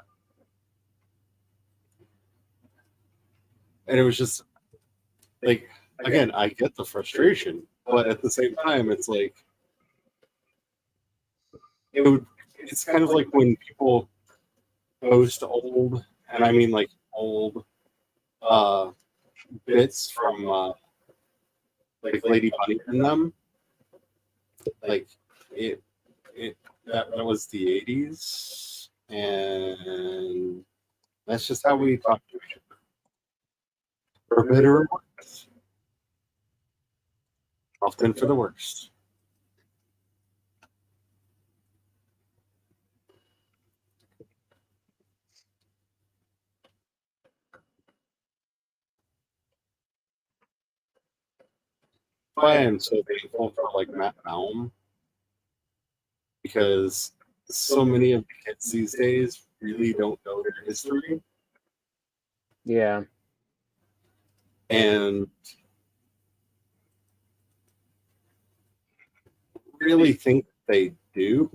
And it was just like, again, I get the frustration, but at the same time, it's like it's kind of like when people post old, and I mean like old bits from like Lady Bunny and them. Like that was the 80s, and that's just how we talk to each other. For better or worse. Often for the worst. I am so thankful for like Matt Baum, because so many of the kids these days really don't know their history. Yeah. And really think they do.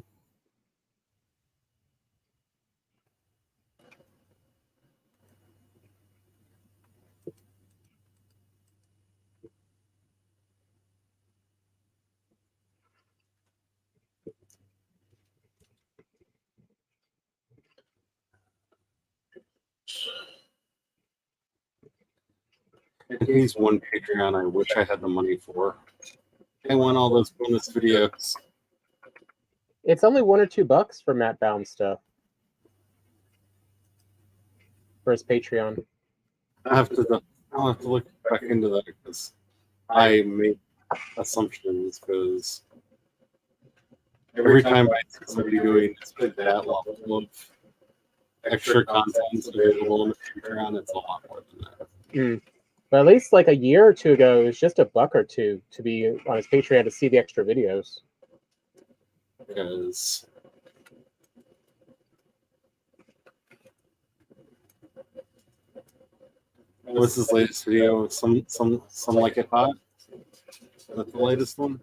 And he's one Patreon I wish I had the money for. I want all those bonus videos. It's only $1 or $2 for Matt Baum stuff. For his Patreon. I'll have to look back into that, because I make assumptions because every time I see somebody doing that level of extra content available on the Patreon, it's a lot more than that. But at least like a year or two ago, it was just $1 or $2 to be on his Patreon to see the extra videos. Because what was his latest video? Some like it hot. Is that the latest one?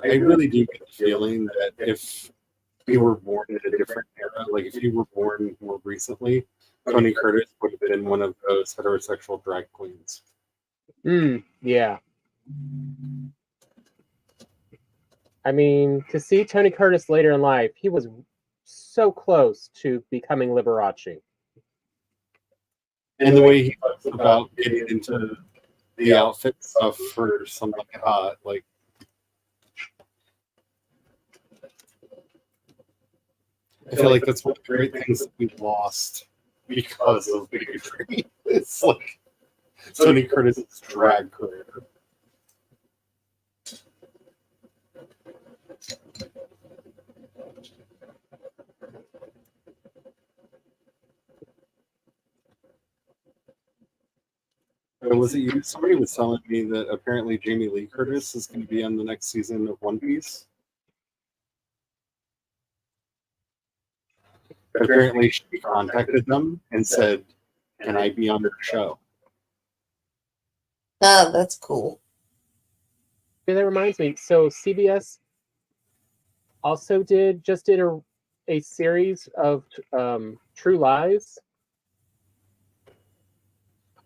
I really do get the feeling that if you were born in a different era, like if you were born more recently, Tony Curtis would have been one of those heterosexual drag queens. Yeah. I mean, to see Tony Curtis later in life, he was so close to becoming Liberace. And the way he talks about getting into the outfit stuff for something hot, like I feel like that's one of the great things that we lost because of bigotry. It's like Tony Curtis's drag career. Or was it you? Somebody was telling me that apparently Jamie Lee Curtis is going to be on the next season of One Piece. Apparently, she contacted them and said, "Can I be on their show?" Oh, that's cool. Yeah, that reminds me. So CBS also did a series of True Lies.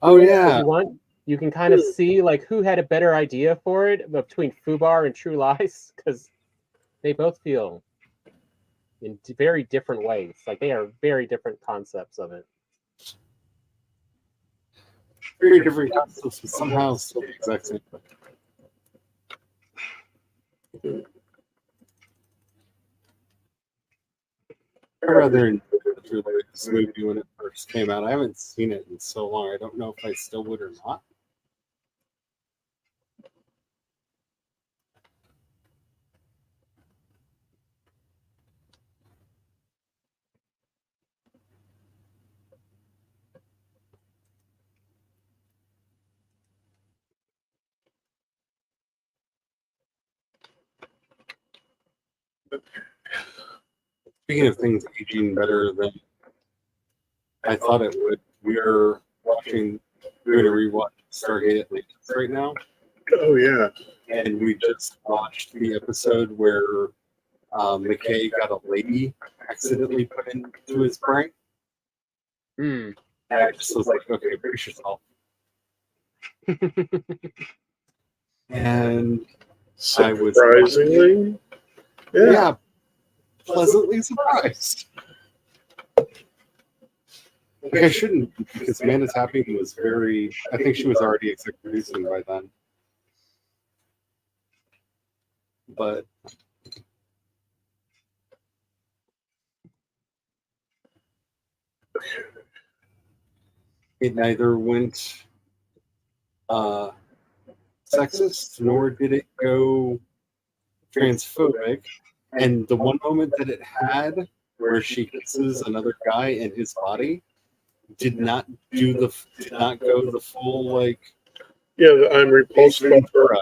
Oh yeah. If you want, you can kind of see like who had a better idea for it between Fubar and True Lies, because they both feel in very different ways. Like they are very different concepts of it. Very different concepts, but somehow still the exact same thing. I rather enjoyed this movie when it first came out. I haven't seen it in so long. I don't know if I still would or not. Speaking of things aging better than I thought it would, we're doing a rewatch Stargate Atlantis right now. Oh yeah. And we just watched the episode where McKay got a lady accidentally put into his brain. And I just was like, okay, brace yourself. And surprisingly, yeah, pleasantly surprised. Like I shouldn't, because Amanda Tapping was very. I think she was already executive producing by then. But it neither went sexist nor did it go transphobic. And the one moment that it had, where she kisses another guy in his body, did not go the full like. Yeah, I'm repulsed by her.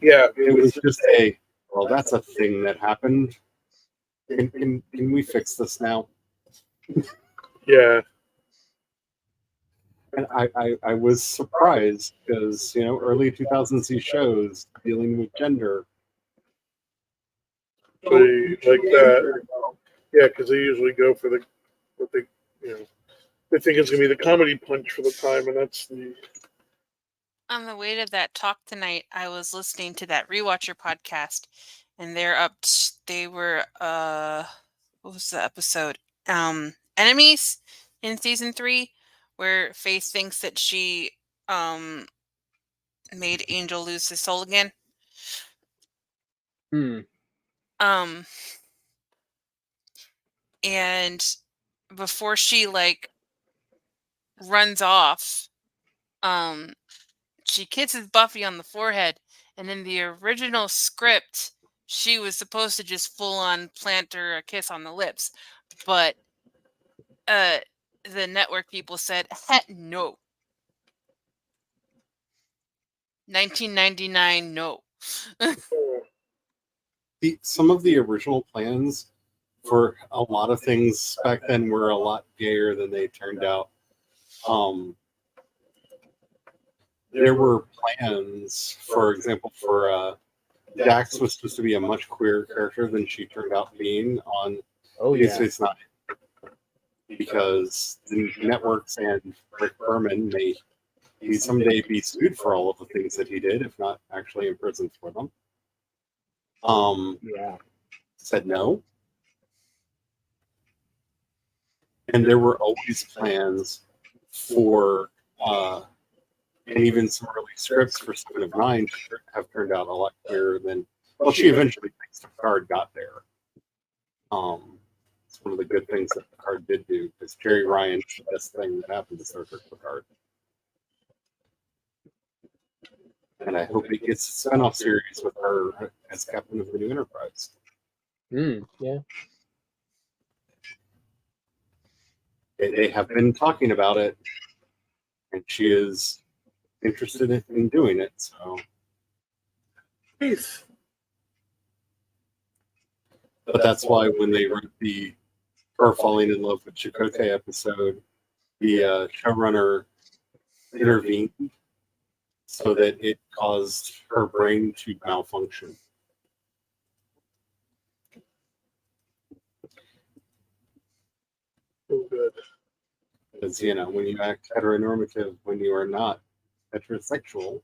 Yeah, it was just well, that's a thing that happened. Can we fix this now? Yeah. And I was surprised because, early 2000s shows dealing with gender. They like that. Yeah, because they usually go for what they think it's going to be the comedy punch for the time, and that's the... On the way to that talk tonight, I was listening to that Rewatcher podcast, and they were, what was the episode? Enemies in season 3, where Faith thinks that she, made Angel lose his soul again. And before she like runs off, she kisses Buffy on the forehead, and in the original script, she was supposed to just full on plant her a kiss on the lips, but the network people said, heck no. 1999, no. Some of the original plans for a lot of things back then were a lot gayer than they turned out. There were plans, for example, for Dax was supposed to be a much queerer character than she turned out being on Deep Space Nine, because the networks and Rick Berman may someday be sued for all of the things that he did, if not actually imprisoned for them. Said no. And there were always plans for, and even some early scripts for 7 of 9 have turned out a lot clearer than, well, she eventually thinks Picard got there. It's one of the good things that Picard did do, because Jerry Ryan is the best thing that happened to Star Trek Picard. And I hope it gets a spinoff series with her as captain of the New Enterprise. Yeah. They have been talking about it, and she is interested in doing it. So, but that's why when they wrote the her falling in love with Chakotay episode, the showrunner intervened so that it caused her brain to malfunction. Oh, good. Because, you know, when you act heteronormative, when you are not heterosexual,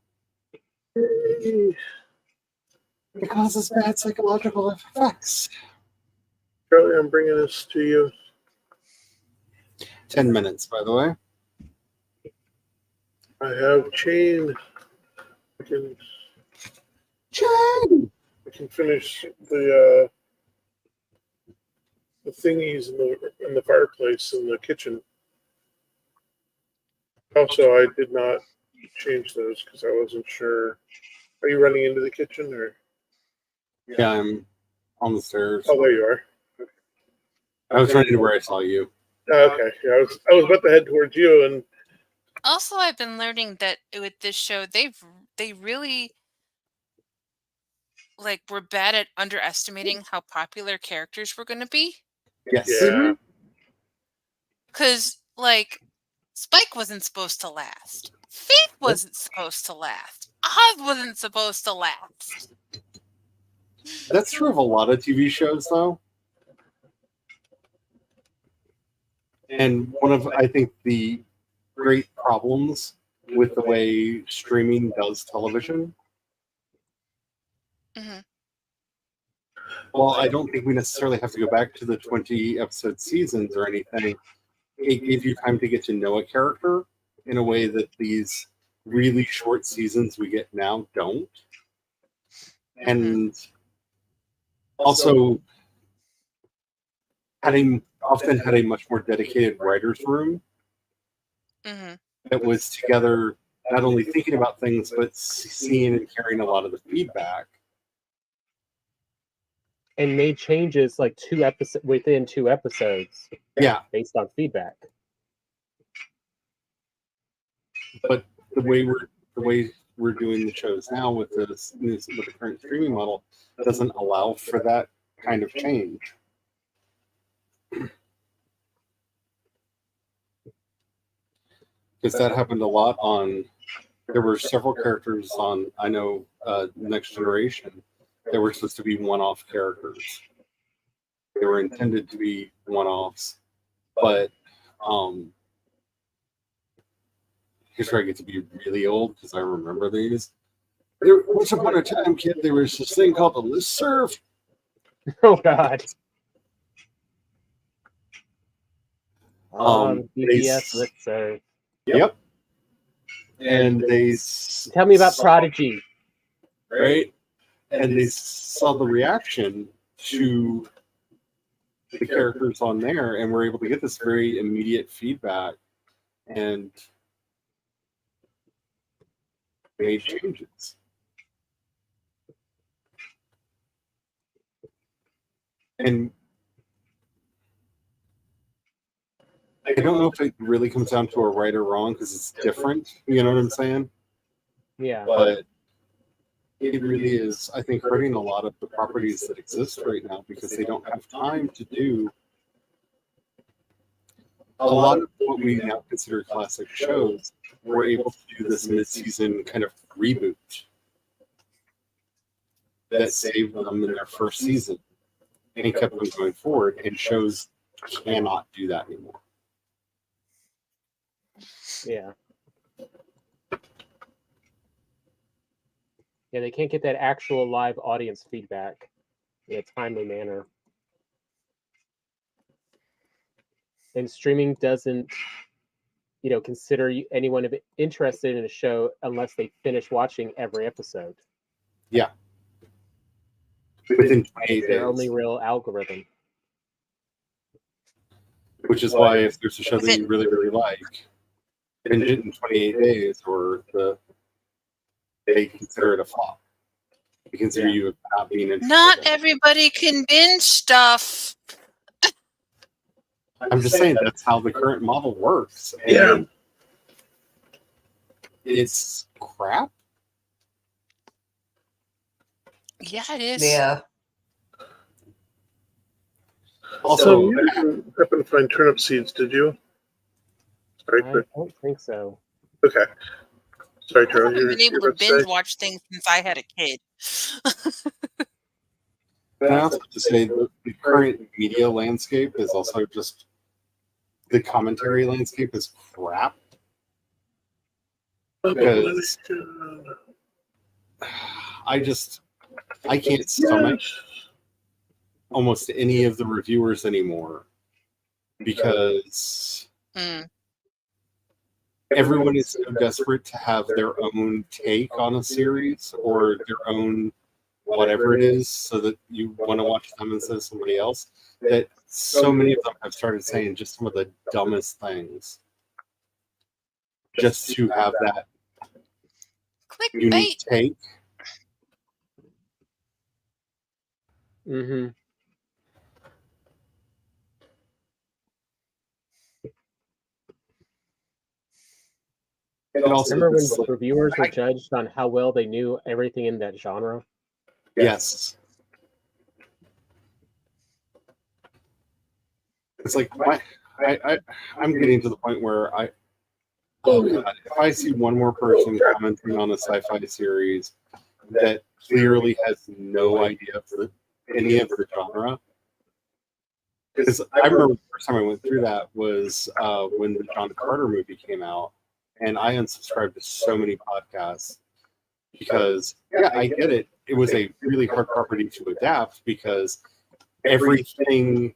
it causes bad psychological effects. Charlie, I'm bringing this to you. 10 minutes, by the way. I have chain. I can finish the thingies in the fireplace in the kitchen. Also, I did not change those because I wasn't sure. Are you running into the kitchen or? Yeah, I'm on the stairs. Oh, there you are. I was running to where I saw you. Okay, yeah, I was about to head towards you, and also I've been learning that with this show, they really like were bad at underestimating how popular characters were going to be. Yes. Yeah. Because like Spike wasn't supposed to last. Faith wasn't supposed to last. Oz wasn't supposed to last. That's true of a lot of TV shows, though. And one of, I think, the great problems with the way streaming does television. Mm-hmm. Well, I don't think we necessarily have to go back to the 20-episode seasons or anything. It gives you time to get to know a character in a way that these really short seasons we get now don't. And also, often had a much more dedicated writer's room that was together, not only thinking about things, but seeing and carrying a lot of the feedback. And made changes like within 2 episodes. Yeah. Based on feedback. But the way we're doing the shows now with the current streaming model doesn't allow for that kind of change. Because that happened a lot on. There were several characters on, I know, Next Generation that were supposed to be one-off characters. They were intended to be one-offs, but here's where I get to be really old because I remember these. Once upon a time, kid, there was this thing called the listserv. Oh God. BBS listserv. Yep. And they tell me about Prodigy. Right? And they saw the reaction to the characters on there, and we're able to get this very immediate feedback and made changes. And I don't know if it really comes down to a right or wrong because it's different. You know what I'm saying? Yeah. But it really is, I think, hurting a lot of the properties that exist right now because they don't have time to do a lot of what we now consider classic shows. We're able to do this mid-season kind of reboot that saved them in their first season and kept them going forward, and shows cannot do that anymore. Yeah. Yeah, they can't get that actual live audience feedback in a timely manner. And streaming doesn't, consider anyone interested in a show unless they finish watching every episode. Yeah. Within 28 It's their days. only real algorithm. Which is why if there's a show that you really, really like, binge it in 28 days, or they consider it a flop. They consider you not being interested. Not everybody can binge stuff. I'm just saying that's how the current model works. And Yeah. it's crap. Yeah, it is. Yeah. Also, So you didn't happen to find turnip seeds, did you? Sorry, I don't think so. okay. Sorry, I Charlie. haven't been able to about binge say? watch things since I had a kid. but I also have to say the current media landscape is also just, the commentary landscape is crap. Because I can't stomach almost any of the reviewers anymore because everyone is so desperate to have their own take on a series or their own whatever it is, so that you want to watch them instead of somebody else, that so many of them have started saying just some of the dumbest things just to have that unique Clickbait. take. Mm-hmm. And also, Remember when this, like, reviewers were judged on how well they knew everything in that genre? yes. It's like I'm getting to the point where oh God, if I see one more person commenting on a sci-fi series that clearly has no idea for any of the genre, because I remember the first time I went through that was when the John Carter movie came out, and I unsubscribed to so many podcasts because, yeah, I get it. It was a really hard property to adapt because everything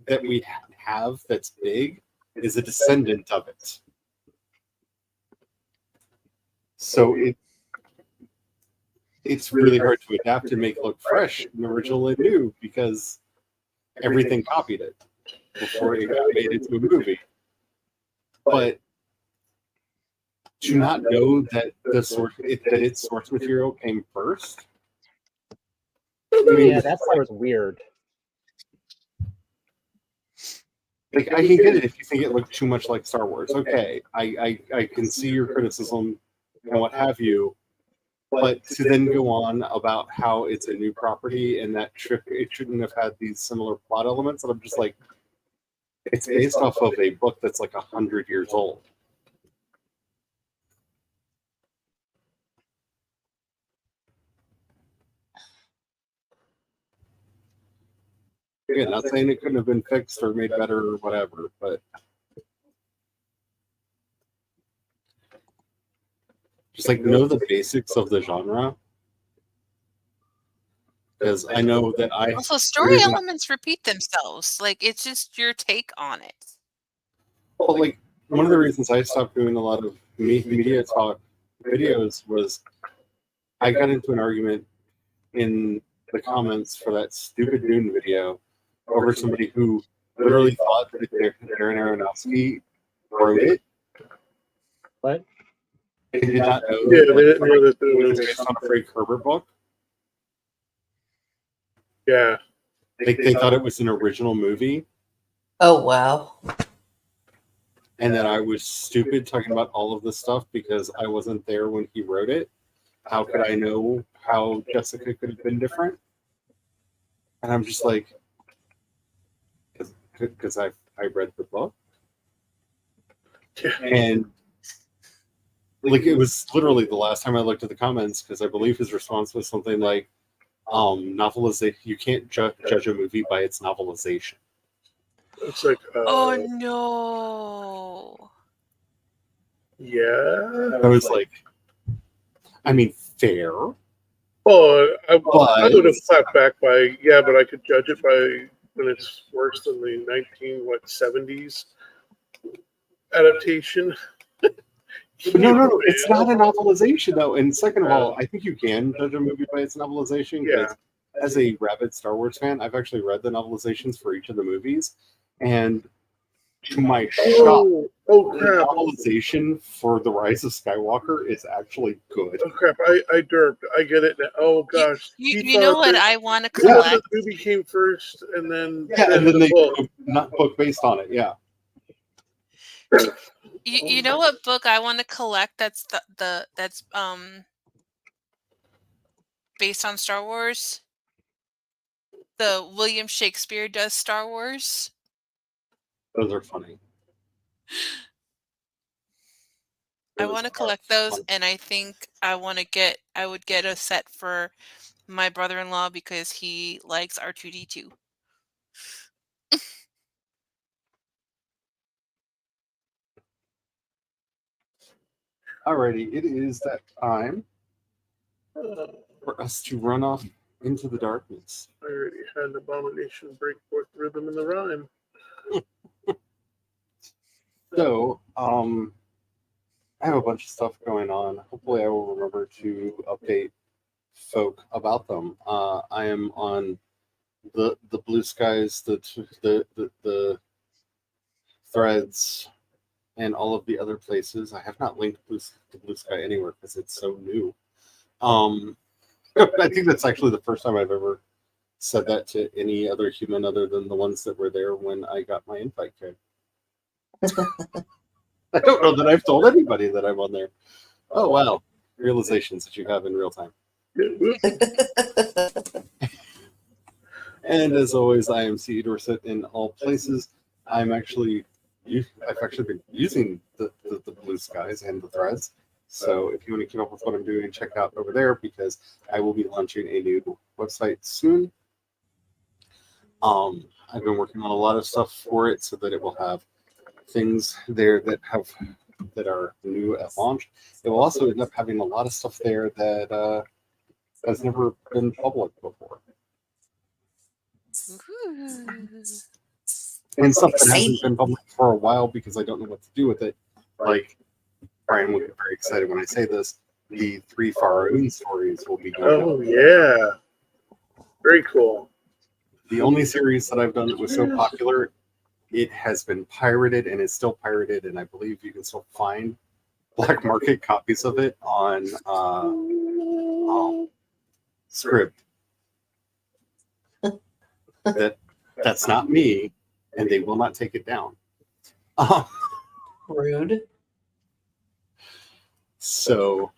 that we have that's big is a descendant of it. So it's really hard to adapt and make it look fresh and original and new because everything copied it before it got made into a movie. But to not know that its source material came first. Yeah, that part was weird. Like, I can get it if you think it looked too much like Star Wars. Okay, I can see your criticism and what have you, but to then go on about how it's a new property and that it shouldn't have had these similar plot elements, and I'm just like, it's based off of a book that's like 100 years old. Again, not saying it couldn't have been fixed or made better or whatever, but just like know the basics of the genre. Because I know that Also, story elements repeat themselves. Like, it's just your take on it. Well, like, one of the reasons I stopped doing a lot of media talk videos was I got into an argument in the comments for that stupid Dune video over somebody who literally thought that Darren Aronofsky wrote it. What? They did not know Yeah, they didn't know that it was there based on a Frank Herbert book. Yeah. They thought it was an original movie, Oh wow. and that I was stupid talking about all of this stuff because I wasn't there when he wrote it. How could I know how Jessica could have been different? And I'm just like, because I read the book, and like it was literally the last time I looked at the comments because I believe his response was something like, "Novelization. You can't judge a movie by its novelization." It's like, Oh no. yeah. I was like, I mean, fair. Oh, I But would have clapped back by, yeah, but I could judge it by when it's worse than the 1970s adaptation. no, it's not a novelization though. And second of all, I think you can judge a movie by its novelization because as a rabid Star Wars fan, I've actually read the novelizations for each of the movies, and to my shock, Oh the crap! novelization for The Rise of Skywalker is actually good. Oh crap! I derped. I get it now. Oh gosh! You know what I want to He thought collect? the movie came first, and then and then the they book. not book based on it. Yeah. You know what book I want to collect? That's that's based on Star Wars. The William Shakespeare does Star Wars. Those are funny. I want to collect those, and I think I would get a set for my brother-in-law because he likes R2-D2. Alrighty, it is that time for us to run off into the darkness. I already had an abomination break forth rhythm in the rhyme. So, I have a bunch of stuff going on. Hopefully, I will remember to update folk about them. I am on the Blue Skies, the Threads, and all of the other places. I have not linked the Blue Sky anywhere because it's so new. I think that's actually the first time I've ever said that to any other human other than the ones that were there when I got my invite code. I don't know that I've told anybody that I'm on there. Oh, wow. Realizations that you have in real time. And as always, I am C. Dorset in all places. I've actually been using the Blue Skies and the Threads. So if you want to keep up with what I'm doing, check out over there because I will be launching a new website soon. I've been working on a lot of stuff for it so that it will have things there that are new at launch. It will also end up having a lot of stuff there that has never been public before. And stuff that hasn't been public for a while because I don't know what to do with it. Like, Brian will get very excited when I say this. The 3 Faroon stories will be going. Oh, yeah. Very cool. The only series that I've done that was so popular, it has been pirated and is still pirated, and I believe you can still find black market copies of it on Scribd. That's not me, and they will not take it down. Rude. So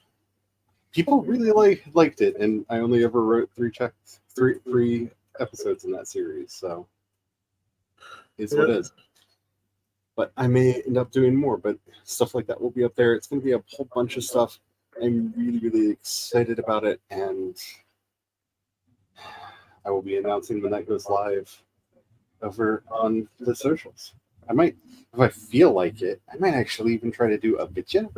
people really liked it, and I only ever wrote three episodes in that series, so it's what it is. But I may end up doing more, but stuff like that will be up there. It's going to be a whole bunch of stuff. I'm really, really excited about it, and I will be announcing when that goes live over on the socials. I might, if I feel like it, I might actually even try to do a video.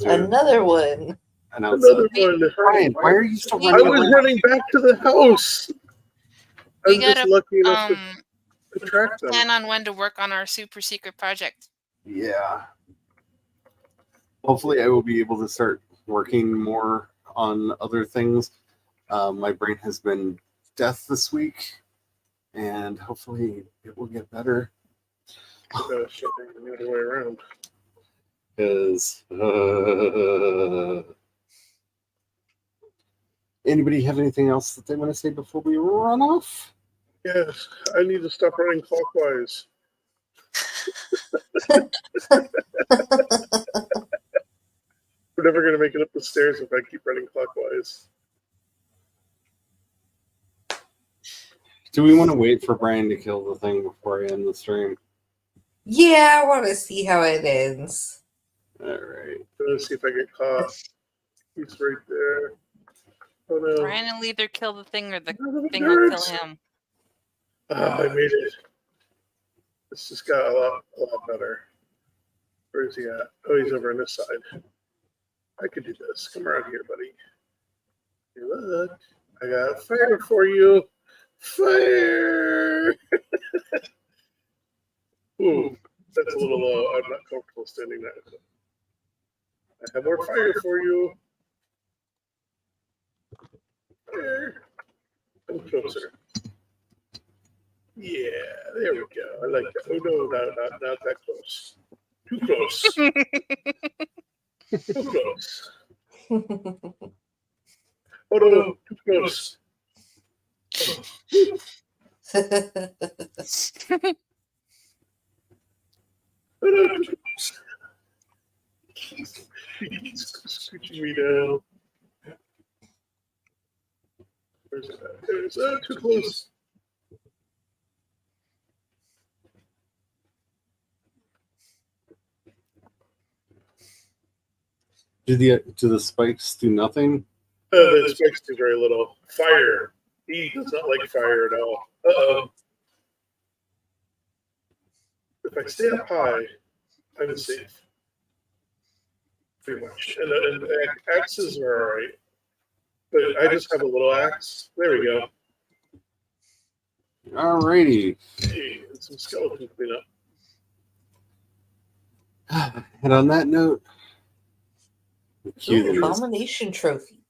Another one. Another one. Brian, why are you still running? I was running back to the house. We gotta lucky enough to track them. plan on when to work on our super secret project. Yeah. Hopefully, I will be able to start working more on other things. My brain has been death this week, and hopefully it will get better. Better shit the other way around. Because anybody have anything else that they want to say before we run off? Yes, I need to stop running clockwise. We're never going to make it up the stairs if I keep running clockwise. Do we want to wait for Brian to kill the thing before I end the stream? Yeah, I want to see how it ends. All right. Let's see if I get caught. He's right there. Oh no. Brian will either kill the thing or the No, thing will kill nerds. him. Ah, I made it. This just got a lot better. Where is he at? Oh, he's over on this side. I could do this. Come around here, buddy. Hey, look. I got fire for you. Fire! Ooh, that's a little low. I'm not comfortable standing there. I have more fire for you. Fire. Come closer. Yeah, there we go. I like that. Oh no, not that close. Too close. Too close. Oh no, too close. Oh, no, too close. He's scooching me down. Where's that? There's too close. Do the spikes do nothing? The spikes do very little. Fire. He does not like fire at all. Uh-oh. If I stay up high, I'm safe. Pretty much. And axes are alright. But I just have a little axe. There we go. Alrighty. Hey, and some skeleton cleanup. And on that note, cue the Ooh, music. abomination trophy.